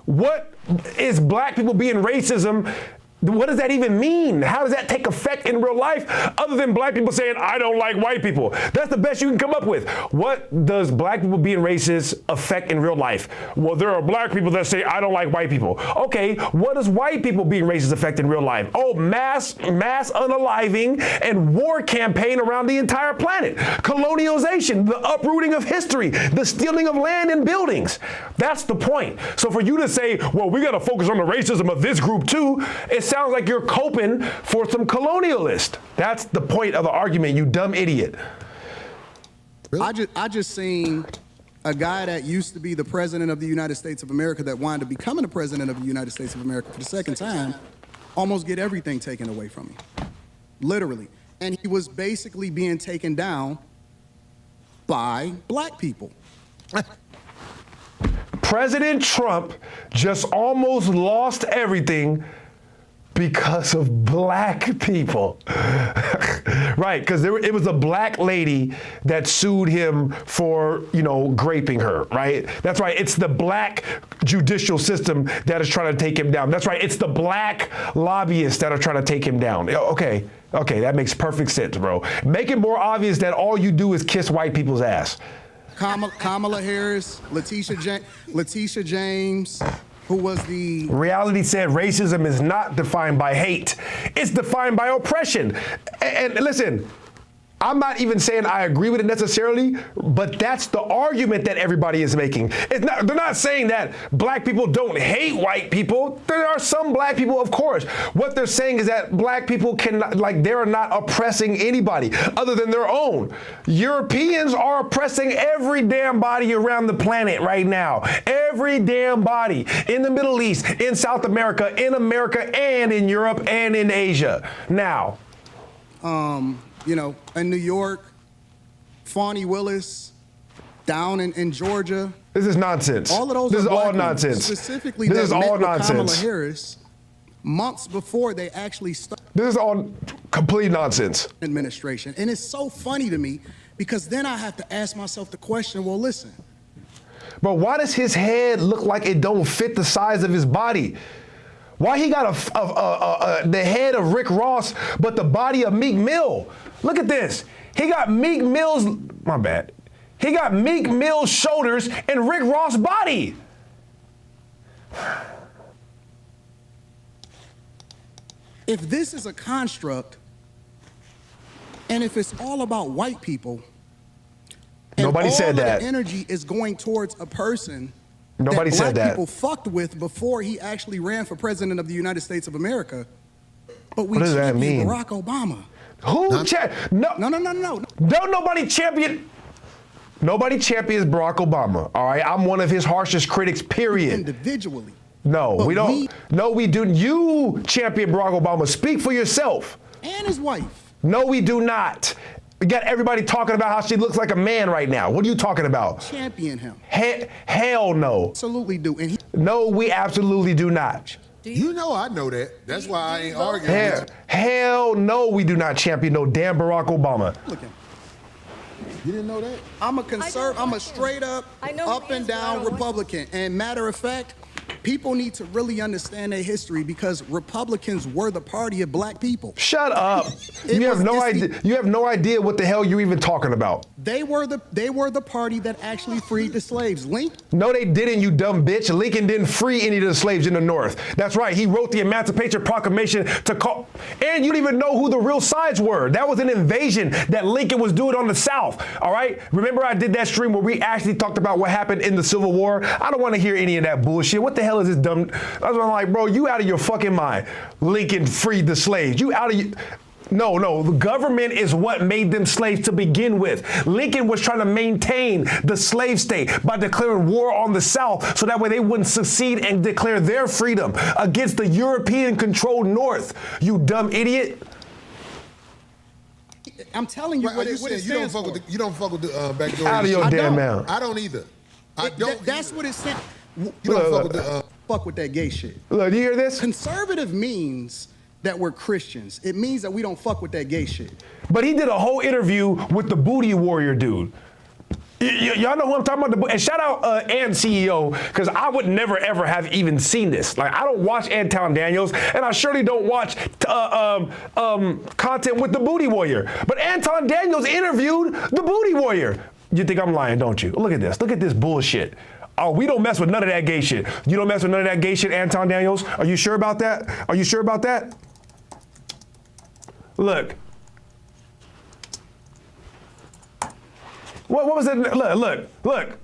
what is black people being racism? What does that even mean? How does that take effect in real life other than black people saying, I don't like white people? That's the best you can come up with. What does black people being racist affect in real life? Well, there are black people that say, I don't like white people. Okay, what does white people being racist affect in real life? Oh, mass unaliving and war campaign around the entire planet. Colonialization, the uprooting of history, the stealing of land and buildings. That's the point. So for you to say, well, we got to focus on the racism of this group too, it sounds like you're coping for some colonialist. That's the point of the argument, you dumb idiot. Really? I just seen a guy that used to be the president of the United States of America that wanted to becoming the president of the United States of America for the second time almost get everything taken away from him. Literally. And he was basically being taken down by black people. President Trump just almost lost everything because of black people. Right, because it was a black lady that sued him for, you know, raping her, right? That's right, it's the black judicial system that is trying to take him down. That's right, it's the black lobbyists that are trying to take him down. Okay, that makes perfect sense, bro. Make it more obvious that all you do is kiss white people's ass. Kamala Harris, Letitia James, who was the... Reality said racism is not defined by hate. It's defined by oppression. And listen, I'm not even saying I agree with it necessarily, but that's the argument that everybody is making. They're not saying that black people don't hate white people. There are some black people, of course. What they're saying is that black people they're not oppressing anybody other than their own. Europeans are oppressing every damn body around the planet right now. Every damn body in the Middle East, in South America, and in Europe, and in Asia. Now. You know, in New York, Fani Willis, down in Georgia. This is nonsense. All of those this are is all black nonsense. Specifically, this is all met nonsense. With Kamala Harris months before they actually started. This is all complete nonsense. Administration, and it's so funny to me because then I have to ask myself the question. Well, listen. But why does his head look like it don't fit the size of his body? Why he got the head of Rick Ross, but the body of Meek Mill? Look at this. He got Meek Mill's, my bad. He got Meek Mill's shoulders and Rick Ross' body. If this is a construct, and if it's all about white people, and Nobody said all of that. the energy is going towards a person Nobody that said black that. people fucked with before he actually ran for president of the United States of America. But we What does that champion mean? Barack Obama. Who? No. Don't nobody champion. Nobody champions Barack Obama. All right, I'm one of his harshest critics. Period. Individually. No, But we don't. we- No, we do. You champion Barack Obama. Speak for yourself. And his wife. No, we do not. We got everybody talking about how she looks like a man right now. What are you talking about? Champion him. Hell no. Absolutely do. And No, we absolutely do not. You know I know that. That's why I ain't arguing with Hell no, we do not champion no damn Barack Obama. you. Didn't know that? I'm a straight up, up and down Republican. And matter of fact, people need to really understand their history because Republicans were the party of black people. Shut up. You have no idea. You have no idea what the hell you're even talking about. They were the party that actually freed the slaves. No, they didn't, you dumb bitch. Lincoln didn't free any of the slaves in the North. That's right. He wrote the Emancipation Proclamation to call. And you don't even know who the real sides were. That was an invasion that Lincoln was doing on the South. All right. Remember, I did that stream where we actually talked about what happened in the Civil War. I don't want to hear any of that bullshit. What the hell is this dumb? That's what I'm like, bro. You out of your fucking mind. Lincoln freed the slaves. You out of your. No, the government is what made them slaves to begin with. Lincoln was trying to maintain the slave state by declaring war on the South so that way they wouldn't succeed and declare their freedom against the European-controlled North. You dumb idiot. I'm telling you Right, what you it said stands for. you don't fuck with the backdoor. Out of your damn mouth. I don't either. I don't. That's what it said. You don't fuck with the. Fuck with that gay shit. Look, do you hear this? Conservative means that we're Christians. It means that we don't fuck with that gay shit. But he did a whole interview with the Booty Warrior dude. Y'all know who I'm talking about? And shout out Ant CEO, because I would never ever have even seen this. Like, I don't watch Anton Daniels, and I surely don't watch content with the Booty Warrior. But Anton Daniels interviewed the Booty Warrior. You think I'm lying, don't you? Look at this. Look at this bullshit. Oh, we don't mess with none of that gay shit. You don't mess with none of that gay shit, Anton Daniels? Are you sure about that? Are you sure about that? Look. What was it? Look.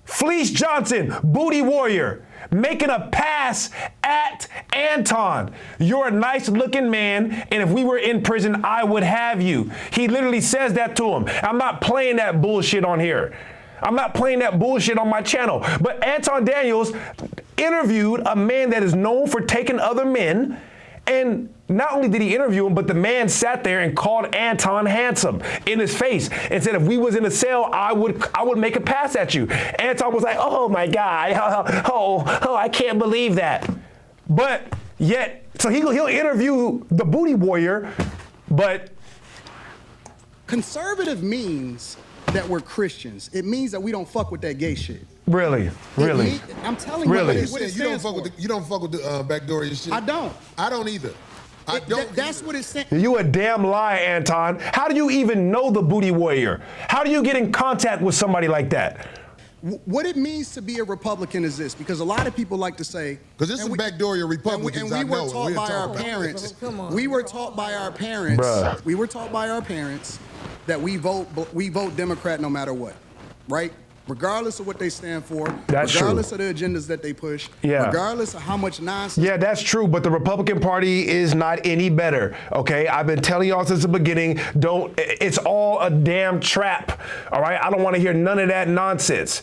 Fleece Johnson, Booty Warrior, making a pass at Anton. You're a nice looking man, and if we were in prison, I would have you. He literally says that to him. I'm not playing that bullshit on here. I'm not playing that bullshit on my channel. But Anton Daniels interviewed a man that is known for taking other men. And not only did he interview him, but the man sat there and called Anton handsome in his face and said, if we was in a cell, I would make a pass at you. Anton was like, oh my God, I can't believe that. But yet, so he'll interview the Booty Warrior, but. Conservative means that we're Christians. It means that we don't fuck with that gay shit. Really? I'm telling you what it stands for. You don't fuck with the backdoor shit? I don't. I don't either. That's what it said. You a damn lie, Anton. How do you even know the Booty Warrior? How do you get in contact with somebody like that? What it means to be a Republican is this, because a lot of people like to say, because this is backdoor Republicans. And we were taught by our parents. We were taught by our parents. Bruh. We were taught by our parents that we vote Democrat no matter what, right? Regardless of what they stand for, regardless of the agendas that they push, regardless of how much nonsense. Yeah, that's true, but the Republican Party is not any better, okay? I've been telling y'all since the beginning, it's all a damn trap, all right? I don't want to hear none of that nonsense.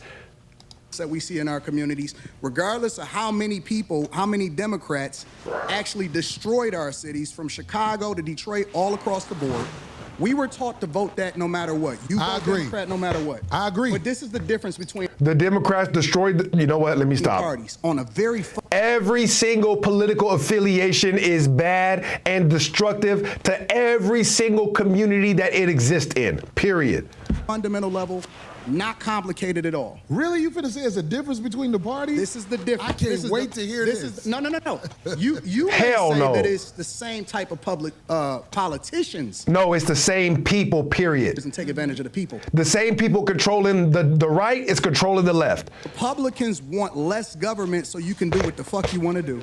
That we see in our communities, regardless of how many people, how many Democrats actually destroyed our cities from Chicago to Detroit, all across the board. We were taught to vote that no matter what. You vote Democrat no matter what. I agree. But this is the difference between the Democrats destroyed. You know what? Let me stop. Parties on a very. Every single political affiliation is bad and destructive to every single community that it exists in. Period. fundamental level, not complicated at all. Really? You finna say there's a difference between the parties? This is the difference. I can't wait to hear this. No. You Hell may say no. that it's the same type of public politicians. No, it's the same people, period. Doesn't take advantage of the people. The same people controlling the right is controlling the left. Republicans want less government so you can do what the fuck you want to do.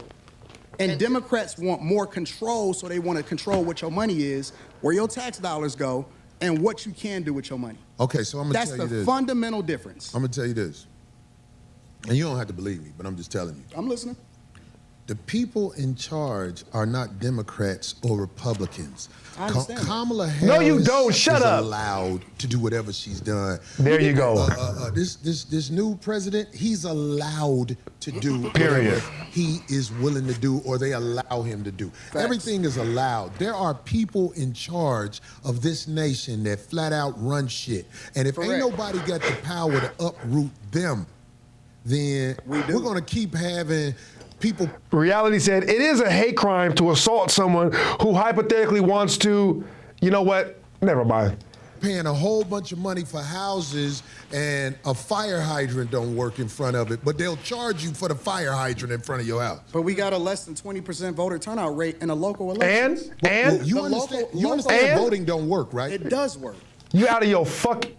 And Democrats want more control, so they want to control what your money is, where your tax dollars go, and what you can do with your money. Okay, so I'm gonna tell you this. That's the fundamental difference. I'm gonna tell you this. And you don't have to believe me, but I'm just telling you. I'm listening. The people in charge are not Democrats or Republicans. I understand that. Kamala Harris No, you don't. Shut is up. allowed to do whatever she's done. There you go. This new president, he's allowed to do Period. whatever he is willing to do, or they allow him to do. Facts. Everything is allowed. There are people in charge of this nation that flat out run shit. And if ain't nobody got the power to uproot them, then we're gonna keep having people. Reality said it is a hate crime to assault someone who hypothetically wants to, you know what? Never mind. Paying a whole bunch of money for houses and a fire hydrant don't work in front of it, but they'll charge you for the fire hydrant in front of your house. But we got a less than 20% voter turnout rate in a local election. And you understand voting don't work, right? It does work. You out of your fucking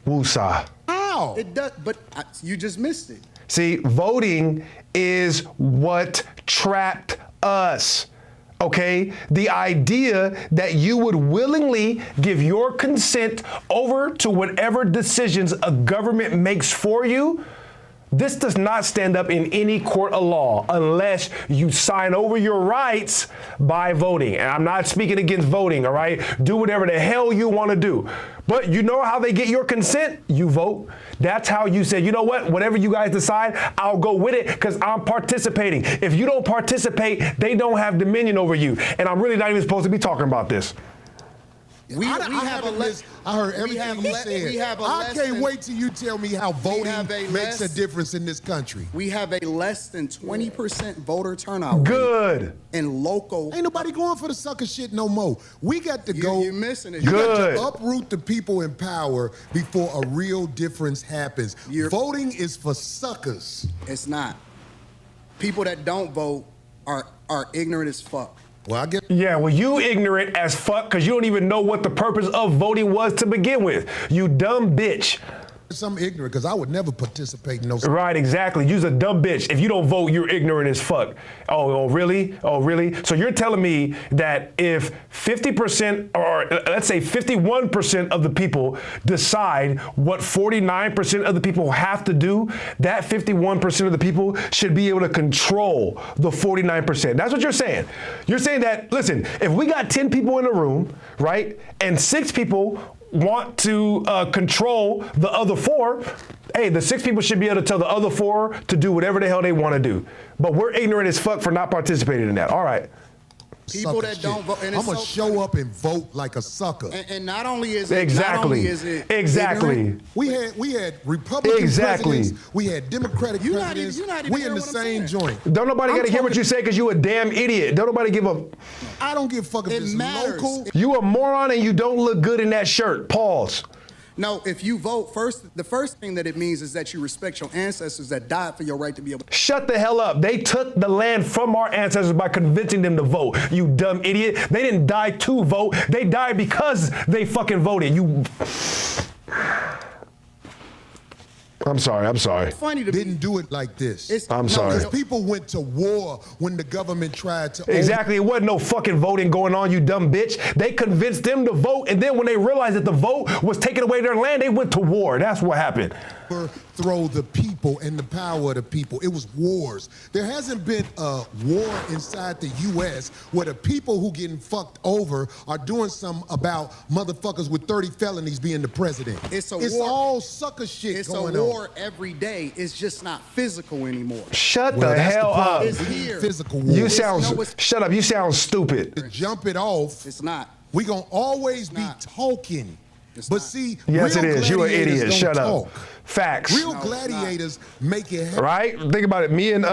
woosah. How? It does, but you just missed it. See, voting is what trapped us. Okay? The idea that you would willingly give your consent over to whatever decisions a government makes for you, this does not stand up in any court of law unless you sign over your rights by voting. And I'm not speaking against voting, all right? Do whatever the hell you want to do. But you know how they get your consent? You vote. That's how you say, you know what? Whatever you guys decide, I'll go with it because I'm participating. If you don't participate, they don't have dominion over you. And I'm really not even supposed to be talking about this. We have a less. I heard everything you said. I can't wait till you tell me how voting makes a difference in this country. We have a less than 20% voter turnout. Good. In local. Ain't nobody going for the sucker shit no more. We got to go. You're missing it. You got to uproot the people in power before a real difference happens. Voting is for suckers. It's not. People that don't vote are ignorant as fuck. Well, I get. Yeah, well, you ignorant as fuck because you don't even know what the purpose of voting was to begin with. You dumb bitch. I'm ignorant because I would never participate in those. Right, exactly. You're a dumb bitch. If you don't vote, you're ignorant as fuck. Oh, really? Oh, really? So you're telling me that if 50% or let's say 51% of the people decide what 49% of the people have to do, that 51% of the people should be able to control the 49%. That's what you're saying. You're saying that, listen, if we got 10 people in a room, right, and 6 people want to control the other 4, hey, the 6 people should be able to tell the other 4 to do whatever the hell they want to do. But we're ignorant as fuck for not participating in that. All right. People that don't vote. I'm going to show up and vote like a sucker. And not only is it. Exactly. Exactly. We had Republican presidents. We had Democratic presidents. We in the same joint. Don't nobody got to hear what you say because you a damn idiot. Don't nobody give a. I don't give a fuck if it's local. You a moron and you don't look good in that shirt. Pause. No, if you vote first, the first thing that it means is that you respect your ancestors that died for your right to be able to. Shut the hell up. They took the land from our ancestors by convincing them to vote. You dumb idiot. They didn't die to vote. They died because they fucking voted. You. I'm sorry. Funny to didn't do it like this. I'm sorry. Because people went to war when the government tried to. Exactly. It wasn't no fucking voting going on, you dumb bitch. They convinced them to vote, and then when they realized that the vote was taking away their land, they went to war. That's what happened. Throw the people and the power of the people. It was wars. There hasn't been a war inside the U.S. where the people who getting fucked over are doing something about motherfuckers with 30 felonies being the president. It's war. All sucker shit going on. It's a war every day. It's just not physical anymore. Shut the hell up. It's here. Physical war. You sound. Shut up. You sound stupid. To jump it off. It's not. We gonna always be talking. But see, yes, real it is. You an gladiators idiot. don't Shut talk. up. Facts. Real gladiators make it happen. Right? Think about it. Me and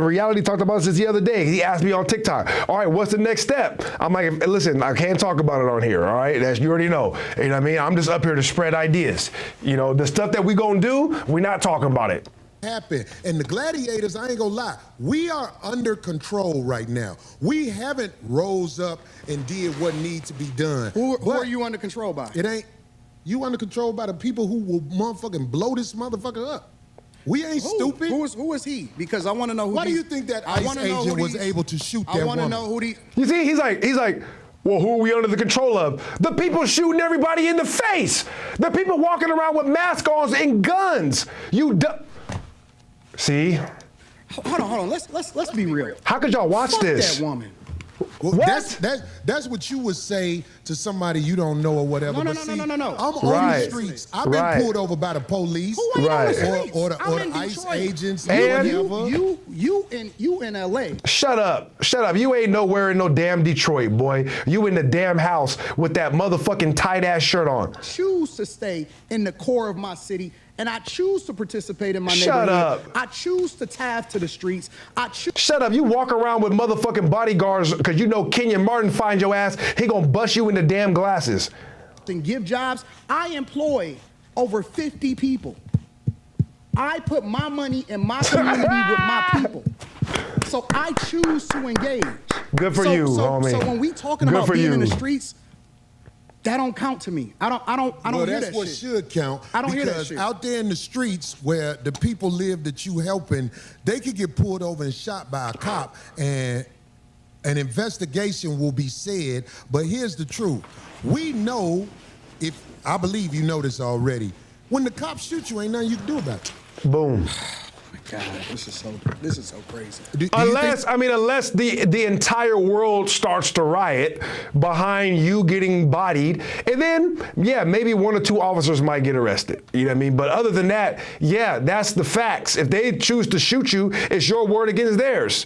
Reality talked about this the other day. He asked me on TikTok, all right, what's the next step? I'm like, listen, I can't talk about it on here, all right? That's, you already know. You know what I mean? I'm just up here to spread ideas. You know, the stuff that we gonna do, we're not talking about it. Happen. And the gladiators, I ain't gonna lie, we are under control right now. We haven't rose up and did what needs to be done. Who are you under control by? It ain't. You under control by the people who will motherfucking blow this motherfucker up. We ain't stupid. Who is he? Because I want to know who. Why do you think that ICE agent was able to shoot that woman? I want to know who the. You see, he's like, well, who are we under the control of? The people shooting everybody in the face. The people walking around with masks on and guns. See? Hold on. Let's be real. How could y'all watch Fuck this? that woman. Well, that's what you would say to somebody you don't know or whatever. No. I'm on the streets. I've been pulled over by the police, Who ain't on the streets? or the I'm in ICE Detroit. agents. You in LA. Shut up. You ain't nowhere in no damn Detroit, boy. You in the damn house with that motherfucking tight ass shirt on. Choose to stay in the core of my city. And I choose to participate in my Shut neighborhood. up. I choose to tithe to the streets. Shut up. You walk around with motherfucking bodyguards because you know Kenyon Martin finds your ass. He gonna bust you in the damn glasses. And give jobs. I employ over 50 people. I put my money in my community with my people. So I choose to engage. Good for you, homie. So when we talking Good about for being you. in the streets, that don't count to me. I don't Well, hear that's that what shit. should count. I don't hear that because shit. out there in the streets where the people live that you helping, they could get pulled over and shot by a cop, and an investigation will be said. But here's the truth: we know, I believe you know this already. When the cops shoot you, ain't nothing you can do about it. Boom. God, this is so crazy. Unless the entire world starts to riot behind you getting bodied, and then maybe one or two officers might get arrested. You know what I mean? But other than that, that's the facts. If they choose to shoot you, it's your word against theirs.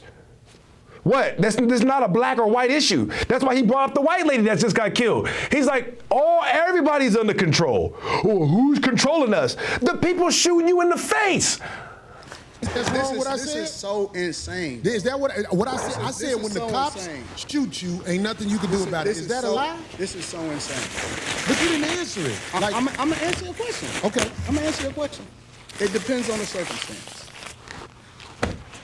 What? This is not a black or white issue. That's why he brought up the white lady that just got killed. He's like, everybody's under control. Oh, who's controlling us? The people shooting you in the face. This is so insane. Is that what I said? I said when the cops shoot you, ain't nothing you can do about it. Is that a lie? This is so insane. But you didn't answer it. I'm gonna answer your question. Okay. I'm gonna answer your question. It depends on the circumstance.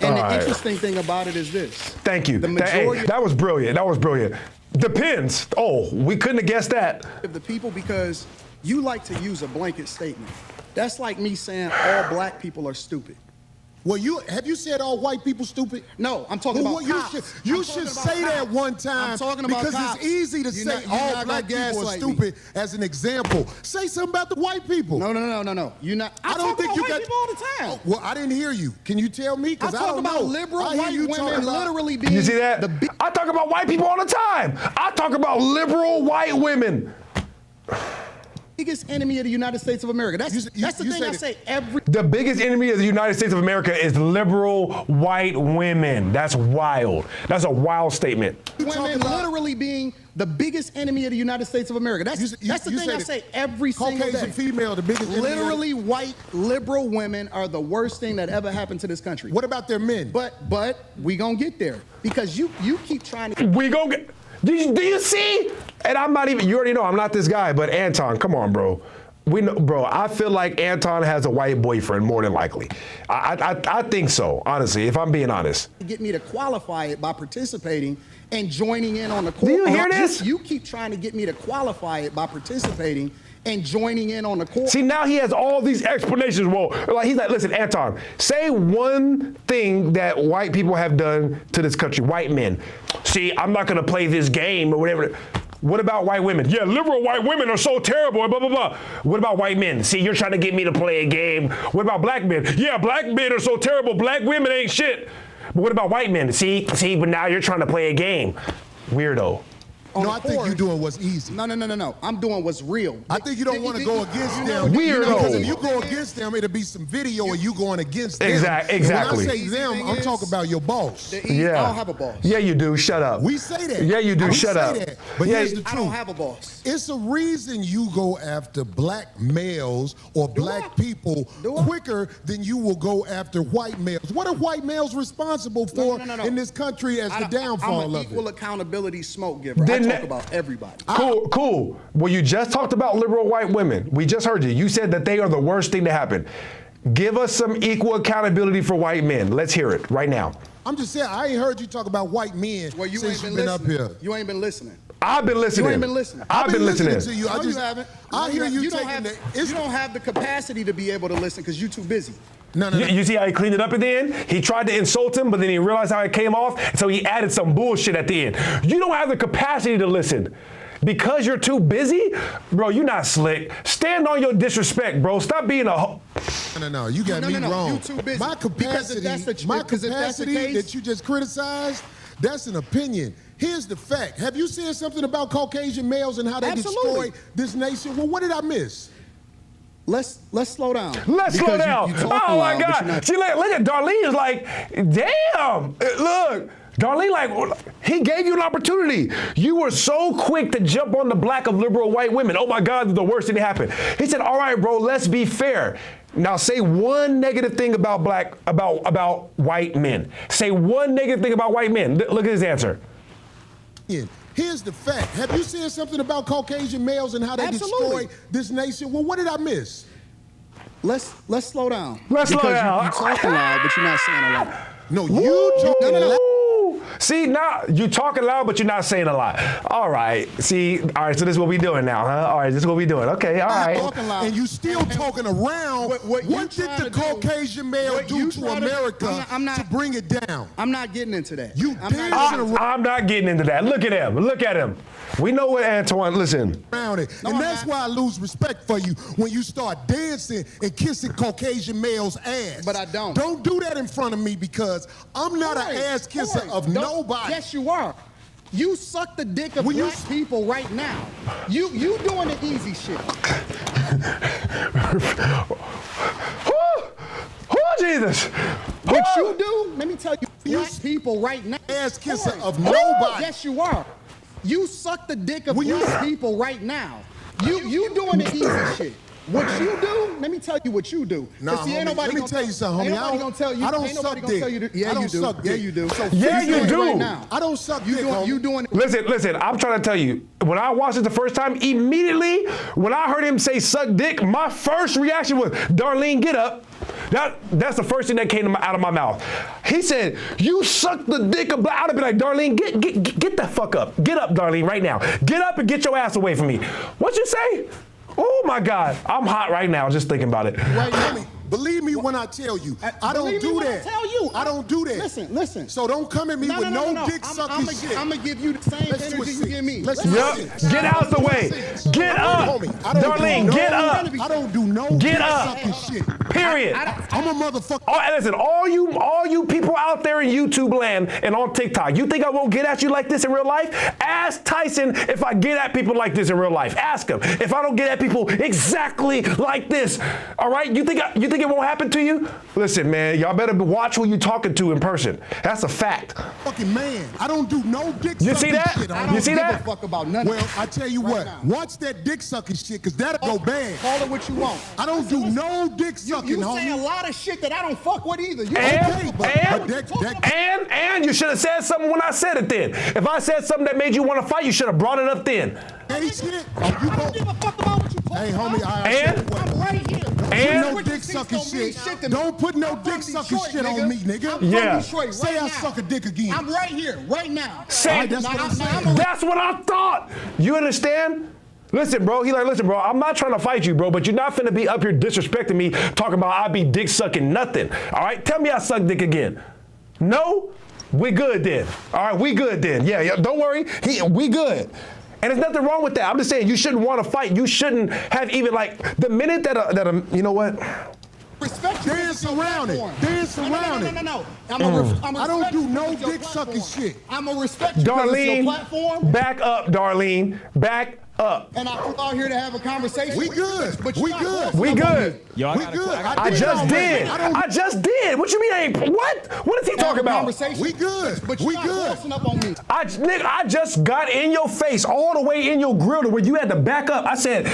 And All the right. interesting thing about it is this. Thank you. The majority that was brilliant. Depends. Oh, we couldn't have guessed that. of the people, because you like to use a blanket statement. That's like me saying all black people are stupid. Well, have you said all white people stupid? No, I'm talking about cops. You should say that one time. I'm talking about because cops. it's easy to say all black people are stupid as an example. Say something about the white people. No. You're not. I don't think you got people all the time. Oh, well, I didn't hear you. Can you tell me? Because I talk don't about know. liberal I hear white you women talking about- literally being. You see that? I talk about white people all the time. I talk about liberal white women. Biggest enemy of the United States of America. That's the thing I say every. The biggest enemy of the United States of America is liberal white women. That's wild. That's a wild statement. Women literally being the biggest enemy of the United States of America. That's the thing I say every single day. Caucasian female, the biggest enemy. Literally, white liberal women are the worst thing that ever happened to this country. What about their men? But we gonna get there because you keep trying to. We gonna get. Do you see? And I'm not even. You already know I'm not this guy. But Anton, come on, bro. We know, bro. I feel like Anton has a white boyfriend more than likely. I think so. Honestly, if I'm being honest. Get me to qualify it by participating and joining in on the court. Do you hear this? You keep trying to get me to qualify it by participating and joining in on the court. See, now he has all these explanations. Well, he's like, listen, Anton, say one thing that white people have done to this country, white men. See, I'm not gonna play this game or whatever. What about white women? Yeah, liberal white women are so terrible, blah, blah, blah. What about white men? See, you're trying to get me to play a game. What about black men? Yeah, black men are so terrible, black women ain't shit. But what about white men? See, but now you're trying to play a game. Weirdo. No, I think you're doing what's easy. No. I'm doing what's real. I think you don't want to go against them. Weirdo. Because if you go against them, it'll be some video of you going against them. Exactly. When I say them, I'm talking about your boss. I don't have a boss. Yeah, you do. Shut up. We say that. Yeah, you do. We Shut say up. that. But Yeah, here's the truth. I don't have a boss. It's a reason you go after black males or black people quicker than you will go after white males. What are white males responsible for in this country as the downfall I'm an of equal it? accountability smoke giver. I talk about everybody. Cool. Well, you just talked about liberal white women. We just heard you. You said that they are the worst thing to happen. Give us some equal accountability for white men. Let's hear it right now. I'm just saying, I ain't heard you talk about white men since you've been up here. You ain't been listening. I've been listening. You ain't been listening. I've been listening to you. No, you haven't. I hear you don't taking have, the. You don't have the capacity to be able to listen because you're too busy. No. You see how he cleaned it up at the end? He tried to insult him, but then he realized how it came off, so he added some bullshit at the end. You don't have the capacity to listen. Because you're too busy? Bro, you're not slick. Stand on your disrespect, bro. Stop being a No. You got me wrong. You too busy. My capacity that you just criticized, that's an opinion. Here's the fact. Have you said something about Caucasian males and how they destroy this nation? Well, what did I miss? Let's slow down. Let's slow down. Oh my God. See, look at Darlene is like, damn. Look. Darlene, like, he gave you an opportunity. You were so quick to jump on the black of liberal white women. Oh my God, the worst thing that happened. He said, all right, bro, let's be fair. Now say one negative thing about about white men. Say one negative thing about white men. Look at his answer. Here's the fact. Have you said something about Caucasian males and how they destroy this nation? Well, what did I miss? Let's slow down. Let's slow down. You talking loud, but you're not saying a lot. No, you talking loud. See, now you talking loud, but you're not saying a lot. All right. See, all right, so this is what we doing now, huh? All right, this is what we doing. Okay, all right. And you still talking around. What did the Caucasian male do to America to bring it down? I'm not getting into that. I'm not getting into that. Look at him. Look at him. We know what Anton, listen. Around it. And that's why I lose respect for you when you start dancing and kissing Caucasian males' ass. But I don't. Don't do that in front of me because I'm not an ass kisser of nobody. Yes, you are. You suck the dick of black people right now. You doing the easy shit. Oh, Jesus. What you do, let me tell you, black people right now. Ass kisser of nobody. Yes, you are. You suck the dick of black people right now. You doing the easy shit. What you do, let me tell you what you do. Nah, see, homie, let me tell you something, homie. I don't suck dick. Yeah, you do. Yeah, you do. So yeah, you do. Right now. I don't suck dick, homie. You doing it. Listen, I'm trying to tell you, when I watched it the first time, immediately, when I heard him say suck dick, my first reaction was, Darlene, get up. That's the first thing that came out of my mouth. He said, you suck the dick of black. I'd have been like, Darlene, get the fuck up. Get up, Darlene, right now. Get up and get your ass away from me. What'd you say? Oh my God, I'm hot right now just thinking about it. Right, homie. Believe me when I tell you, I don't do that. I don't do that. Listen. So don't come at me with no dick sucking shit. I'm gonna give you the same energy you give me. Get out the way. Get up. Darlene, get up. I don't do no dick sucking shit. Period. I'm a motherfucker. Listen, all you people out there in YouTube land and on TikTok, you think I won't get at you like this in real life? Ask Tyson if I get at people like this in real life. Ask him if I don't get at people exactly like this. All right? You think it won't happen to you? Listen, man, y'all better watch who you talking to in person. That's a fact. Fucking man, I don't do no dick you sucking see that? shit. You see that? I don't give a fuck about nothing. Well, I tell you what, watch that dick sucking shit, cause that'll go bad. Call it what you want. I don't do no dick sucking, You homie. say a lot of shit that I don't fuck with either. And you should have said something when I said it then. If I said something that made you want to fight, you should have brought it up then. Hey, shit. I don't give a fuck about what you talking about. I'm right here. And no dick sucking shit. Don't put no dick sucking shit on me, nigga. I'm from Detroit Say I suck a dick again. I'm right here, right now. Say, that's what I thought. You understand? Listen, bro. He like, listen, bro. I'm not trying to fight you, bro, but you're not finna be up here disrespecting me, talking about I be dick sucking nothing. All right, tell me I suck dick again. No, we good then. All right, we good then. Yeah, don't worry. We good. And there's nothing wrong with that. I'm just saying you shouldn't want to fight. You shouldn't have even like the minute that you know what? Respect your Dance around it. Dance around it. No. I don't do no dick sucking shit. I'm gonna respect you because it's your platform. Back up, Darlene. Back up. And I come out here to have a conversation. We good. But We good. We good. We good. I just did. I just did. What you mean? I ain't, what? What is he talking about? We good. But We you're good. not bossing up on me. Nigga, I just got in your face, all the way in your grill to where you had to back up. I said,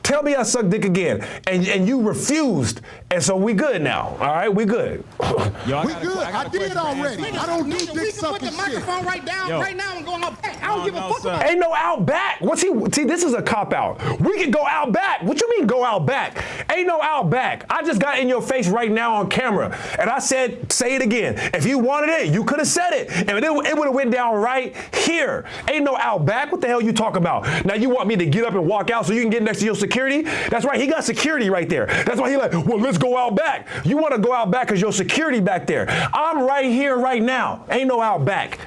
tell me I suck dick again. And you refused. And so we good now. All right, we good. We good. I did already. I don't do dick sucking Put the microphone right down, right now, and go out back. I don't give a fuck about it. Ain't no out back. What's he? See, this is a cop out. We can go out back. What you mean go out back? Ain't no out back. I just got in your face right now on camera, and I said, say it again. If you wanted it, you could have said it, and it would have went down right here. Ain't no out back. What the hell you talking about? Now you want me to get up and walk out so you can get next to your security? That's right. He got security right there. That's why he like, well, let's go out back. You want to go out back because your security back there. I'm right here right now. Ain't no out back.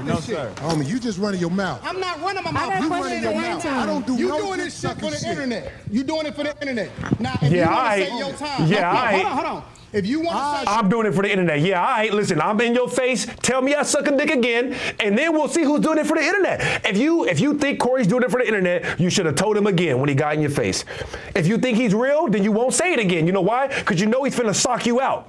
No, sir. Homie, you just running your mouth. I'm not running my mouth. You running your mouth. I don't do you no doing dick this shit for sucking the shit. internet. You doing it for the internet. Now, if Yeah, you want to aight. say your time. Yeah, aight. Hold on. If you want to say... I'm doing it for the internet. Yeah, all right. Listen, I'm in your face. Tell me I suck a dick again, and then we'll see who's doing it for the internet. If you think Corey's doing it for the internet, you should have told him again when he got in your face. If you think he's real, then you won't say it again. You know why? Because you know he's finna sock you out.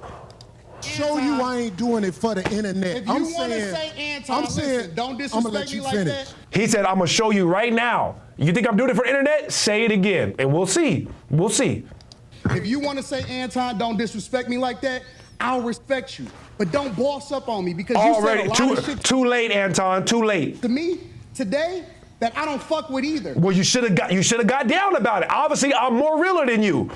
Show you I ain't doing it for the internet. If you want to say Anton, listen, don't disrespect me like that. He said, I'm gonna show you right now. You think I'm doing it for the internet? Say it again, and we'll see. We'll see. If you want to say Anton, don't disrespect me like that, I'll respect you. But don't boss up on me because you said a lot of shit too late, Anton. Too late. to me today that I don't fuck with either. Well, you should have got down about it. Obviously, I'm more realer than you.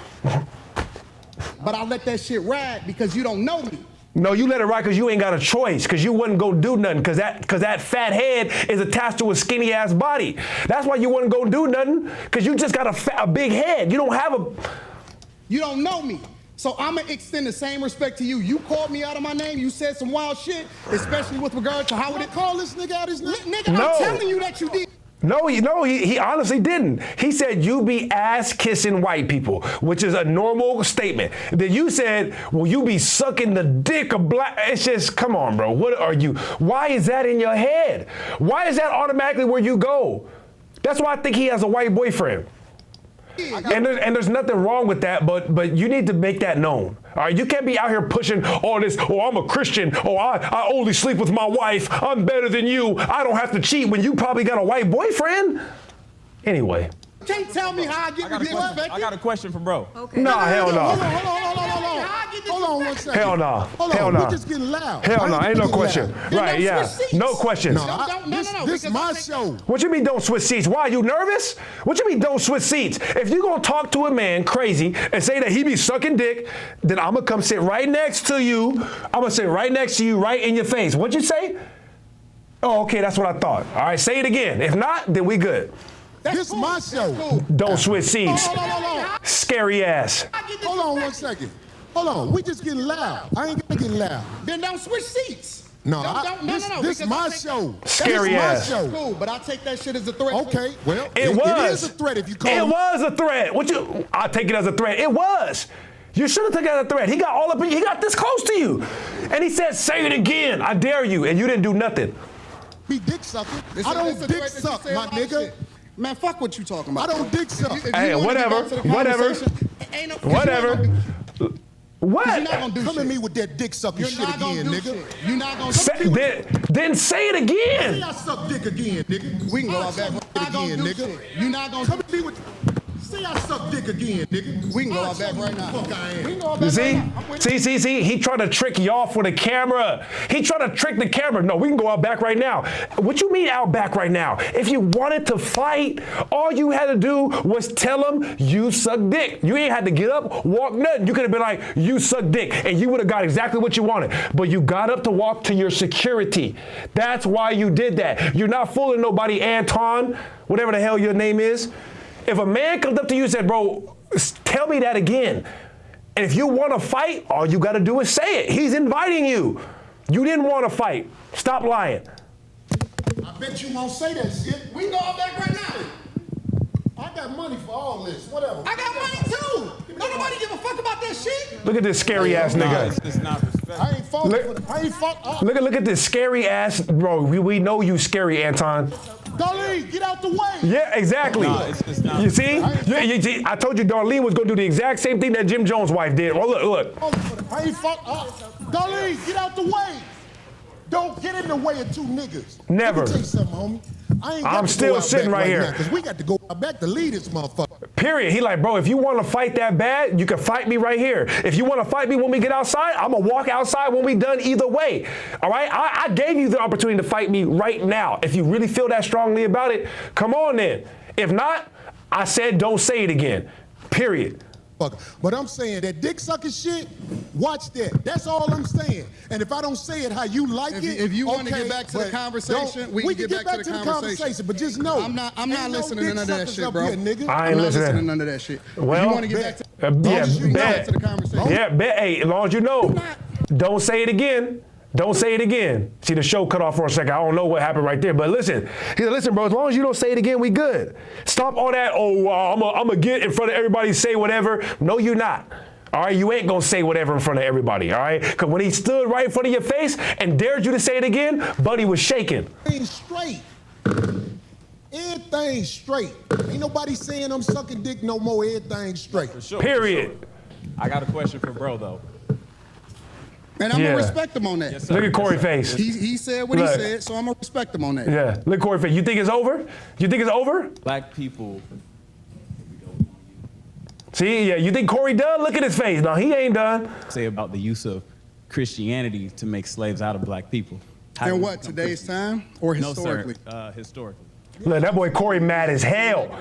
But I let that shit ride because you don't know me. No, you let it ride because you ain't got a choice, because you wouldn't go do nothing, because that fat head is attached to a skinny ass body. That's why you wouldn't go do nothing, because you just got a big head. You don't have a... You don't know me. So I'm going to extend the same respect to you. You called me out of my name. You said some wild shit, especially with regard to how it call this nigga out his name. Nigga, No. I'm telling you that you did. No, he honestly didn't. He said you be ass kissing white people, which is a normal statement. Then you said, well, you be sucking the dick of black. It's just, come on, bro. What are you? Why is that in your head? Why is that automatically where you go? That's why I think he has a white boyfriend. And there's nothing wrong with that, but you need to make that known. All right, you can't be out here pushing all this. Oh, I'm a Christian. Oh, I only sleep with my wife. I'm better than you. I don't have to cheat when you probably got a white boyfriend. Anyway. Can't tell me how I get respected. I got a question for bro. Okay. Nah, hell no. Hold on 1 second. Hell no. Hold Hell on. no. We're just getting loud. Hell no. Ain't no question. Right? Yeah. No questions. This is my show. What you mean don't switch seats? Why, you nervous? What you mean don't switch seats? If you gonna talk to a man crazy and say that he be sucking dick, then I'm gonna come sit right next to you. I'm gonna sit right next to you, right in your face. What'd you say? Oh, okay, that's what I thought. All right, say it again. If not, then we good. This is my show. Don't switch seats. Hold on. Scary ass. Hold on 1 second. Hold on. We just getting loud. I ain't gonna get loud. Then don't switch seats. No, this is my show. Scary ass. This is my show. Cool, but I take that shit as a threat. Okay, well, It is was. a threat if you call It him. was a threat. I take it as a threat. It was. You should have taken it as a threat. He got all up in you. He got this close to you. And he said, say it again. I dare you. And you didn't do nothing. Be dick sucking. I don't dick suck, my nigga. Man, fuck what you talking about. I don't dick suck. Hey, whatever. What? You're not gonna do Come shit. at me with that dick sucking You're shit not gonna again, do nigga. shit. You're not gonna Then say it again. Say I suck dick again, nigga. We can go out back again, nigga. You're not gonna Come at me with. Say I suck dick again, nigga. We can go out back right now. Fuck I am. We can go out back right now. See, he trying to trick y'all for the camera. He trying to trick the camera. No, we can go out back right now. What you mean out back right now? If you wanted to fight, all you had to do was tell him you suck dick. You ain't had to get up, walk nothing. You could have been like, you suck dick, and you would have got exactly what you wanted. But you got up to walk to your security. That's why you did that. You're not fooling nobody, Anton, whatever the hell your name is. If a man comes up to you and said, bro, tell me that again. And if you want to fight, all you got to do is say it. He's inviting you. You didn't want to fight. Stop lying. I bet you won't say that shit. We can go out back right now. I got money for all this. Whatever. I got money too. Don't nobody give a fuck about that shit. Look at this scary ass nigga. It's not respect. I ain't falling for it. I ain't fuck. Look at this scary ass, bro. We know you scary, Anton. Darlene, get out the way. Yeah, exactly. No, it's not. You see? You see? I told you Darlene was gonna do the exact same thing that Jim Jones' wife did. Well, look. I ain't fuck. Darlene, get out the way. Don't get in the way of two niggas. Never. Let me tell you something, homie. I'm still sitting right here. Because we got to go out back to lead this motherfucker. Period. He like, bro, if you want to fight that bad, you can fight me right here. If you want to fight me when we get outside, I'm going to walk outside when we done either way. All right? I gave you the opportunity to fight me right now. If you really feel that strongly about it, come on then. If not, I said don't say it again. Period. But I'm saying that dick sucking shit, watch that. That's all I'm saying. And if I don't say it how you like it, if you want to okay, get back to the conversation, we can get back to the conversation. But just know, I'm not listening to none of that shit, bro. Here, nigga. I ain't listening to none of that shit. Well, if you want to get back to, back to the conversation. Yeah, bet. Hey, as long as you know, don't say it again. Don't say it again. See, the show cut off for a second. I don't know what happened right there. But listen, he said, listen, bro, as long as you don't say it again, we good. Stop all that, I'm going to get in front of everybody, say whatever. No, you're not. All right, you ain't going to say whatever in front of everybody, all right? Because when he stood right in front of your face and dared you to say it again, Buddy was shaking. Everything's straight. Everything's straight. Ain't nobody saying I'm sucking dick no more. Everything's straight. For sure, Period. For sure. I got a question for bro, though. And I'm gonna respect him on that. Yes, look at Corey's face. He said what he said, so I'm gonna respect him on that. Yeah, look at Corey's face. You think it's over? You think it's over? Black people. See, yeah, you think Corey done? Look at his face. No, he ain't done. Say about the use of Christianity to make slaves out of black people. In what, today's time or historically? No, sir. Historically. Look, that boy Corey mad as hell.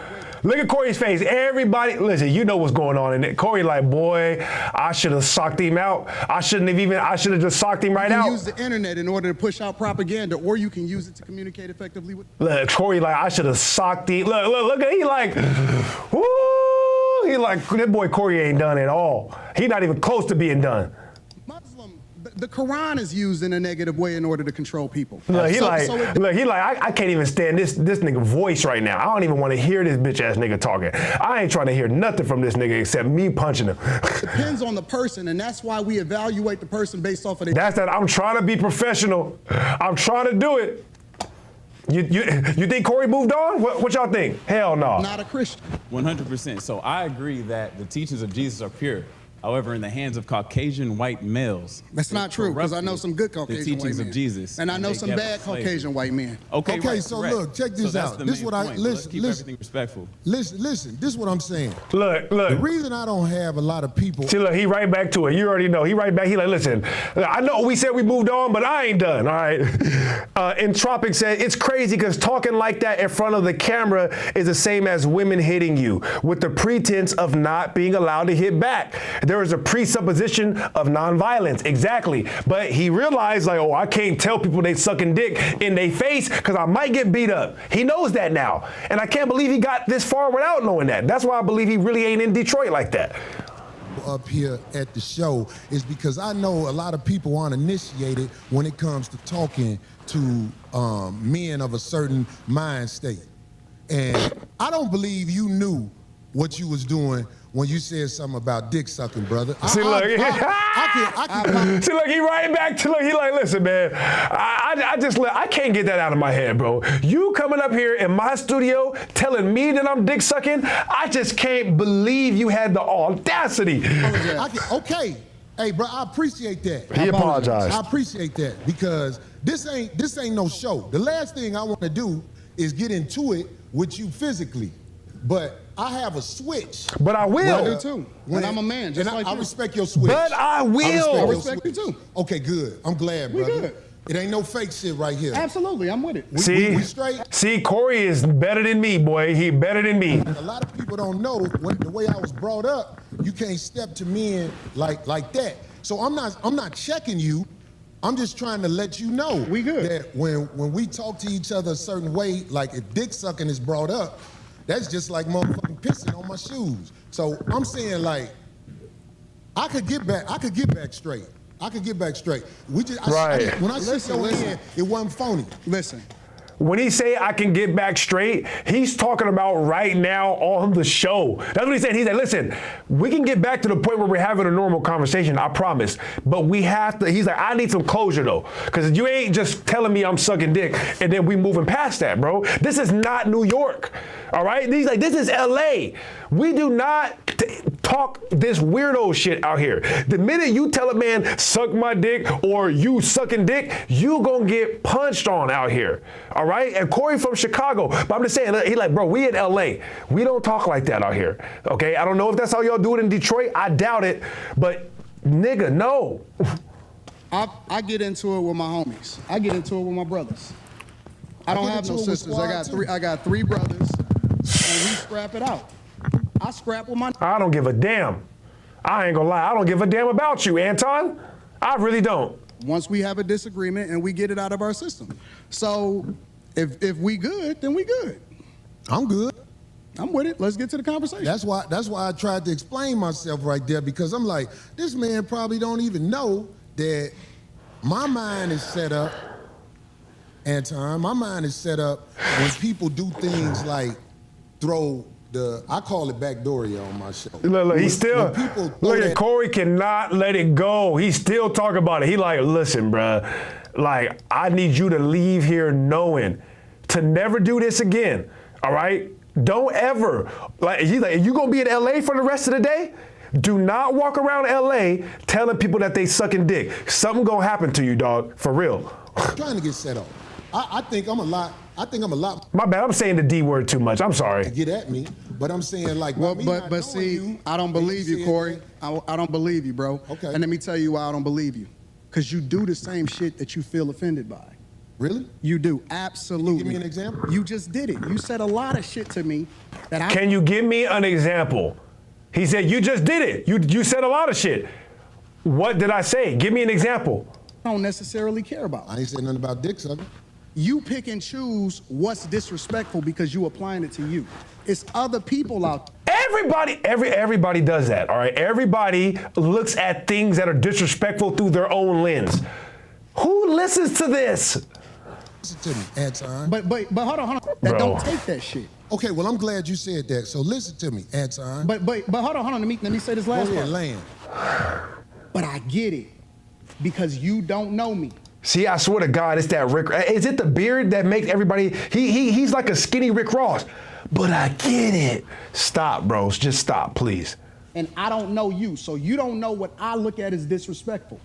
Look at Corey's face. Everybody, listen, you know what's going on in it. Corey like, boy, I should have socked him out. I should have just socked him right out. You can use the internet in order to push out propaganda, or you can use it to communicate effectively with. Look, Corey like, I should have socked him. Look, he like, woo, he like, that boy Corey ain't done at all. He not even close to being done. The Quran is used in a negative way in order to control people. Look, he I can't even stand this nigga voice right now. I don't even want to hear this bitch ass nigga talking. I ain't trying to hear nothing from this nigga except me punching him. Depends on the person, and that's why we evaluate the person based off of their. That's that. I'm trying to be professional. I'm trying to do it. You think Corey moved on? What y'all think? Hell no. Not a Christian. 100%. So I agree that the teachings of Jesus are pure. However, in the hands of Caucasian white males, that's not true, because I know some good Caucasian white men. The teachings of Jesus. And I know some bad Caucasian white men. Okay, right, so correct. Look, check this out. This is what point, let's keep everything respectful. Listen, this is what I'm saying. Look. The reason I don't have a lot of people. See, look, he right back to it. You already know. He right back. He like, listen, I know we said we moved on, but I ain't done, all right? Entropic said, it's crazy because talking like that in front of the camera is the same as women hitting you with the pretense of not being allowed to hit back. There is a presupposition of nonviolence, exactly. But he realized, like, oh, I can't tell people they sucking dick in their face because I might get beat up. He knows that now. And I can't believe he got this far without knowing that. That's why I believe he really ain't in Detroit like that. Up here at the show is because I know a lot of people aren't initiated when it comes to talking to men of a certain mind state. And I don't believe you knew what you was doing when you said something about dick sucking, brother. See, look, see, look, he right back to, look, he like, listen, man, I can't get that out of my head, bro. You coming up here in my studio telling me that I'm dick sucking, I just can't believe you had the audacity. Okay. Hey, bro, I appreciate that. He apologized. I appreciate that because this ain't no show. The last thing I want to do is get into it with you physically, but I have a switch. But I will. I do too. When I'm a man, just like I you. respect your switch. But I will. I respect you too. Okay, good. I'm glad, brother. We good. It ain't no fake shit right here. Absolutely, I'm with it. We straight. See, Corey is better than me, boy. He better than me. A lot of people don't know the way I was brought up. You can't step to men like that. So I'm not checking you. I'm just trying to let you know we good. That when we talk to each other a certain way, like if dick sucking is brought up, that's just like motherfucking pissing on my shoes. So I'm saying, like, I could get back straight. Right. When I said your hand, it wasn't phony. Listen, When he say I can get back straight, he's talking about right now on the show. That's what he's saying. He's like, listen, we can get back to the point where we're having a normal conversation, I promise. But we have to, he's like, I need some closure though. Because you ain't just telling me I'm sucking dick and then we moving past that, bro. This is not New York, all right? He's like, this is LA. We do not talk this weirdo shit out here. The minute you tell a man, suck my dick or you sucking dick, you gonna get punched on out here, all right? And Corey from Chicago, but I'm just saying, he like, bro, we in LA. We don't talk like that out here, okay? I don't know if that's how y'all do it in Detroit. I doubt it, but nigga, no. I get into it with my homies. I get into it with my brothers. I don't have no sisters. I got three brothers, and we scrap it out. I scrap with my. I don't give a damn. I ain't gonna lie. I don't give a damn about you, Anton. I really don't. Once we have a disagreement and we get it out of our system. So if we good, then we good. I'm good. I'm with it. Let's get to the conversation. That's why I tried to explain myself right there, because I'm like, this man probably don't even know that my mind is set up, Anton, my mind is set up when people do things like throw I call it backdooria on my show. Look, he's still, look at Corey cannot let it go. He's still talking about it. He like, listen, bruh, like, I need you to leave here knowing to never do this again, all right? Don't ever, like, he's like, you gonna be in LA for the rest of the day? Do not walk around LA telling people that they sucking dick. Something gonna happen to you, dog, for real. I'm trying to get set up. I think I'm a lot. My bad, I'm saying the D word too much. I'm sorry. Get at me, but I'm saying like. Well, but see, I don't believe you, Corey. I don't believe you, bro. Okay. And let me tell you why I don't believe you. Because you do the same shit that you feel offended by. Really? You do, absolutely. Can you give me an example? You just did it. You said a lot of shit to me that I. Can you give me an example? He said, you just did it. You said a lot of shit. What did I say? Give me an example. I don't necessarily care about. I ain't said nothing about dick sucking. You pick and choose what's disrespectful because you applying it to you. It's other people out there. Everybody does that, all right? Everybody looks at things that are disrespectful through their own lens. Who listens to this? Listen to me, Anton. But hold on. That don't take that shit. Okay, well, I'm glad you said that. So listen to me, Anton. But hold on. Let me say this last part. Land. But I get it because you don't know me. See, I swear to God, it's that Rick. Is it the beard that makes everybody? He's like a skinny Rick Ross. But I get it. Stop, bros. Just stop, please. And I don't know you, so you don't know what I look at as disrespectful.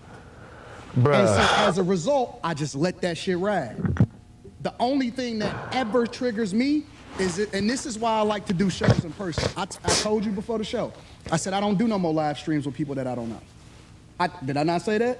Bruh. And so as a result, I just let that shit ride. The only thing that ever triggers me is it, and this is why I like to do shows in person. I told you before the show. I said I don't do no more live streams with people that I don't know. Did I not say that?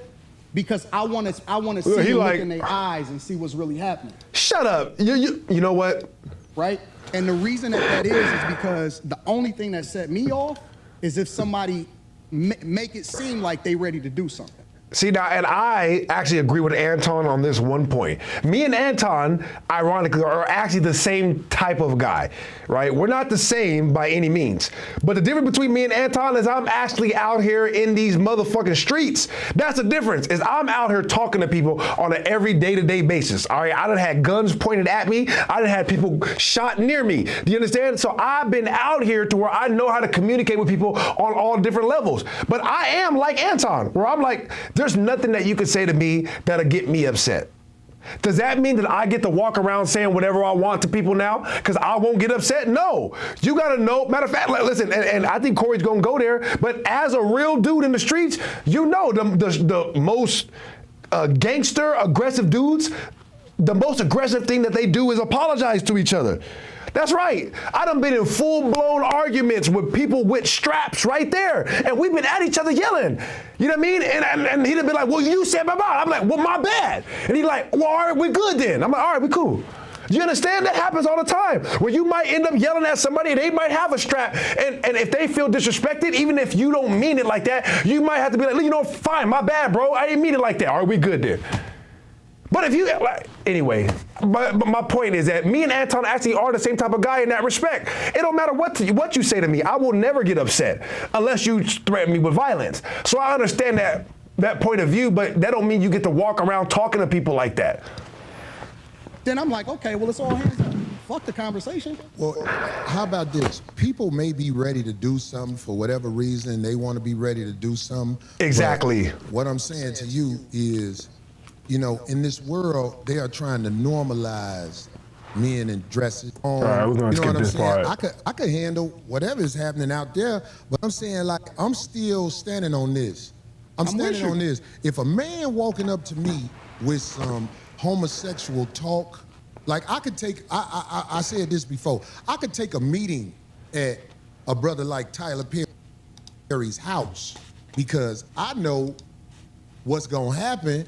Because I want to see them look in their eyes and see what's really happening. Shut up. You know what? Right? And the reason that is because the only thing that set me off is if somebody make it seem like they ready to do something. See, now, and I actually agree with Anton on this one point. Me and Anton, ironically, are actually the same type of guy, right? We're not the same by any means. But the difference between me and Anton is I'm actually out here in these motherfucking streets. That's the difference, is I'm out here talking to people on an every day-to-day basis, all right? I done had guns pointed at me. I done had people shot near me. Do you understand? So I've been out here to where I know how to communicate with people on all different levels. But I am like Anton, where I'm like, there's nothing that you can say to me that'll get me upset. Does that mean that I get to walk around saying whatever I want to people now because I won't get upset? No. You got to know. Matter of fact, listen, and I think Corey's going to go there, but as a real dude in the streets, you know the most gangster, aggressive dudes, the most aggressive thing that they do is apologize to each other. That's right. I done been in full-blown arguments with people with straps right there. And we've been at each other yelling. You know what I mean? And he'd have been like, well, you said my bad. I'm like, well, my bad. And he's like, well, all right, we're good then. I'm like, all right, we cool. You understand? That happens all the time. Where you might end up yelling at somebody, they might have a strap. And if they feel disrespected, even if you don't mean it like that, you might have to be like, you know, fine, my bad, bro. I didn't mean it like that. All right, we good then. But if you, anyway, but my point is that me and Anton actually are the same type of guy in that respect. It don't matter what you say to me. I will never get upset unless you threaten me with violence. So I understand that point of view, but that don't mean you get to walk around talking to people like that. then I'm like, okay, well, it's all hands up. Fuck the conversation. Well, how about this? People may be ready to do something for whatever reason. They want to be ready to do something. Exactly. What I'm saying to you is, you know, in this world, they are trying to normalize men in dresses. All right, we're gonna skip this part. I could handle whatever is happening out there, but I'm saying, like, I'm still standing on this. I'm standing on this. If a man walking up to me with some homosexual talk, like I could take, I said this before, I could take a meeting at a brother like Tyler Perry's house because I know what's gonna happen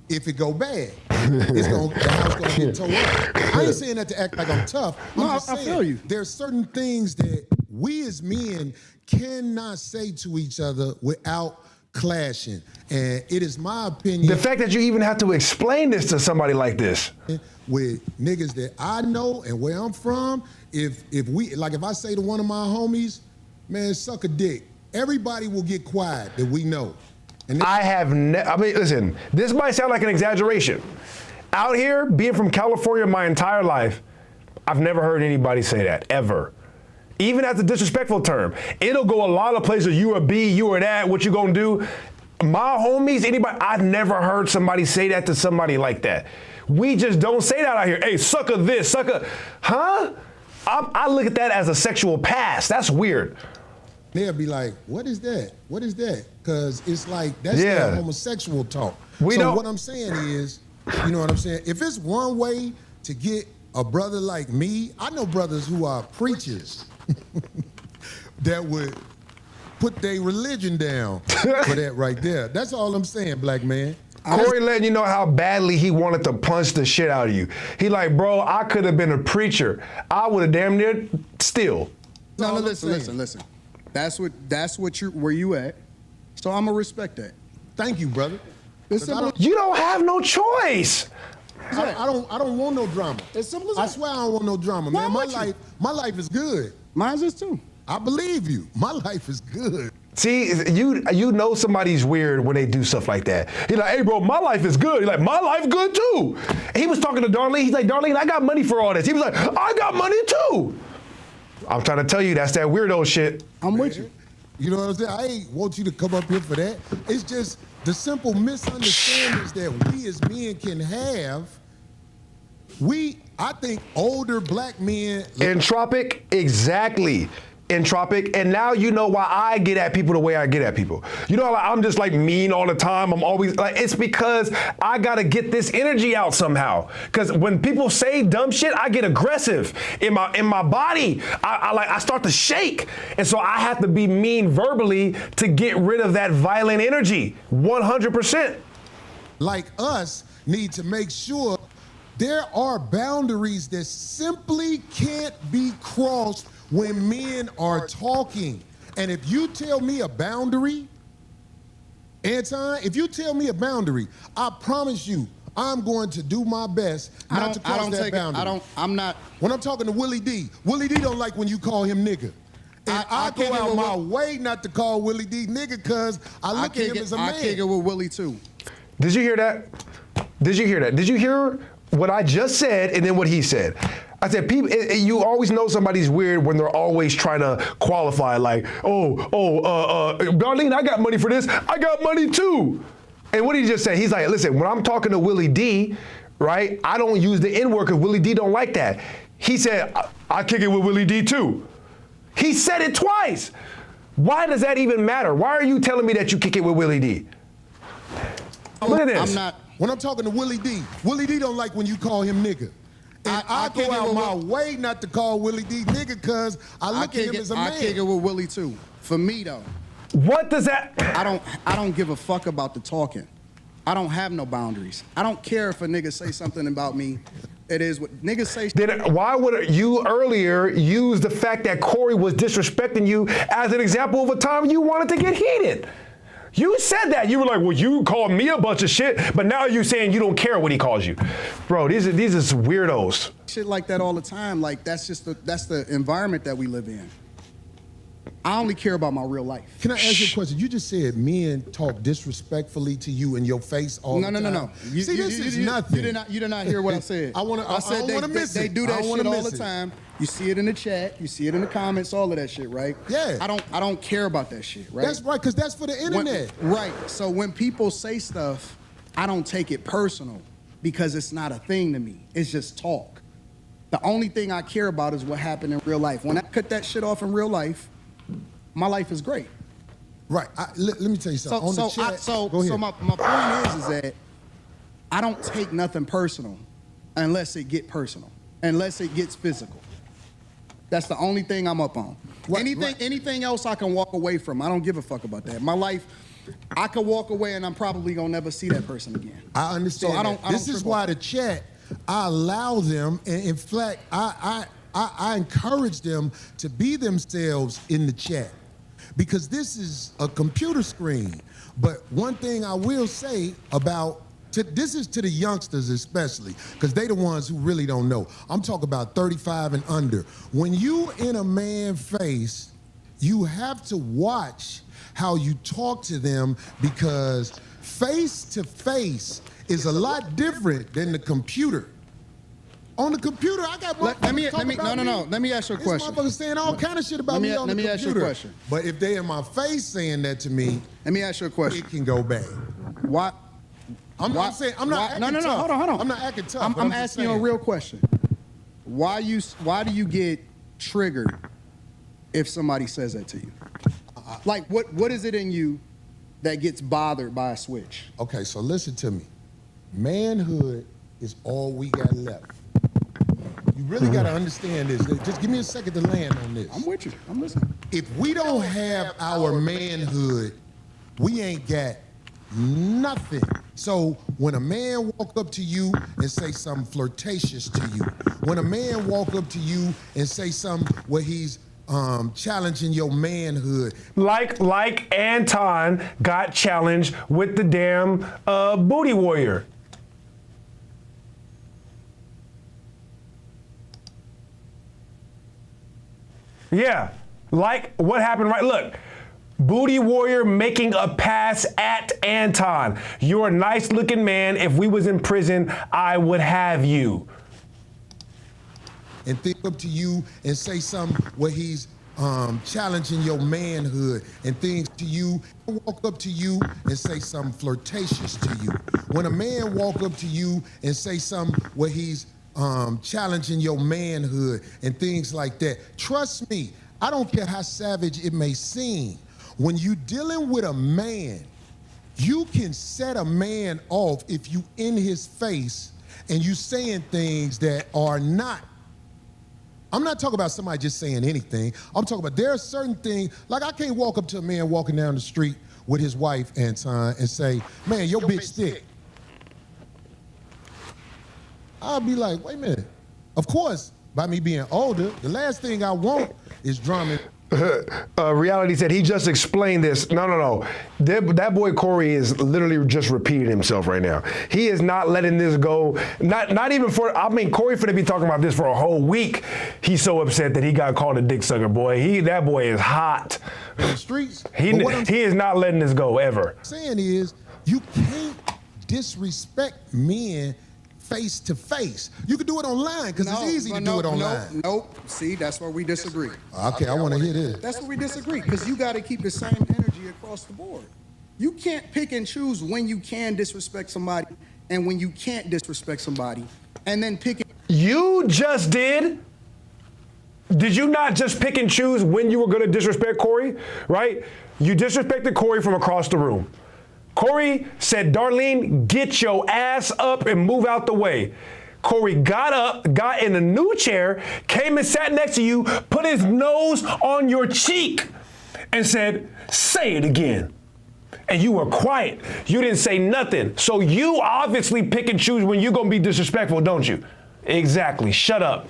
if it go bad. The house gonna get tore up. I ain't saying that to act like I'm tough. I'm just saying, I feel you. There's certain things that we as men cannot say to each other without clashing. And it is my opinion. The fact that you even have to explain this to somebody like this. With niggas that I know and where I'm from, if I say to one of my homies, man, suck a dick, everybody will get quiet that we know. And I mean, listen, this might sound like an exaggeration. Out here, being from California my entire life, I've never heard anybody say that, ever. Even as a disrespectful term. It'll go a lot of places, you a B, you are that, what you gonna do? My homies, anybody, I've never heard somebody say that to somebody like that. We just don't say that out here. Hey, sucker this, sucker, huh? I look at that as a sexual pass. That's weird. They'll be like, what is that? What is that? Because it's like, that's the homosexual talk. What I'm saying is, you know what I'm saying? If it's one way to get a brother like me, I know brothers who are preachers that would put their religion down for that right there. That's all I'm saying, black man. Corey letting you know how badly he wanted to punch the shit out of you. He like, bro, I could have been a preacher. I would have damn near still. No, listen. That's where you at. So I'm gonna respect that. Thank you, brother. You don't have no choice. I don't want no drama. As simple as that. I swear I don't want no drama, man. My life is good. Mine's is too. I believe you. My life is good. See, you know somebody's weird when they do stuff like that. He's like, hey, bro, my life is good. He's like, my life good too. And he was talking to Darlene. He's like, Darlene, I got money for all this. He was like, I got money too. I'm trying to tell you, that's that weirdo shit. I'm with you. You know what I'm saying? I ain't want you to come up here for that. It's just the simple misunderstandings that we as men can have. I think older black men. Entropic, exactly. Entropic, and now you know why I get at people the way I get at people. You know, like, I'm just like mean all the time. I'm always like, it's because I gotta get this energy out somehow. Because when people say dumb shit, I get aggressive in my body. I start to shake, and so I have to be mean verbally to get rid of that violent energy. 100%. Like us need to make sure there are boundaries that simply can't be crossed when men are talking. And if you tell me a boundary, Anton, if you tell me a boundary, I promise you, I'm going to do my best not to cross that boundary. I'm not. When I'm talking to Willie D don't like when you call him nigga. And I go out my way not to call Willie D nigga because I look at him as a man. I kick it with Willie too. Did you hear that? Did you hear that? Did you hear what I just said and then what he said? I said, people, you always know somebody's weird when they're always trying to qualify, like, Darlene, I got money for this. I got money too. And what did he just say? He's like, listen, when I'm talking to Willie D, right, I don't use the N-word because Willie D don't like that. He said, I kick it with Willie D too. He said it twice. Why does that even matter? Why are you telling me that you kick it with Willie D? Look at this. When I'm talking to Willie D don't like when you call him nigga. And I go out my way not to call Willie D nigga because I look at him as a man. I kick it with Willie too. For me though. What does that? I don't give a fuck about the talking. I don't have no boundaries. I don't care if a nigga say something about me. It is what niggas say. Why would you earlier use the fact that Corey was disrespecting you as an example of a time you wanted to get heated? You said that. You were like, well, you called me a bunch of shit, but now you're saying you don't care what he calls you. Bro, these are weirdos. Shit like that all the time. Like, that's the environment that we live in. I only care about my real life. Can I ask you a question? You just said men talk disrespectfully to you in your face all the time. No. This is nothing. You did not hear what I said. I said they do that shit all the time. You see it in the chat, you see it in the comments, all of that shit, right? Yeah. I don't care about that shit, right? That's right, because that's for the internet. Right. So when people say stuff, I don't take it personal because it's not a thing to me. It's just talk. The only thing I care about is what happened in real life. When I cut that shit off in real life, my life is great. Right. Let me tell you something. Go ahead. So my point is that I don't take nothing personal unless it get personal, unless it gets physical. That's the only thing I'm up on. Anything else I can walk away from. I don't give a fuck about that. My life, I could walk away and I'm probably gonna never see that person again. I understand. So This is why the chat, I allow them, and in fact, I encourage them to be themselves in the chat, because this is a computer screen. But one thing I will say about, this is to the youngsters especially, because they the ones who really don't know. I'm talking about 35 and under. When you in a man's face, you have to watch how you talk to them, because face to face is a lot different than the computer. On the computer, I got Let me ask you a question. This motherfucker saying all kind of shit about me on the computer. Let me ask you a question. But if they in my face saying that to me, let me ask you a question. It can go bad. Why? I'm not saying I'm not acting tough. Hold on. I'm not acting tough. I'm asking you a real question. Why do you get triggered if somebody says that to you? Like what is it in you that gets bothered by a switch? Okay, so listen to me. Manhood is all we got left. You really got to understand this. Just give me a second to land on this. I'm with you. I'm listening. If we don't have our manhood, we ain't got nothing. So when a man walk up to you and say something flirtatious to you, when a man walk up to you and say something where he's challenging your manhood, like Anton got challenged with the damn booty warrior. Yeah, like what happened, right? Look, booty warrior making a pass at Anton. You're a nice looking man. If we was in prison, I would have you. And think up to you and say something where he's challenging your manhood and things to you, walk up to you and say something flirtatious to you. When a man walk up to you and say something where he's challenging your manhood and things like that, trust me, I don't care how savage it may seem. When you dealing with a man, you can set a man off if you in his face and you saying things that are not. I'm not talking about somebody just saying anything. I'm talking about there are certain things, like I can't walk up to a man walking down the street with his wife, Anton, and say, man, your bitch thick. I'll be like, wait a minute. Of course, by me being older, the last thing I want is drama. Reality said he just explained this. No. That boy Corey is literally just repeating himself right now. He is not letting this go. Not even for, I mean, Corey finna be talking about this for a whole week. He's so upset that he got called a dick sucker, boy. That boy is hot. In the streets. He is not letting this go ever. What I'm saying is, you can't disrespect men face to face. You can do it online because it's easy to do it online. Nope. See, that's where we disagree. Okay, I want to hear this. That's where we disagree, because you got to keep the same energy across the board. You can't pick and choose when you can disrespect somebody and when you can't disrespect somebody, and then pick it. You just did. Did you not just pick and choose when you were going to disrespect Corey, right? You disrespected Corey from across the room. Corey said, Darlene, get your ass up and move out the way. Corey got up, got in a new chair, came and sat next to you, put his nose on your cheek and said, say it again. And you were quiet. You didn't say nothing. So you obviously pick and choose when you're going to be disrespectful, don't you? Exactly. Shut up.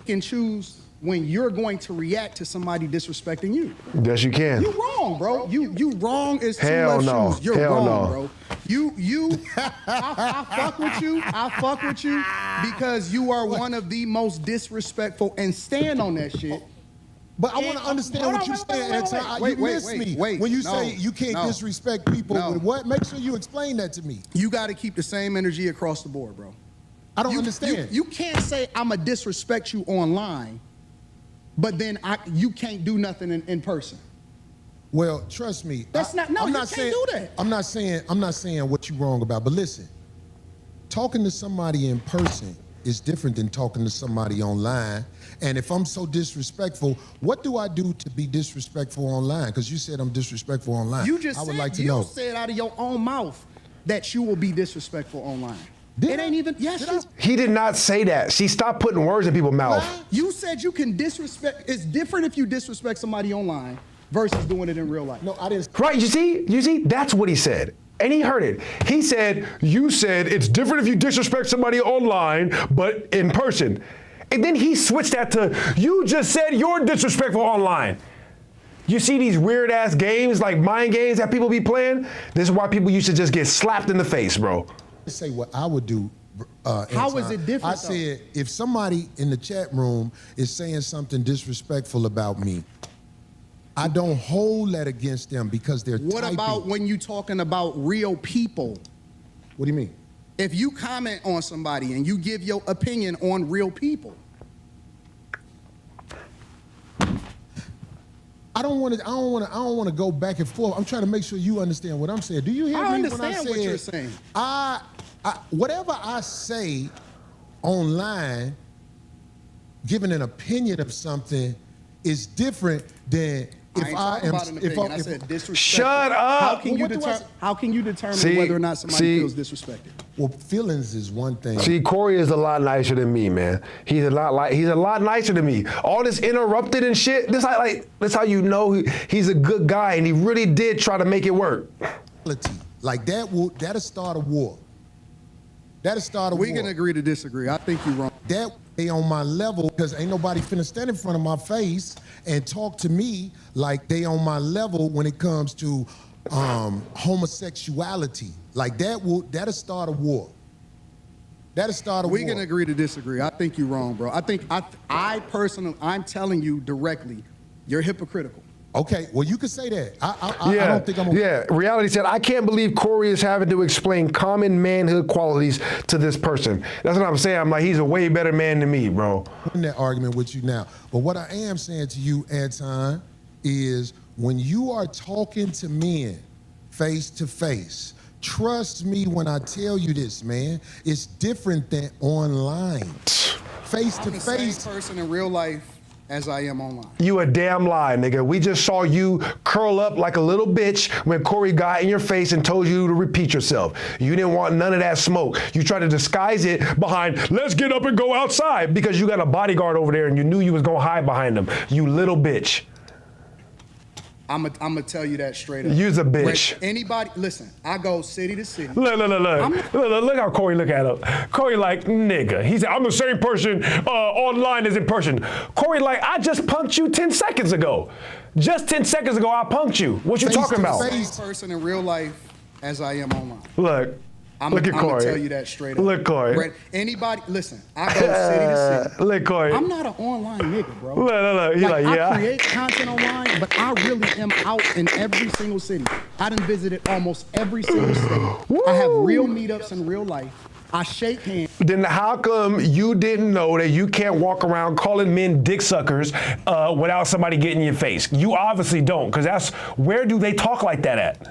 Pick and choose when you're going to react to somebody disrespecting you. Yes, you can. You wrong, bro. You wrong as two Hell left no. shoes. You're Hell wrong, no. bro. I fuck with you. I fuck with you because you are one of the most disrespectful, and stand on that shit. But I want to understand what you're saying, Anton. You missed me. When you say you can't disrespect people with what? Make sure you explain that to me. You got to keep the same energy across the board, bro. I don't understand. You can't say I'm going to disrespect you online, but then you can't do nothing in person. Well, trust me. That's not, no, you can't do that. I'm not saying what you're wrong about, but listen, talking to somebody in person is different than talking to somebody online. And if I'm so disrespectful, what do I do to be disrespectful online? Because you said I'm disrespectful online. You just I would said, like to know. You said out of your own mouth that you will be disrespectful online. It ain't even, yes, He did not say that. She stopped putting words in people's mouth. You said you can disrespect. It's different if you disrespect somebody online versus doing it in real life. No, I didn't. Right, you see, that's what he said. And he heard it. He said, you said it's different if you disrespect somebody online, but in person. And then he switched that to, you just said you're disrespectful online. You see these weird ass games, like mind games that people be playing? This is why people used to just get slapped in the face, bro. Say what I would do. How is it different? I said, if somebody in the chat room is saying something disrespectful about me, I don't hold that against them because they're What typing. about when you talking about real people? What do you mean? If you comment on somebody and you give your opinion on real people. I don't want to go back and forth. I'm trying to make sure you understand what I'm saying. Do you hear me when I understand what you're saying. Whatever I say online, giving an opinion of something is different than if I am. I said disrespect. Shut up. How can you determine whether or not somebody feels disrespected? Well, feelings is one thing. See, Corey is a lot nicer than me, man. He's a lot nicer than me. All this interrupted and shit. That's how you know he's a good guy, and he really did try to make it work. Like that'll start a war. That'll start a war. We can agree to disagree. I think you're wrong. That way on my level, because ain't nobody finna stand in front of my face and talk to me like they on my level when it comes to homosexuality. Like that'll start a war. That'll start a war. We can agree to disagree. I think you're wrong, bro. I personally, I'm telling you directly, you're hypocritical. Okay, well, you could say that. I don't think I'm. Yeah, reality said, I can't believe Corey is having to explain common manhood qualities to this person. That's what I'm saying. I'm like, he's a way better man than me, bro. I'm in that argument with you now. But what I am saying to you, Anton, is when you are talking to men face to face, trust me when I tell you this, man, it's different than online. Face to face. I'm the same person in real life as I am online. You a damn lie, nigga. We just saw you curl up like a little bitch when Corey got in your face and told you to repeat yourself. You didn't want none of that smoke. You tried to disguise it behind, let's get up and go outside, because you got a bodyguard over there and you knew you was gonna hide behind him. You little bitch. I'm gonna tell you that straight up. You's a bitch. Anybody, listen, I go city to city. Look how Corey look at him. Corey like, nigga. He said, I'm the same person online as in person. Corey like, I just punked you 10 seconds ago. Just 10 seconds ago, I punked you. What you talking about? I'm the same person in real life as I am online. Look at Corey. I'm gonna tell you that straight up. Look, Corey. Anybody, listen, I go city to city. Look, Corey. I'm not an online nigga, bro. Look. He like, yeah. I create content online, but I really am out in every single city. I done visited almost every single city. I have real meetups in real life. I shake hands. Then how come you didn't know that you can't walk around calling men dick suckers without somebody getting in your face? You obviously don't, because where do they talk like that at?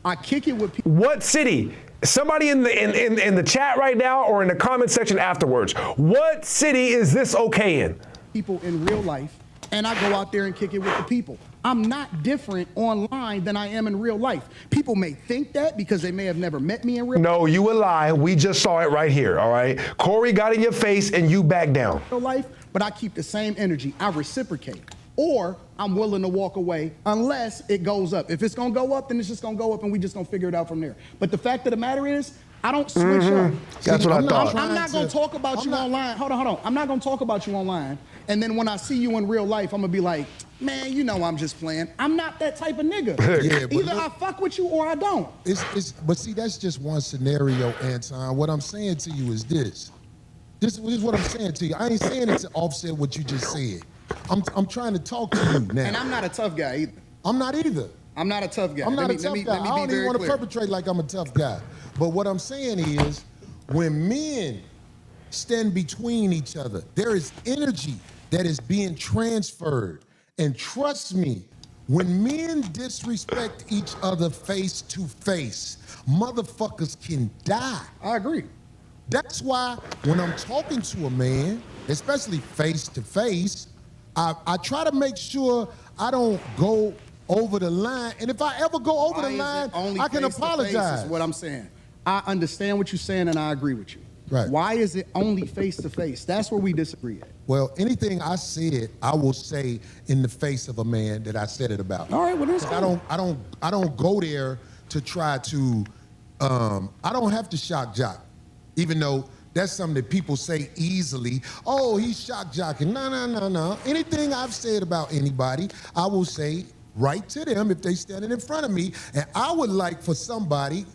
I kick it with people. What city? Somebody in the chat right now or in the comment section afterwards. What city is this okay in? People in real life, and I go out there and kick it with the people. I'm not different online than I am in real life. People may think that because they may have never met me in real life. No, you a lie. We just saw it right here, all right? Corey got in your face and you back down. Real life, but I keep the same energy. I reciprocate. Or I'm willing to walk away unless it goes up. If it's gonna go up, then it's just gonna go up and we just gonna figure it out from there. But the fact of the matter is, I don't switch up. That's what I thought. I'm not gonna talk about you online. Hold on. I'm not gonna talk about you online. And then when I see you in real life, I'm gonna be like, man, you know I'm just playing. I'm not that type of nigga. Either I fuck with you or I don't. But see, that's just one scenario, Anton. What I'm saying to you is this. This is what I'm saying to you. I ain't saying it to offset what you just said. I'm trying to talk to you now. And I'm not a tough guy either. I'm not either. I'm not a tough guy. I'm not Let a tough me guy. I don't even want to perpetrate like I'm a tough guy. But what I'm saying is, when men stand between each other, there is energy that is being transferred. And trust me, when men disrespect each other face to face, motherfuckers can die. I agree. That's why when I'm talking to a man, especially face to face, I try to make sure I don't go over the line. And if I ever go over the line, I can apologize. Is what I'm saying. I understand what you're saying and I agree with you. Right. Why is it only face to face? That's where we disagree at. Well, anything I said, I will say in the face of a man that I said it about. All right, well, that's cool. I don't go there to try to. I don't have to shock jock, even though that's something that people say easily. Oh, he's shock jocking. No. Anything I've said about anybody, I will say right to them if they standing in front of me. And I would like for somebody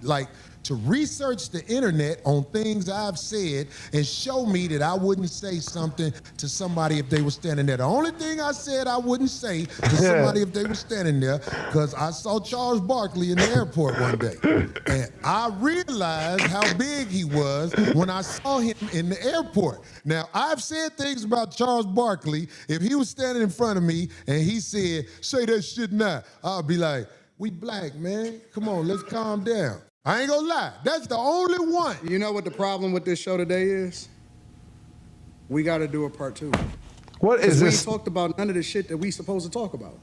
to research the internet on things I've said and show me that I wouldn't say something to somebody if they were standing there. The only thing I said I wouldn't say to somebody if they were standing there, because I saw Charles Barkley in the airport one day. And I realized how big he was when I saw him in the airport. Now, I've said things about Charles Barkley. If he was standing in front of me and he said, say that shit now, I'll be like, we black, man. Come on, let's calm down. I ain't gonna lie, that's the only one. You know what the problem with this show today is? We gotta do a part 2. What is this? We ain't talked about none of the shit that we supposed to talk about.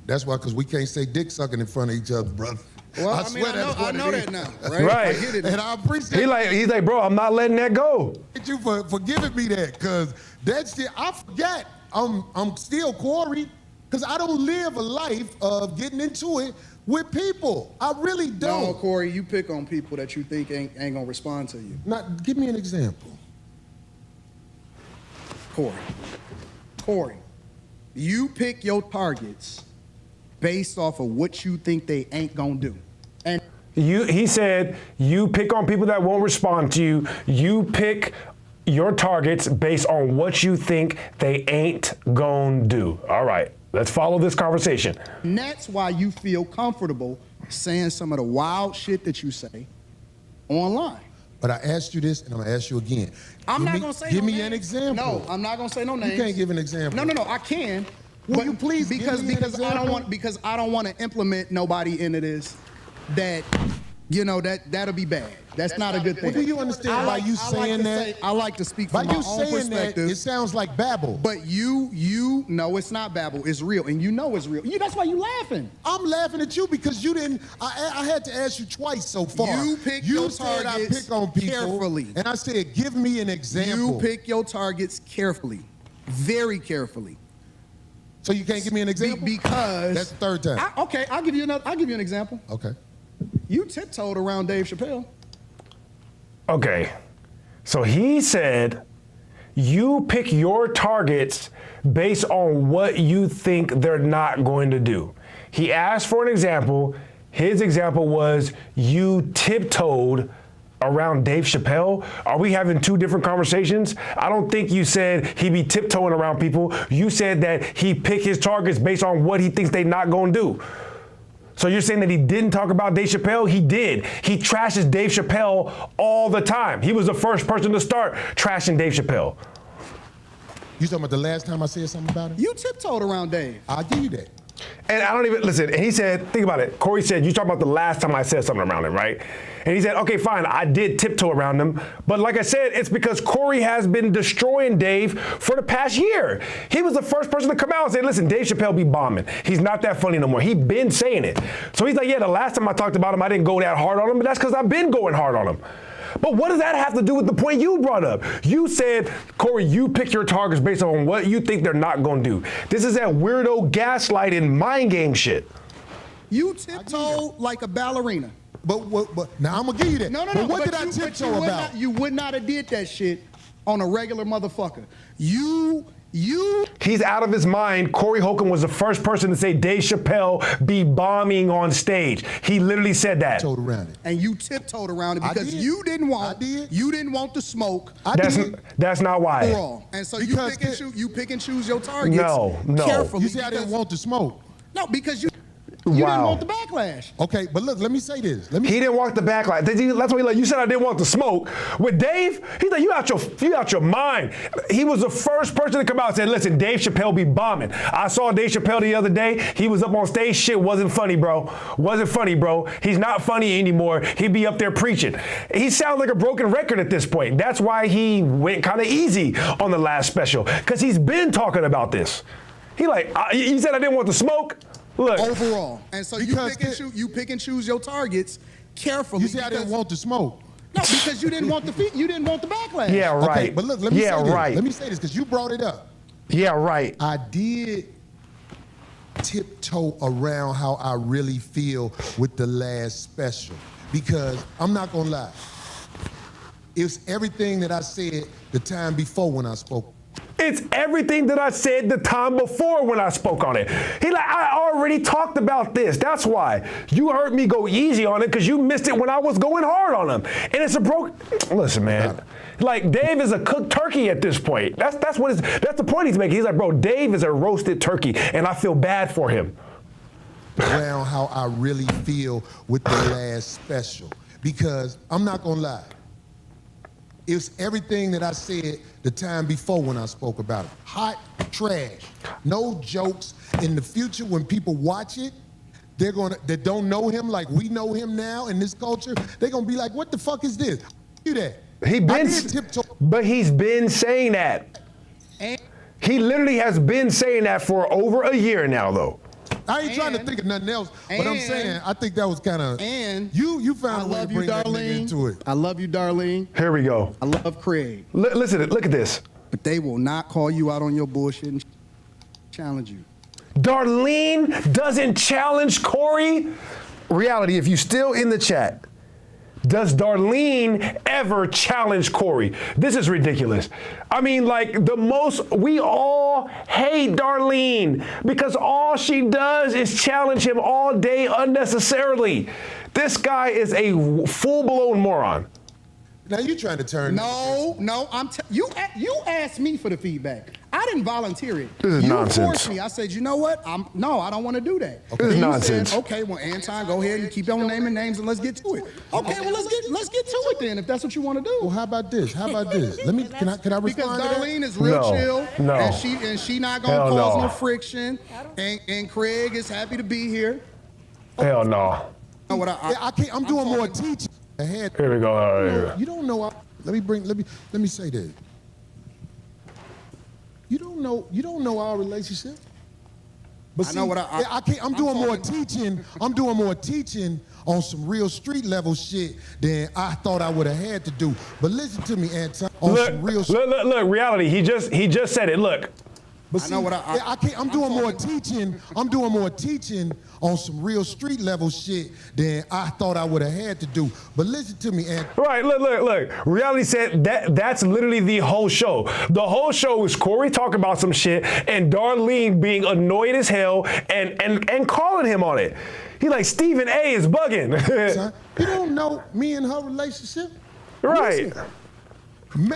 That's why, because we can't say dick sucking in front of each other, brother. Well, I swear that's what I know it is. that now, right? Right. I get it. And I appreciate He's like, bro, I'm not letting that go. Thank you for giving me that, because that shit, I forget. I'm still Corey, because I don't live a life of getting into it with people. I really don't. No, Corey, you pick on people that you think ain't gonna respond to you. Now, give me an example. Corey, you pick your targets based off of what you think they ain't gonna do. And He said, you pick on people that won't respond to you. You pick your targets based on what you think they ain't gonna do. All right. Let's follow this conversation. And that's why you feel comfortable saying some of the wild shit that you say online. But I asked you this, and I'm gonna ask you again. I'm not gonna say Give no me names. an example. No, I'm not gonna say no names. You can't give an example. No, I can. Will you please because give me an example? because I don't want to implement nobody into this that that'll be bad. That's not a good thing. Well, do you understand by you saying that? I like to speak By from my you own saying that, perspective. it sounds like babble. But you know it's not babble. It's real, and you know it's real. That's why you laughing. I'm laughing at you because you didn't. I had to ask you twice so far. You pick you your said targets I pick on people carefully. and I said, give me an example. You pick your targets carefully, very carefully. So you can't give me an example? Because that's the third time. Okay, I'll give you an example. Okay. You tiptoed around Dave Chappelle. Okay. So he said, you pick your targets based on what you think they're not going to do. He asked for an example. His example was you tiptoed around Dave Chappelle. Are we having two different conversations? I don't think you said he be tiptoeing around people. You said that he picked his targets based on what he thinks they not gonna do. So you're saying that he didn't talk about Dave Chappelle? He did. He trashes Dave Chappelle all the time. He was the first person to start trashing Dave Chappelle. You talking about the last time I said something about him? You tiptoed around Dave. I'll give you that. And I don't even, listen, and he said, think about it. Corey said, you talking about the last time I said something around him, right? And he said, okay, fine, I did tiptoe around him. But like I said, it's because Corey has been destroying Dave for the past year. He was the first person to come out and say, listen, Dave Chappelle be bombing. He's not that funny no more. He been saying it. So he's like, yeah, the last time I talked about him, I didn't go that hard on him, but that's because I've been going hard on him. But what does that have to do with the point you brought up? You said, Corey, you pick your targets based on what you think they're not going to do. This is that weirdo gaslighting mind game shit. You tiptoed like a ballerina. But now I'm gonna give you that. No. But what did I tiptoe about? You would not have did that shit on a regular motherfucker. You He's out of his mind. Corey Holcomb was the first person to say Dave Chappelle be bombing on stage. He literally said that. Around it. And you tiptoed around it because you didn't want the smoke. That's not why. Wrong. And so you pick and choose your targets. No. Carefully. You say I didn't want the smoke. No, because you didn't want the backlash. Okay, but look, let me say this. He didn't want the backlash. That's why you said I didn't want the smoke. With Dave, he's like, you out your mind. He was the first person to come out and say, listen, Dave Chappelle be bombing. I saw Dave Chappelle the other day. He was up on stage. Shit wasn't funny, bro. Wasn't funny, bro. He's not funny anymore. He be up there preaching. He sounds like a broken record at this point. That's why he went kind of easy on the last special, because he's been talking about this. He like, you said I didn't want the smoke? Look. Overall. And so you pick and choose your targets carefully. You say I didn't want the smoke. No, because you didn't want the backlash. Yeah, right. Okay, but look, let me say this. Let me say this because you brought it up. Yeah, right. I did tiptoe around how I really feel with the last special, because I'm not gonna lie. It's everything that I said the time before when I spoke. It's everything that I said the time before when I spoke on it. He like, I already talked about this. That's why. You heard me go easy on it because you missed it when I was going hard on him. And it's a listen, man. Like, Dave is a cooked turkey at this point. That's the point he's making. He's like, bro, Dave is a roasted turkey, and I feel bad for him. Around how I really feel with the last special, because I'm not gonna lie. It's everything that I said the time before when I spoke about it. Hot trash. No jokes. In the future, when people watch it, that don't know him like we know him now in this culture, they're gonna be like, what the fuck is this? Do that. But he's been saying that. He literally has been saying that for over a year now, though. I ain't trying to think of nothing else, but I'm saying I think that was kind of. And you found a way to bring that nigga into it. I love you, Darlene. Here we go. I love Craig. Listen, look at this. But they will not call you out on your bullshit and challenge you. Darlene doesn't challenge Corey. Reality, if you still in the chat, does Darlene ever challenge Corey? This is ridiculous. I mean, like, we all hate Darlene because all she does is challenge him all day unnecessarily. This guy is a full-blown moron. Now you trying to turn. No, you asked me for the feedback. I didn't volunteer it. This is nonsense. You forced me. I said, you know what? I don't want to do that. Okay. This is nonsense. Said, okay, well, Anton, go ahead and keep on naming names and let's get to it. Okay, well, let's get to it then if that's what you want to do. Well, how about this? Can I respond? Because Darlene is real chill. No. And she not gonna cause no friction. And Craig is happy to be here. Hell no. I'm doing more teaching. Ahead. Here we go. All right, you don't know. Let me say this. You don't know our relationship. But see, I'm doing more teaching. I'm doing more teaching on some real street level shit than I thought I would have had to do. But listen to me, Anton. Look, reality. He just said it. Look. But see, I'm doing more teaching. I'm doing more teaching on some real street level shit than I thought I would have had to do. But listen to me, Anton. Right, look. Reality said that's literally the whole show. The whole show is Corey talking about some shit and Darlene being annoyed as hell and calling him on it. He like, Stephen A is bugging. Son, you don't know me and her relationship? Right. Listen.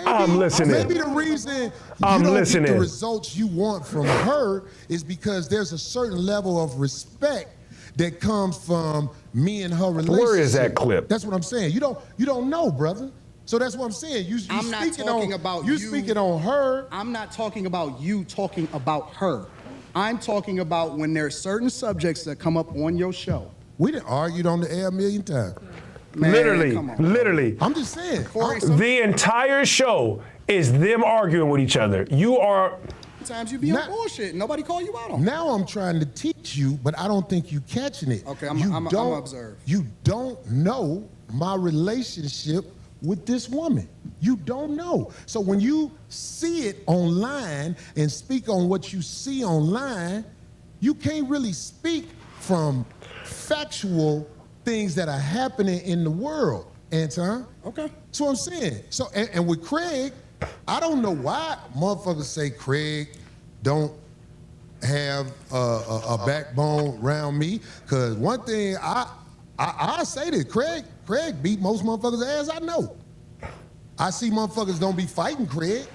I'm listening. Maybe the reason you don't get the results you want from her is because there's a certain level of respect that comes from me and her relationship. Where is that clip? That's what I'm saying. You don't know, brother. So that's what I'm saying. I'm not talking about you speaking on her. I'm not talking about you talking about her. I'm talking about when there's certain subjects that come up on your show. We done argued on the air a million times. Man, literally. I'm just saying. The entire show is them arguing with each other. Sometimes you be on bullshit. Nobody call you out on it. Now I'm trying to teach you, but I don't think you catching it. Okay, I'm observe. You don't know my relationship with this woman. You don't know. So when you see it online and speak on what you see online, you can't really speak from factual things that are happening in the world, Anton. Okay. That's what I'm saying. So, and with Craig, I don't know why motherfuckers say Craig don't have a backbone around me. Cause one thing I say this, Craig beat most motherfuckers' ass I know. I see motherfuckers don't be fighting Craig.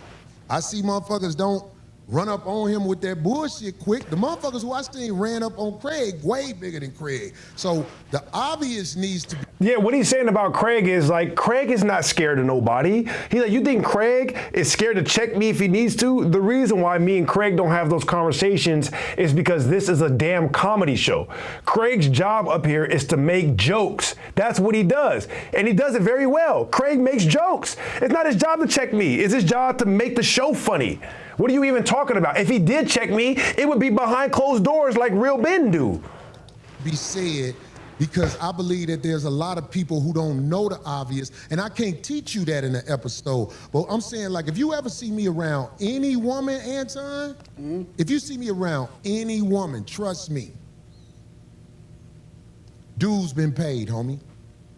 I see motherfuckers don't run up on him with that bullshit quick. The motherfuckers who I seen ran up on Craig way bigger than Craig. So the obvious needs to be. Yeah, what he's saying about Craig is like, Craig is not scared of nobody. He's like, you think Craig is scared to check me if he needs to? The reason why me and Craig don't have those conversations is because this is a damn comedy show. Craig's job up here is to make jokes. That's what he does. And he does it very well. Craig makes jokes. It's not his job to check me. It's his job to make the show funny. What are you even talking about? If he did check me, it would be behind closed doors like real men do. Be said, because I believe that there's a lot of people who don't know the obvious, and I can't teach you that in an episode. But I'm saying, like, if you ever see me around any woman, Anton, if you see me around any woman, trust me, dues been paid, homie.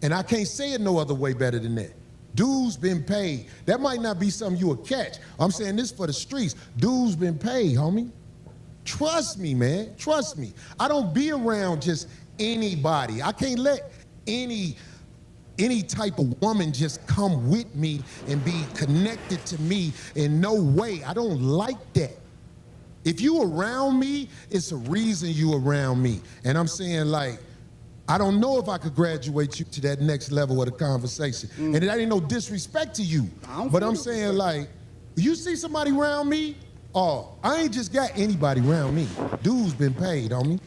And I can't say it no other way better than that. Dues been paid. That might not be something you will catch. I'm saying this for the streets. Dues been paid, homie. Trust me, man. Trust me. I don't be around just anybody. I can't let any type of woman just come with me and be connected to me in no way. I don't like that. If you around me, it's a reason you around me. And I'm saying, like, I don't know if I could graduate you to that next level of the conversation. And it ain't no disrespect to you. But I'm saying, like, you see somebody around me, oh, I ain't just got anybody around me. Dues been paid on me.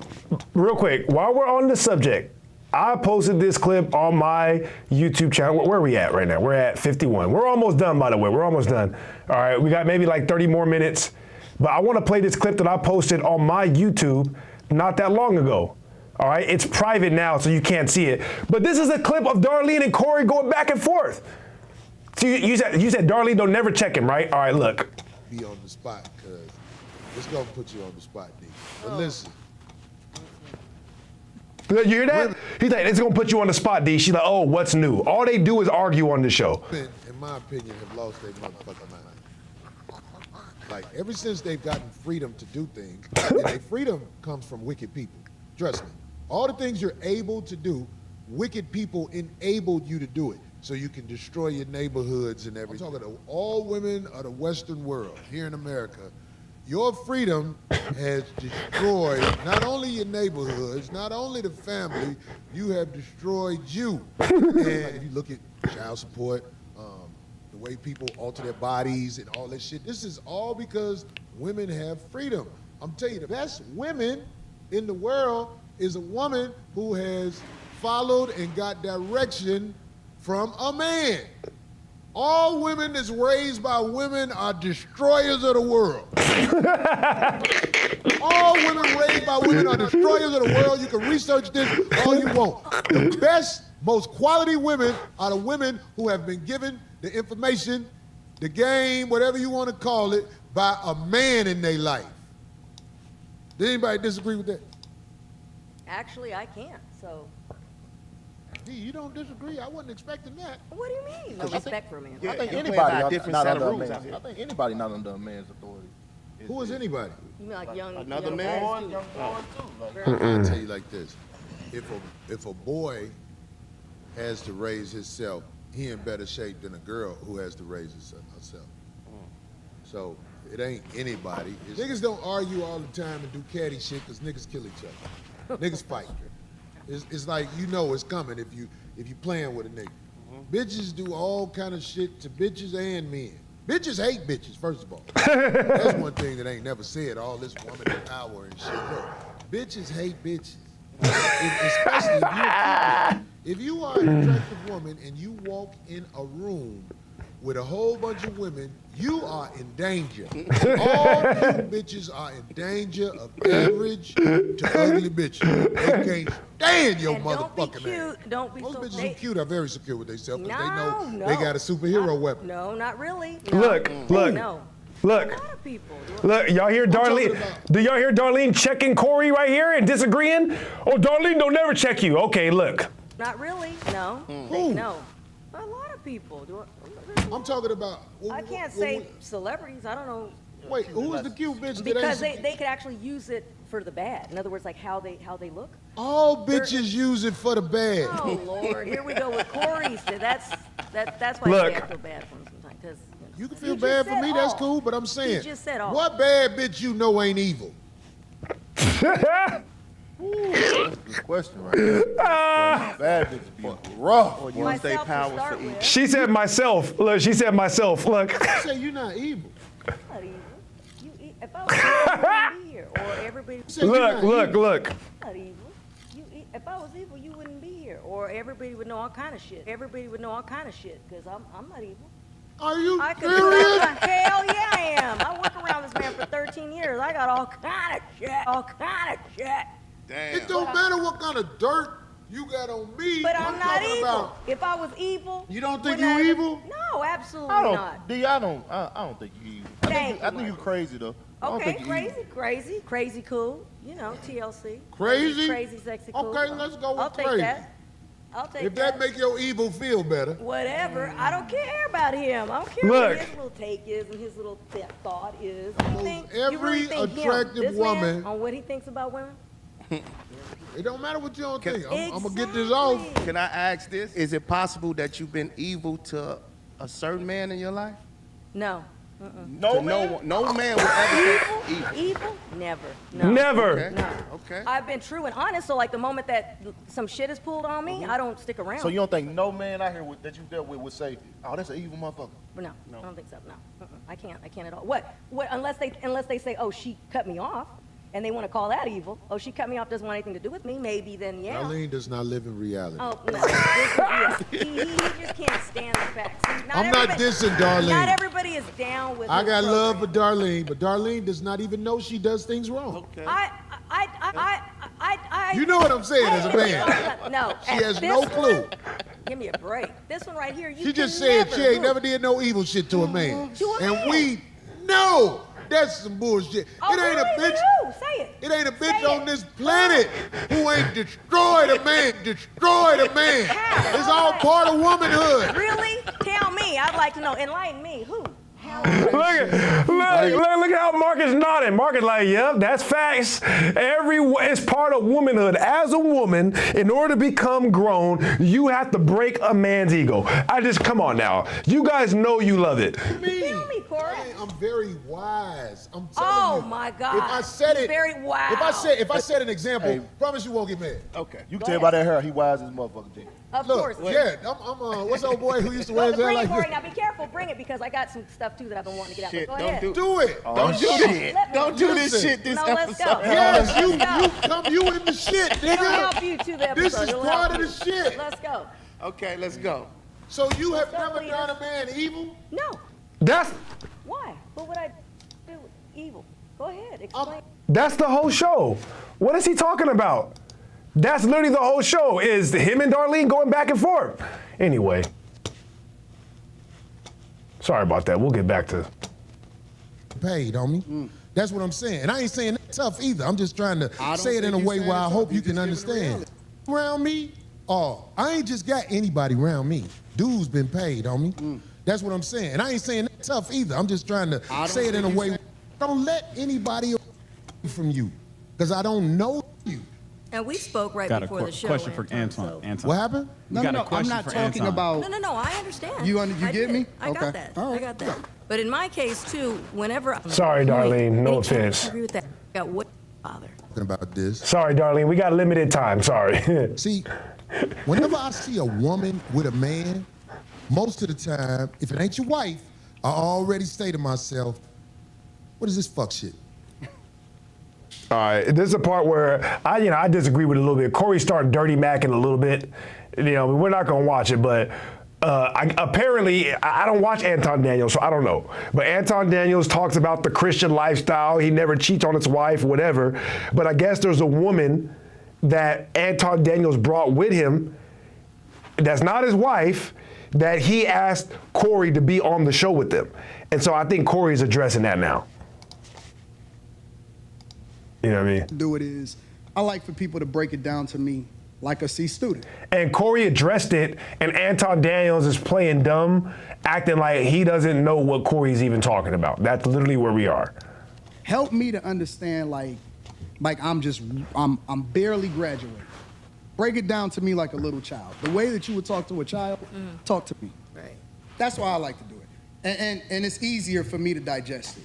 Real quick, while we're on the subject, I posted this clip on my YouTube channel. Where are we at right now? We're at 51. We're almost done, by the way. We're almost done. All right, we got maybe like 30 more minutes. But I want to play this clip that I posted on my YouTube not that long ago. All right, it's private now, so you can't see it. But this is a clip of Darlene and Corey going back and forth. So you said Darlene don't never check him, right? All right, look. Be on the spot, because it's going to put you on the spot, D. But listen. You hear that? He's like, it's going to put you on the spot, D. She's like, oh, what's new? All they do is argue on the show. In my opinion, have lost their motherfucking mind. Like, ever since they've gotten freedom to do things, and their freedom comes from wicked people. Trust me. All the things you're able to do, wicked people enabled you to do it, so you can destroy your neighborhoods and everything. I'm talking to all women of the Western world, here in America. Your freedom has destroyed not only your neighborhoods, not only the family, you have destroyed you. And if you look at child support, the way people alter their bodies and all that shit, this is all because women have freedom. I'm telling you, the best women in the world is a woman who has followed and got direction from a man. All women that's raised by women are destroyers of the world. All women raised by women are destroyers of the world. You can research this all you want. The best, most quality women are the women who have been given the information, the game, whatever you want to call it, by a man in their life. Did anybody disagree with that? Actually, I can't, so. D, you don't disagree? I wasn't expecting that. What do you mean? No respect for a man. I think anybody not under a man's. I think anybody not under a man's authority. Who is anybody? You mean like young Another young man? boys, Young too? boys, too. I'll tell you like this. If a boy has to raise himself, he in better shape than a girl who has to raise herself. So it ain't anybody. Niggas don't argue all the time and do catty shit because niggas kill each other. Niggas fight. It's like, you know it's coming if you playing with a nigga. Bitches do all kind of shit to bitches and men. Bitches hate bitches, first of all. That's one thing that ain't never said, all this woman power and shit. Look, bitches hate bitches. Especially if you are an attractive woman and you walk in a room with a whole bunch of women, you are in danger. All you bitches are in danger of average to ugly bitches. They can't stand your motherfucking ass. Don't be Most so bitches who cute are very secure with themselves because they know No, they got a superhero weapon. No, not really. Look, look, No. look. Look, y'all hear Darlene? Do y'all hear Darlene checking Corey right here and disagreeing? Oh, Darlene don't never check you. Okay, look. Not really. No. Who? No. A lot of people. I'm talking about. I can't say celebrities. I don't know Wait, who's the cute bitch? Because they could actually use it for the bad. In other words, like how they look. All bitches use it for the bad. Oh Lord, here we go with Corey. So that's why Look. I feel bad for him sometimes. Because You can feel bad for me, that's cool, but I'm saying, He just said all. what bad bitch you know ain't evil? Ooh, that's a good question right there. Bad bitches be rough. Or you stay power for each. She said myself. Look, she said myself. Look. You say you're not evil. Not evil. If I was evil, you wouldn't be here. Or everybody. Look. Not evil. If I was evil, you wouldn't be here. Or everybody would know all kind of shit. Everybody would know all kind of shit because I'm not evil. Are you serious? Hell yeah, I am. I work around this man for 13 years. I got all kind of shit. All kind of shit. Damn. It don't matter what kind of dirt you got on me. But I'm not talking evil. about- If I was evil, You don't think wouldn't you I- evil? No, absolutely I don't. not. D, I don't think you evil. I think you crazy though. I don't Okay, think you evil. crazy cool. You know, TLC. Crazy? Crazy, sexy, cool. Okay, let's go with I'll take crazy. that. I'll take If that make your evil feel better. Whatever. I don't care about him. I don't care Look. what his little take is and his little thought is. You think every attractive this woman- man, on what he thinks about women? It don't matter what you don't think. I'm gonna get this off. Can I ask this? Is it possible that you've been evil to a certain man in your life? No. No man will ever say evil. Evil? Never. No. Never. Okay. No. Okay. I've been true and honest, so like the moment that some shit is pulled on me, I don't stick around. So you don't think no man out here that you dealt with would say, "Oh, that's an evil motherfucker"? No, I don't think so. No, I can't at all. What? Unless they say, oh, she cut me off, and they want to call that evil. Oh, she cut me off, doesn't want anything to do with me. Maybe then, yeah. Darlene does not live in reality. Oh no, he just can't stand the facts. See, I'm not dissing Darlene. Not everybody is down with. I his got program. love for Darlene, but Darlene does not even know she does things wrong. Okay. I. You know what I'm saying as a man. No, She and has this no one- clue. Give me a break. This one right here, you She just can said she ain't never never did no evil shit to a man. To a And man. we know that's some bullshit. Oh, It ain't a really? bitch. Who? Say it. It ain't a bitch Say on it. this planet who ain't destroyed a man. Destroyed a man. It's all part of womanhood. Really? Tell me. I'd like to know. Enlighten me. Who? Look at how Marcus nodding. Marcus like, yep, that's facts. It's part of womanhood. As a woman, in order to become grown, you have to break a man's ego. Come on now. You guys know you love it. Tell me, Corey. I'm very wise. I'm telling Oh you. my God. If I said He's it, very wow. if I said an example, Hey. promise you won't get mad. Okay. You Go can tell ahead. by that hair, he wise as a motherfucker, G. Of Look, course. yeah, I'm what's old boy who used to wear his hair Bring it, like Corey. this? Now be careful. Bring it because I got some stuff too that I've been wanting to get out. Shit, But go don't ahead. do- Do it. Don't do this. Don't do this Listen. shit this No, let's episode. go. Yes, you in the shit, It'll nigga. help you to the episode. This is It'll part help of you. the shit. Let's go. Okay, let's go. So you have Let's go, never leader. done a man evil? No. That's Why? What would I do with evil? Go ahead. Explain. That's the whole show. What is he talking about? That's literally the whole show, is him and Darlene going back and forth. Anyway. Sorry about that. We'll get back to Paid on me. That's what I'm saying. And I ain't saying that tough either. I'm just trying to I don't say it in a think you way saying where I tough. hope you You can just giving understand. Around me, I ain't just got anybody around me. Dude's been paid on me. That's what I'm saying. And I ain't saying that tough either. I'm just trying to I don't say it in a think you way. Don't let anybody from you, because I don't know you. And we spoke right Got a before the show. question for Anton, Anton. so- Anton. What happened? You got a question for Anton. No, I understand. You I get did. me? I got Okay. that. All I right. got that. But in my case too, whenever Sorry, Darlene. No anytime offense. I agree with that. I got what father. Talking about this. Sorry, Darlene. We got limited time. Sorry. See, whenever I see a woman with a man, most of the time, if it ain't your wife, I already say to myself, what is this fuck shit? All right, this is a part where I disagree with it a little bit. Corey started dirty macking a little bit. We're not gonna watch it, but apparently I don't watch Anton Daniels, so I don't know. But Anton Daniels talks about the Christian lifestyle. He never cheats on his wife, whatever. But I guess there's a woman that Anton Daniels brought with him that's not his wife, that he asked Corey to be on the show with them. And so I think Corey's addressing that now. You know what I mean? Do it is, I like for people to break it down to me like a C student. And Corey addressed it, and Anton Daniels is playing dumb, acting like he doesn't know what Corey's even talking about. That's literally where we are. Help me to understand, like I'm barely graduating. Break it down to me like a little child. The way that you would talk to a child, talk to me. Right. That's why I like to do it. And it's easier for me to digest it.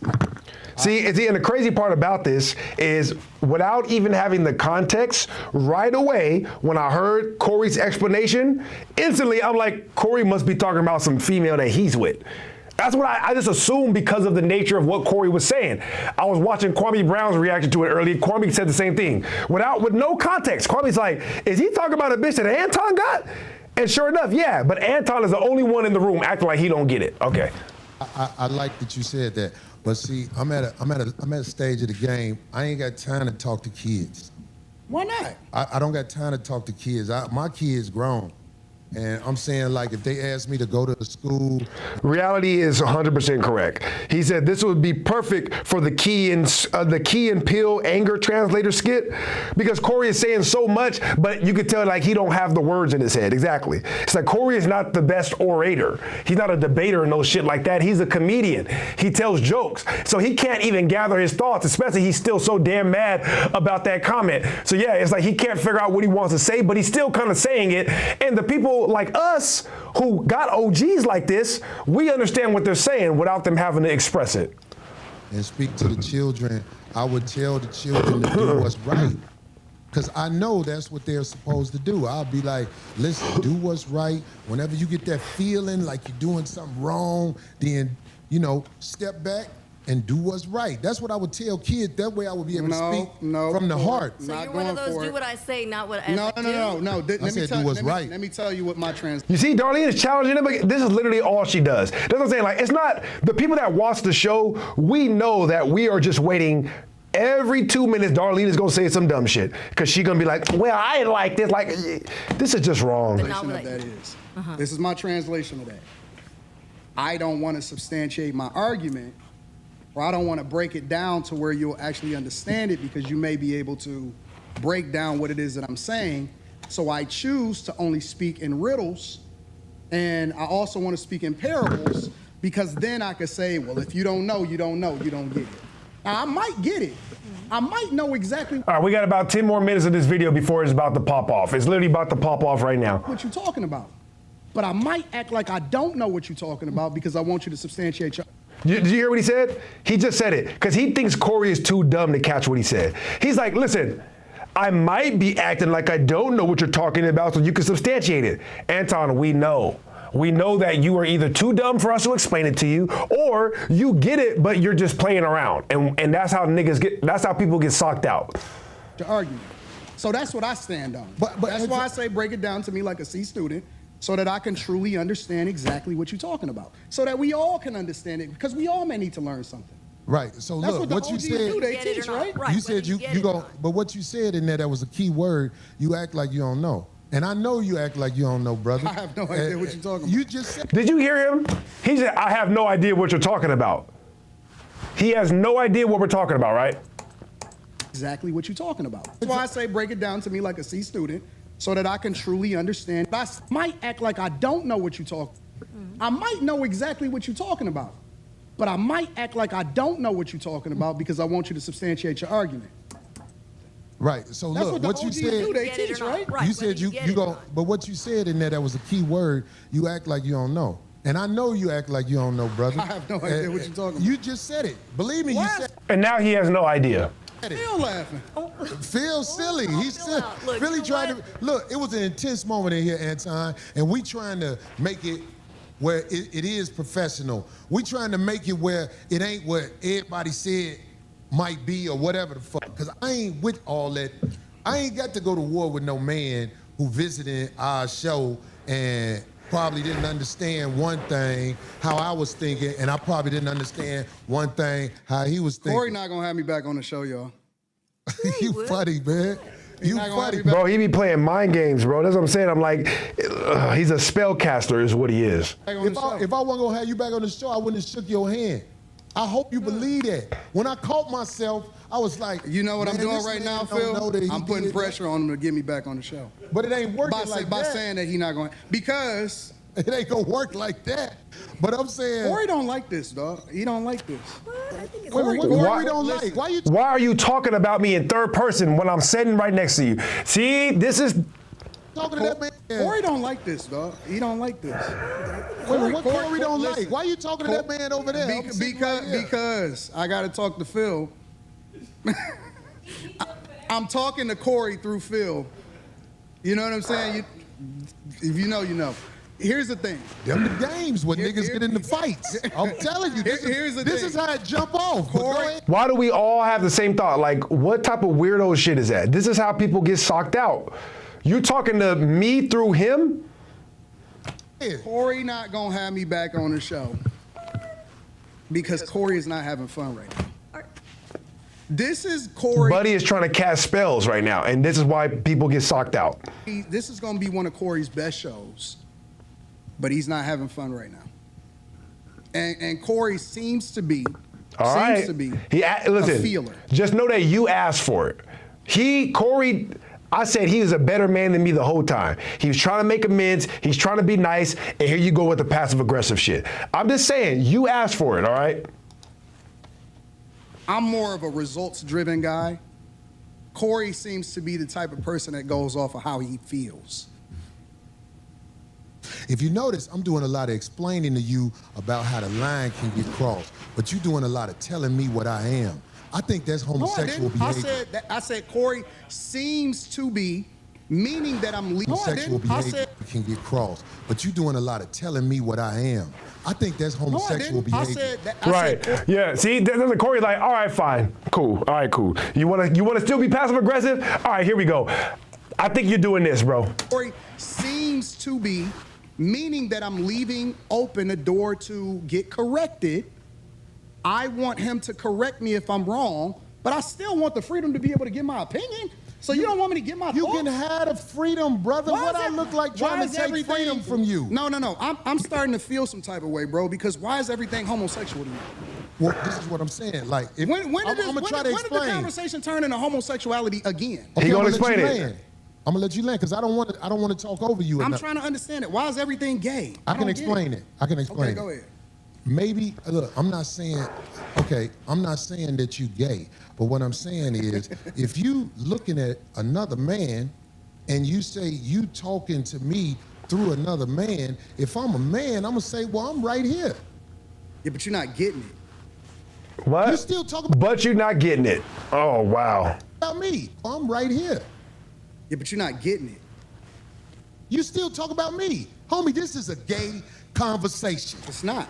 See, and the crazy part about this is without even having the context, right away, when I heard Corey's explanation, instantly I'm like, Corey must be talking about some female that he's with. That's what I just assumed because of the nature of what Corey was saying. I was watching Kwame Brown's reaction to it earlier. Kwame said the same thing. With no context, Kwame's like, is he talking about a bitch that Anton got? And sure enough, yeah, but Anton is the only one in the room acting like he don't get it. Okay. I like that you said that. But see, I'm at a stage of the game. I ain't got time to talk to kids. Why not? I don't got time to talk to kids. My kids grown. And I'm saying, like, if they ask me to go to the school. Reality is 100% correct. He said this would be perfect for the Key and Peele anger translator skit because Corey is saying so much, but you could tell like he don't have the words in his head. Exactly. It's like Corey is not the best orator. He's not a debater and no shit like that. He's a comedian. He tells jokes. So he can't even gather his thoughts, especially he's still so damn mad about that comment. So yeah, it's like he can't figure out what he wants to say, but he's still kind of saying it. And the people like us who got OGs like this, we understand what they're saying without them having to express it. And speak to the children, I would tell the children to do what's right. Because I know that's what they're supposed to do. I'll be like, listen, do what's right. Whenever you get that feeling like you're doing something wrong, then, step back and do what's right. That's what I would tell kids. That way I would be able to speak from the heart. So you're one of those do what I say, not what I do? No. Let me tell you what my You see, Darlene is challenging him. This is literally all she does. That's what I'm saying. Like, it's not the people that watch the show. We know that we are just waiting. Every 2 minutes, Darlene is gonna say some dumb shit because she's gonna be like, "Well, I didn't like this. Like, this is just wrong." This is my translation of that. I don't want to substantiate my argument. Or I don't want to break it down to where you'll actually understand it because you may be able to break down what it is that I'm saying. So I choose to only speak in riddles, and I also want to speak in parables because then I could say, well, if you don't know, you don't know, you don't get it. Now, I might get it. I might know exactly. All right, we got about 10 more minutes of this video before it's about to pop off. It's literally about to pop off right now. What you talking about. But I might act like I don't know what you're talking about because I want you to substantiate your... Did you hear what he said? He just said it because he thinks Corey is too dumb to catch what he said. He's like, listen, I might be acting like I don't know what you're talking about so you can substantiate it. Anton, we know. We know that you are either too dumb for us to explain it to you or you get it, but you're just playing around. And that's how that's how people get socked out. The argument. So that's what I stand on. But that's why I say break it down to me like a C student. So that I can truly understand exactly what you're talking about. So that we all can understand it, because we all may need to learn something. Right. So that's look, what you OGs said. Do, they teach, right? You said you go, but what you said in there, that was a key word. You act like you don't know. And I know you act like you don't know, brother. I have no idea what you're talking about. You just said. Did you hear him? He said, I have no idea what you're talking about. He has no idea what we're talking about, right? Exactly what you're talking about. That's why I say break it down to me like a C student. So that I can truly understand. I might act like I don't know what you're talking about. I might know exactly what you're talking about. But I might act like I don't know what you're talking about because I want you to substantiate your argument. Right. So that's look, what you OGs said. Do, they teach, right? You said you go, but what you said in there, that was a key word. You act like you don't know. And I know you act like you don't know, brother. I have no idea what you're talking about. You just said it. Believe me, you said it. And now he has no idea. Phil laughing. Phil's silly. He's silly. Really trying to look. It was an intense moment in here, Anton, and we trying to make it where it is professional. We trying to make it where it ain't what everybody said might be or whatever the fuck. Because I ain't with all that. I ain't got to go to war with no man who visited our show and probably didn't understand one thing how I was thinking, and I probably didn't understand one thing how he was thinking. Corey not gonna have me back on the show, y'all. You funny, man. You funny. Bro, he be playing mind games, bro. That's what I'm saying. I'm like, he's a spellcaster is what he is. If I wasn't gonna have you back on the show, I wouldn't have shook your hand. I hope you believe that. When I caught myself, I was like, you know what I'm doing this right man now, don't Phil? know that he I'm putting did pressure on him to get me back on the show. But it ain't working like by that. saying that he not going, because it ain't gonna work like that. But I'm saying, Corey don't like this, dog. He don't like this. Corey don't like. Why you? Why are you talking about me in third person when I'm sitting right next to you? See, this is. Talking to that man. Corey don't like this, dog. He don't like this. What Corey don't like? Why you talking to that man over there? Because I got to talk to Phil. I'm talking to Corey through Phil. You know what I'm saying? If you know, you know. Here's the thing. Them the games when niggas get into fights. I'm telling you, this is how it jump off. Corey. Why do we all have the same thought? Like, what type of weirdo shit is that? This is how people get socked out. You talking to me through him? Corey not gonna have me back on the show because Corey is not having fun right now. This is Corey. Buddy is trying to cast spells right now, and this is why people get socked out. This is gonna be one of Corey's best shows, but he's not having fun right now. And Corey seems to be a feeler. Just know that you asked for it. Corey. I said he was a better man than me the whole time. He was trying to make amends. He's trying to be nice. And here you go with the passive aggressive shit. I'm just saying, you asked for it, all right? I'm more of a results driven guy. Corey seems to be the type of person that goes off of how he feels. If you notice, I'm doing a lot of explaining to you about how the line can get crossed, but you're doing a lot of telling me what I am. I think that's homosexual behavior. I said Corey seems to be, meaning that I'm leaving. Homosexual behavior can get crossed, but you're doing a lot of telling me what I am. I think that's homosexual behavior. Yeah. See, there's Corey like, all right, fine, cool. All right, cool. You wanna still be passive aggressive? All right, here we go. I think you're doing this, bro. Corey seems to be, meaning that I'm leaving open a door to get corrected. I want him to correct me if I'm wrong, but I still want the freedom to be able to give my opinion. So you don't want me to give my thoughts? You can have the freedom, brother. What I look like trying to take freedom from you? No. I'm starting to feel some type of way, bro, because why is everything homosexual to you? Well, this is what I'm saying. Like, when did the conversation turn into homosexuality again? Okay, he gonna explain it. I'm gonna let you land because I don't want to talk over you. I'm trying to understand it. Why is everything gay? I can explain it. Okay, go ahead. Maybe, look, I'm not saying that you gay, but what I'm saying is, if you looking at another man and you say you talking to me through another man, if I'm a man, I'm gonna say, well, I'm right here. Yeah, but you're not getting it. What? You still talking but you're not getting it. Oh, wow. About me. I'm right here. Yeah, but you're not getting it. You still talk about me. Homie, this is a gay conversation. It's not.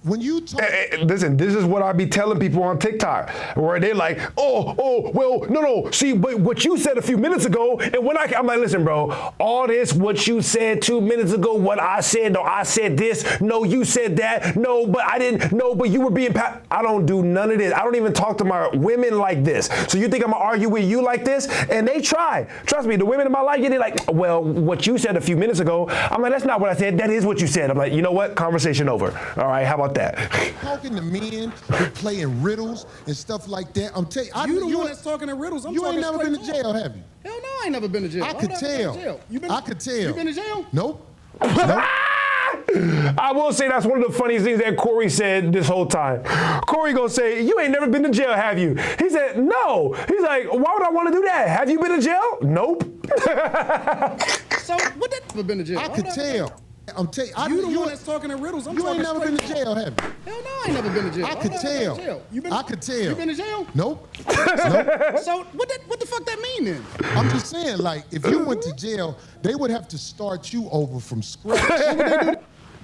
When you talk. Listen, this is what I be telling people on TikTok, where they're like, well, no. See, but what you said a few minutes ago, and when I'm like, listen, bro, all this, what you said 2 minutes ago, what I said, no, I said this, no, you said that, no, but I didn't, no, but you were being, I don't do none of this. I don't even talk to my women like this. So you think I'm gonna argue with you like this? And they try. Trust me, the women in my life, they're like, well, what you said a few minutes ago, I'm like, that's not what I said, that is what you said. I'm like, you know what, conversation over. All right, how about that? Talking to men who playing riddles and stuff like that. I'm telling you, you the one that's talking in riddles. You ain't never been to jail, have you? Hell no, I ain't never been to jail. I could tell. I could tell. You been to jail? Nope. I will say that's one of the funniest things that Corey said this whole time. Corey gonna say, you ain't never been to jail, have you? He said, no. He's like, why would I want to do that? Have you been to jail? Nope. So what that never been to jail? I could tell. I'm telling you, the one that's talking in riddles. You ain't never been to jail, have you? Hell no, I ain't never been to jail. I could tell. I could tell. You been to jail? Nope. So what the fuck that mean then? I'm just saying, like, if you went to jail, they would have to start you over from scratch.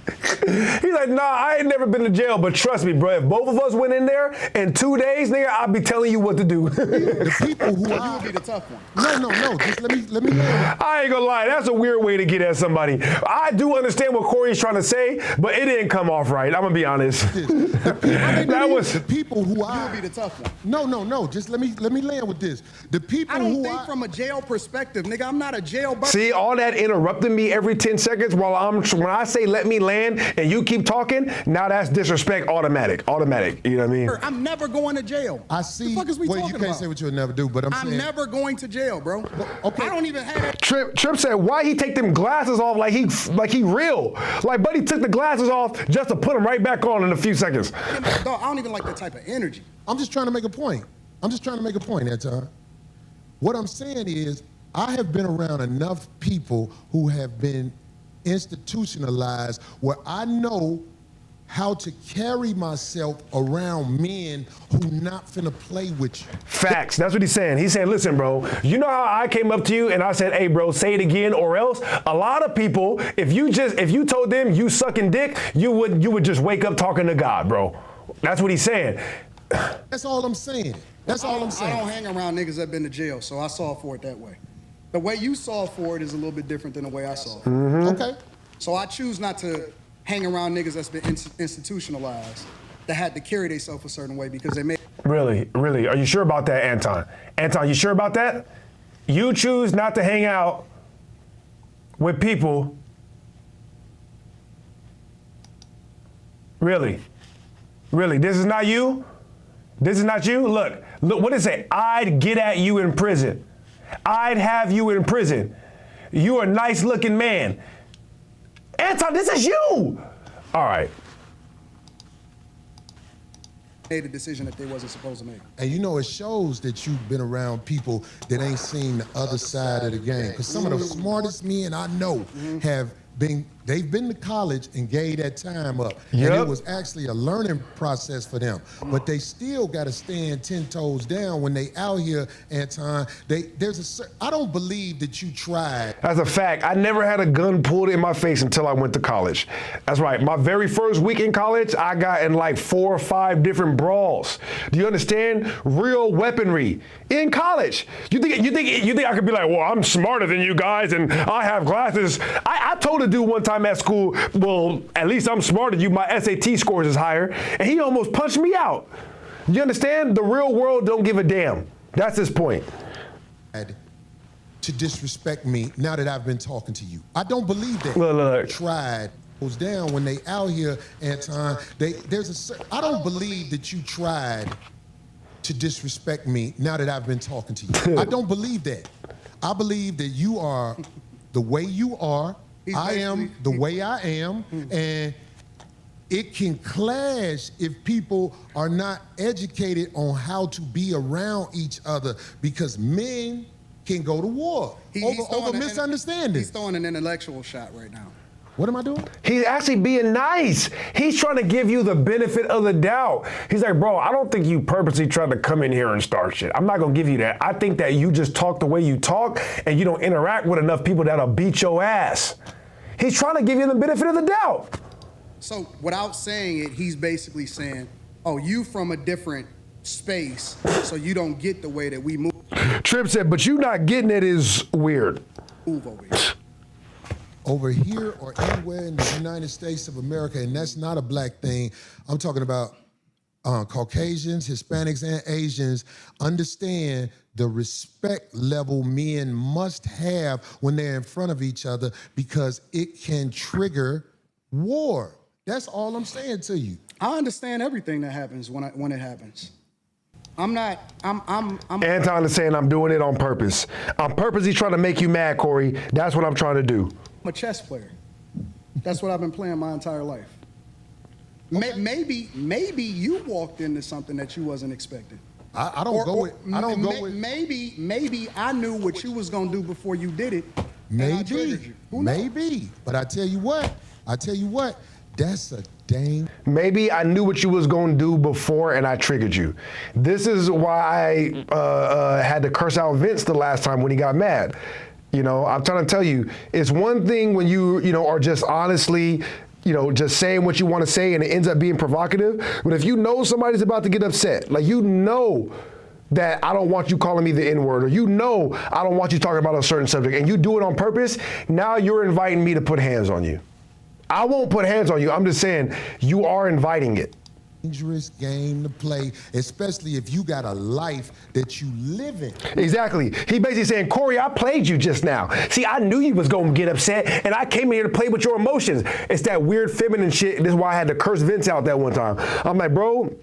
He's like, nah, I ain't never been to jail, but trust me, bro, if both of us went in there in 2 days, nigga, I'll be telling you what to do. The people who you would be the tough one. No, just let me I ain't gonna lie, that's a weird way to get at somebody. I do understand what Corey's trying to say, but it didn't come off right. I'm gonna be honest. The people who you would be the tough one. No, just let me land with this. The people I don't think from a jail perspective, nigga, I'm not a jail buster. See, all that interrupting me every 10 seconds when I say let me land saying and you keep talking, now that's disrespect automatic. You know what I mean? I'm never going to jail. I see. The fuck is we well, talking you can't about? say what you'll never do, but I'm saying. I'm never going to jail, bro. Okay. I don't even have that. Trip said, why he take them glasses off like he real? Like, buddy took the glasses off just to put them right back on in a few seconds. Dog, I don't even like that type of energy. I'm just trying to make a point. Anton. What I'm saying is, I have been around enough people who have been institutionalized where I know how to carry myself around men who not finna play with you. Facts. That's what he's saying. He's saying, listen, bro, you know how I came up to you and I said, hey, bro, say it again or else? A lot of people, if you told them you sucking dick, you would just wake up talking to God, bro. That's what he's saying. That's all I'm saying. I don't hang around niggas that been to jail, so I saw for it that way. The way you saw for it is a little bit different than the way I saw it. Okay. So I choose not to hang around niggas that's been institutionalized, that had to carry themselves a certain way because they made. Really? Are you sure about that, Anton? Anton, you sure about that? You choose not to hang out with people. Really? This is not you? This is not you? Look, what does it say? I'd get at you in prison. I'd have you in prison. You're a nice looking man. Anton, this is you. All right. Made a decision that they wasn't supposed to make. And you know, it shows that you've been around people that ain't seen the other side of the game. Because some of the smartest men I know they've been to college and gave that time up. Yep. And it was actually a learning process for them. But they still got to stand 10 toes down when they out here, Anton. I don't believe that you tried. That's a fact. I never had a gun pulled in my face until I went to college. That's right. My very first week in college, I got in like 4 or 5 different brawls. Do you understand? Real weaponry in college. You think I could be like, well, I'm smarter than you guys and I have glasses. I told a dude one time at school, well, at least I'm smarter than you. My SAT scores is higher. And he almost punched me out. You understand? The real world don't give a damn. That's his point. To disrespect me now that I've been talking to you. I don't believe that. Look. Tried goes down when they out here, Anton. I don't believe that you tried to disrespect me now that I've been talking to you. I don't believe that. I believe that you are the way you are. I am the way I am, and it can clash if people are not educated on how to be around each other because men can go to war over misunderstandings. He's throwing an intellectual shot right now. What am I doing? He's actually being nice. He's trying to give you the benefit of the doubt. He's like, bro, I don't think you purposely tried to come in here and start shit. I'm not going to give you that. I think that you just talk the way you talk and you don't interact with enough people that'll beat your ass. He's trying to give you the benefit of the doubt. So without saying it, he's basically saying, oh, you from a different space, so you don't get the way that we move. Tripp said, but you not getting it is weird. Move over here. Over here or anywhere in the United States of America, and that's not a black thing. I'm talking about Caucasians, Hispanics, and Asians understand the respect level men must have when they're in front of each other because it can trigger war. That's all I'm saying to you. I understand everything that happens when it happens. Anton is saying I'm doing it on purpose. On purpose, he's trying to make you mad, Corey. That's what I'm trying to do. I'm a chess player. That's what I've been playing my entire life. Maybe you walked into something that you wasn't expecting. Maybe I knew what you was gonna do before you did it. Maybe. But I tell you what, that's a dang. Maybe I knew what you was gonna do before and I triggered you. This is why I had to curse out Vince the last time when he got mad. You know, I'm trying to tell you, it's one thing when you are just honestly, just saying what you want to say and it ends up being provocative. But if you know somebody's about to get upset, like that I don't want you calling me the N-word, or I don't want you talking about a certain subject, and you do it on purpose, now you're inviting me to put hands on you. I won't put hands on you. I'm just saying you are inviting it. dangerous game to play, especially if you got a life that you live in. Exactly. He basically saying, Corey, I played you just now. See, I knew you was going to get upset, and I came here to play with your emotions. It's that weird feminine shit. This is why I had to curse Vince out that one time. I'm like, bro,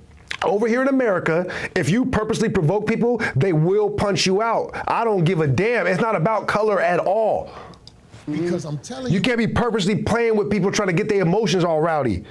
over here in America, if you purposely provoke people, they will punch you out. I don't give a damn. It's not about color at all. Because I'm telling you. You can't be purposely playing with people trying to get their emotions all rowdy.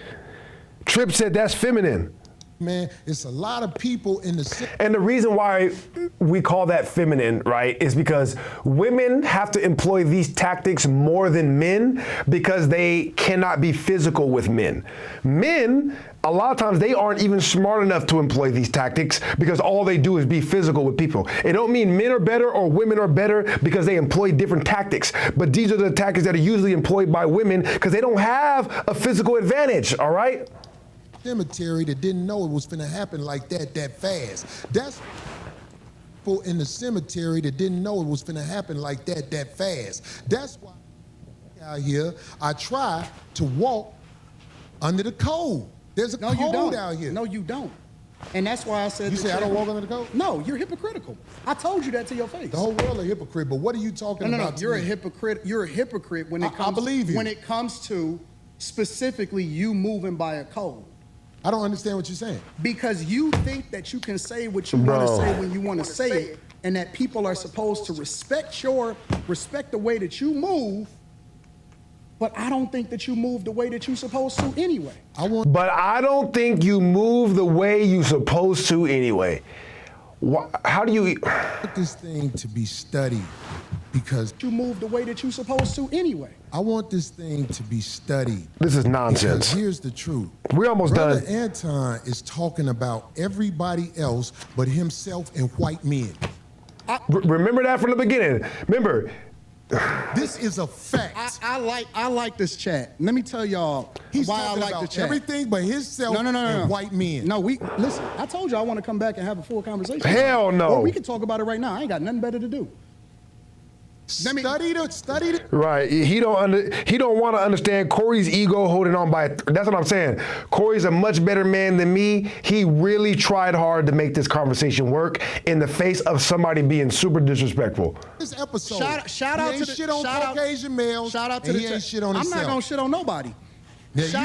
Tripp said that's feminine. Man, it's a lot of people in the... And the reason why we call that feminine, right, is because women have to employ these tactics more than men because they cannot be physical with men. Men, a lot of times, they aren't even smart enough to employ these tactics because all they do is be physical with people. It don't mean men are better or women are better because they employ different tactics. But these are the tactics that are usually employed by women because they don't have a physical advantage, all right? Cemetery that didn't know it was finna happen like that fast. That's people in the cemetery that didn't know it was finna happen like that fast. That's why out here I try to walk under the code. There's a code out here. No, you don't. And that's why I said... You say I don't walk under the code? No, you're hypocritical. I told you that to your face. The whole world a hypocrite, but what are you talking about? No, you're a hypocrite. You're a hypocrite when it comes... I believe you. When it comes to specifically you moving by a code. I don't understand what you're saying. Because you think that you can say what you want to say when you want to say it, and that people are supposed to respect the way that you move, but I don't think that you move the way that you're supposed to anyway. But I don't think you move the way you're supposed to anyway. How do you... I want this thing to be studied because... You move the way that you're supposed to anyway. I want this thing to be studied. This is nonsense. Because here's the truth. We're almost Brother done. Anton is talking about everybody else but himself and white men. Remember that from the beginning. Remember... This is a fact. I like this chat. Let me tell y'all why I like the chat. Everything but himself and white men. No, listen. I told you I want to come back and have a full conversation. Hell no. Or we can talk about it right now. I ain't got nothing better to do. Study the. Right. He don't want to understand Corey's ego holding on by. That's what I'm saying. Corey's a much better man than me. He really tried hard to make this conversation work in the face of somebody being super disrespectful. This episode. Shout out to the shit on Caucasian males. Shout out to the ain't shit on himself. I'm not gonna shit on nobody.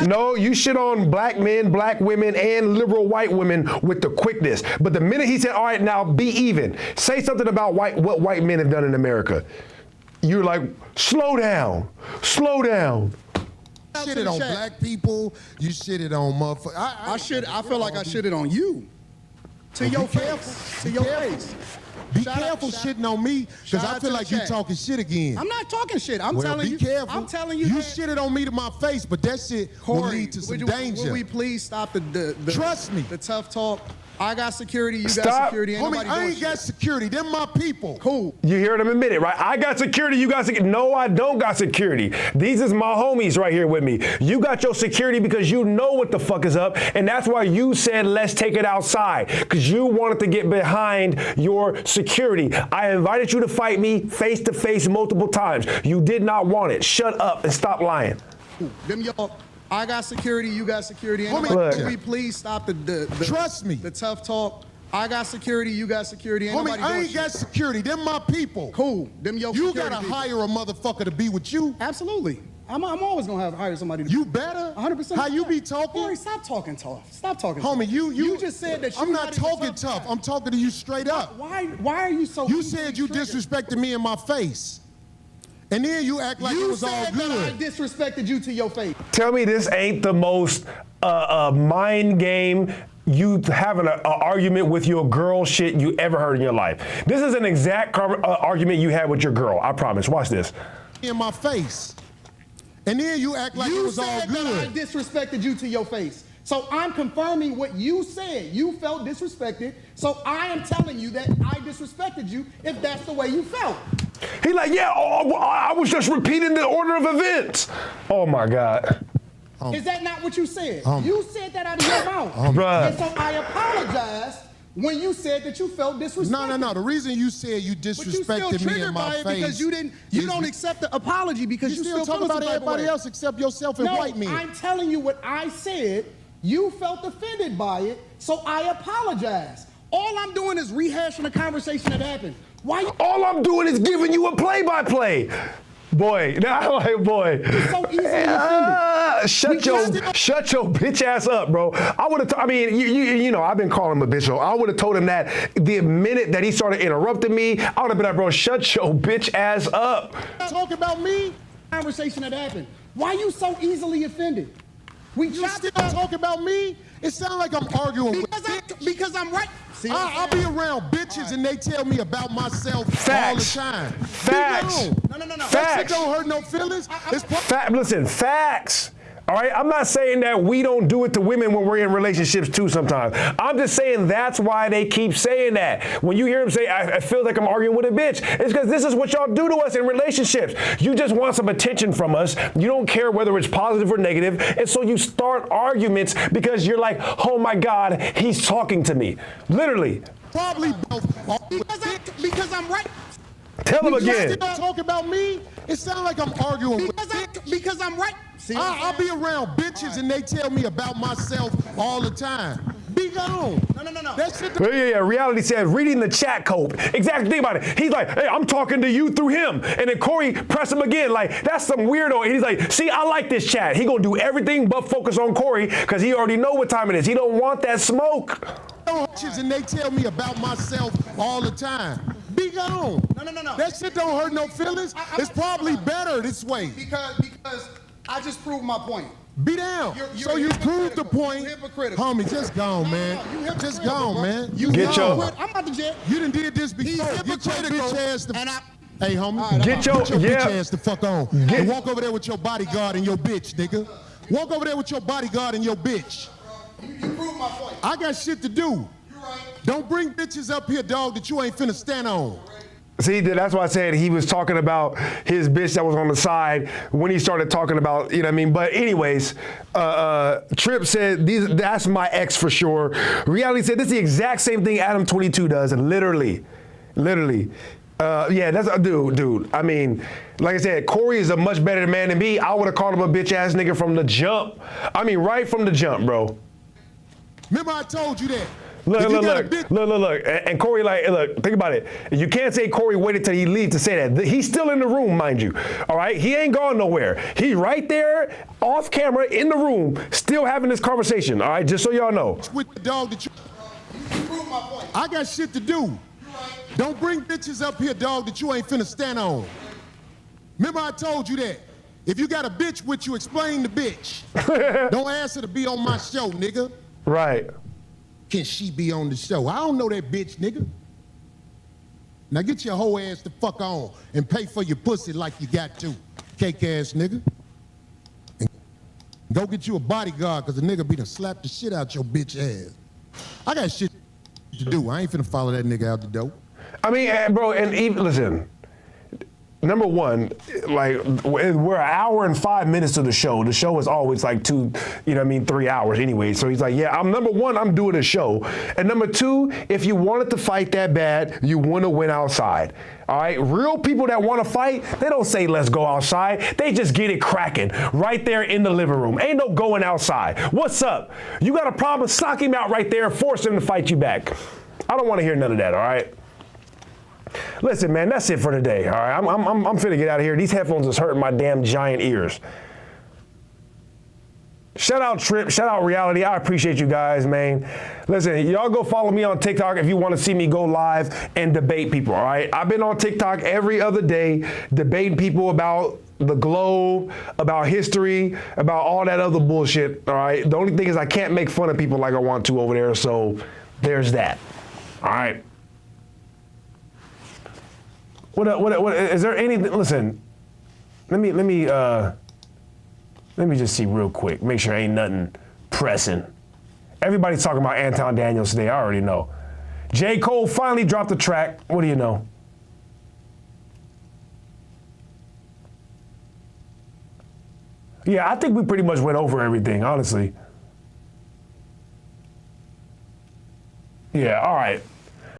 No, you shit on black men, black women, and liberal white women with the quickness. But the minute he said, all right, now be even. Say something about what white men have done in America. You're like, slow down, slow down. You shitted on black people, you shitted on motherfuckers. I feel like I shitted on you. To your face. To your face. Be careful shitting on me, because I feel like you're talking shit again. I'm not talking shit. I'm telling you. Be careful. I'm telling you. You shitted on me to my face, but that shit will lead to some danger. Will we please stop the Trust me. The tough talk? I got security, you Stop. got security. Ain't Homie, I ain't got security. Them my people. Cool. You heard him admit it, right? I got security, you got security. No, I don't got security. These is my homies right here with me. You got your security because you know what the fuck is up, and that's why you said let's take it outside, because you wanted to get behind your security. I invited you to fight me face to face multiple times. You did not want it. Shut up and stop lying. Them y'all. I got security, you got security. Will we please stop the Trust me. The tough talk? I got security, you got security. Homie, I ain't got security. Them my people. Cool. Them your You security gotta people. hire a motherfucker to be with you. Absolutely. I'm always gonna hire somebody to You better. 100%. How you be talking? Corey, stop talking tough. Stop talking Homie, tough. you just said that I'm not talking tough. I'm talking to you straight up. Why are you so... You said you disrespected me in my face. And then you act like it was all good. You said that I disrespected you to your face. Tell me this ain't the most mind game, you having an argument with your girl shit you ever heard in your life. This is an exact argument you had with your girl. I promise. Watch this. In my face. And then you act like it was all good. You said that I disrespected you to your face. So I'm confirming what you said. You felt disrespected. So I am telling you that I disrespected you if that's the way you felt. He like, yeah, I was just repeating the order of events. Oh my God. Is that not what you said? You said that out of your mouth. Bruh. And so I apologized when you said that you felt disrespected. No. The reason you said you disrespected me in my face because you don't accept the apology because you still talking about everybody else except yourself and white men. I'm telling you what I said, You felt offended by it, so I apologize. All I'm doing is rehashing a conversation that happened. Why? All I'm doing is giving you a play-by-play. Boy, boy. So easily offended. Shut your bitch ass up, bro. I would have. I mean, you know, I've been calling him a bitch. So I would have told him that the minute that he started interrupting me, I would have been like, bro, shut your bitch ass up. Talk about me. Conversation that happened. Why you so easily offended? You still talk about me? It sounds like I'm arguing because I'm right. See, I'll be around bitches and they tell me about myself all the time. Facts. No. That shit don't hurt no feelings. Listen, facts. All right, I'm not saying that we don't do it to women when we're in relationships too sometimes. I'm just saying that's why they keep saying that. When you hear them say, I feel like I'm arguing with a bitch, it's because this is what y'all do to us in relationships. You just want some attention from us. You don't care whether it's positive or negative, and so you start arguments because you're like, oh my God, he's talking to me. Literally. Probably both. Because I'm right. Tell him again. You still talk about me? It sounds like I'm arguing because I'm right. I'll be around bitches and they tell me about myself all the time. Be gone. No. That shit. Yeah. Reality said, reading the chat code. Exactly. Think about it. He's like, hey, I'm talking to you through him. And then Corey pressed him again. Like, that's some weirdo. And he's like, see, I like this chat. He gonna do everything but focus on Corey because he already know what time it is. He don't want that smoke. And they tell me about myself all the time. Be gone. No. That shit don't hurt no feelings. It's probably better this way. Because I just proved my point. Be down. You're you proved the point. Hypocritical. Homie, just gone, man. Just gone, man. Get your. I'm about to jet. You done did this before. Get your bitch ass the. Hey, homie. Right, get your bitch ass the fuck on. And walk over there with your bodyguard and your bitch, nigga. Walk over there with your bodyguard and your bitch. You proved my point. I got shit to do. You're right. Don't bring bitches up here, dog, that you ain't finna stand on. See, that's why I said he was talking about his bitch that was on the side when he started talking about, you know what I mean? But anyways, Trip said, that's my ex for sure. Reality said, this is the exact same thing Adam 22 does, and literally. Yeah, that's, dude. I mean, like I said, Corey is a much better man than me. I would have called him a bitch ass nigga from the jump. I mean, right from the jump, bro. Remember I told you that. Look. And Corey, look, think about it. You can't say Corey waited till he leaves to say that. He's still in the room, mind you. All right? He ain't gone nowhere. He's right there, off camera, in the room, still having this conversation. All right? Just so y'all know. With the dog that you proved my point. I got shit to do. Don't bring bitches up here, dog, that you ain't finna stand on. Remember I told you that. If you got a bitch with you, explain the bitch. Don't ask her to be on my show, nigga. Right. Can she be on the show? I don't know that bitch, nigga. Now get your whole ass the fuck on and pay for your pussy like you got to, cake ass nigga. And go get you a bodyguard, cause the nigga be done slap the shit out your bitch ass. I got shit to do. I ain't finna follow that nigga out the door. I mean, bro, and even, listen. Number one, like, we're an hour and 5 minutes to the show. The show is always like 3 hours anyway. So he's like, yeah, number one, I'm doing a show. And number two, if you wanted to fight that bad, you want to win outside. All right? Real people that want to fight, they don't say, let's go outside. They just get it cracking right there in the living room. Ain't no going outside. What's up? You got a problem? Sock him out right there and force him to fight you back. I don't want to hear none of that, all right? Listen, man, that's it for today. All right, I'm finna get out of here. These headphones is hurting my damn giant ears. Shout out Trip, shout out Reality. I appreciate you guys, man. Listen, y'all go follow me on TikTok if you want to see me go live and debate people. All right, I've been on TikTok every other day debating people about the globe, about history, about all that other bullshit. All right, the only thing is I can't make fun of people like I want to over there. So there's that. All right. What is there any? Listen, let me just see real quick. Make sure ain't nothing pressing. Everybody's talking about Anton Daniels today. I already know. J. Cole finally dropped the track. What do you know? Yeah, I think we pretty much went over everything, honestly. Yeah, all right.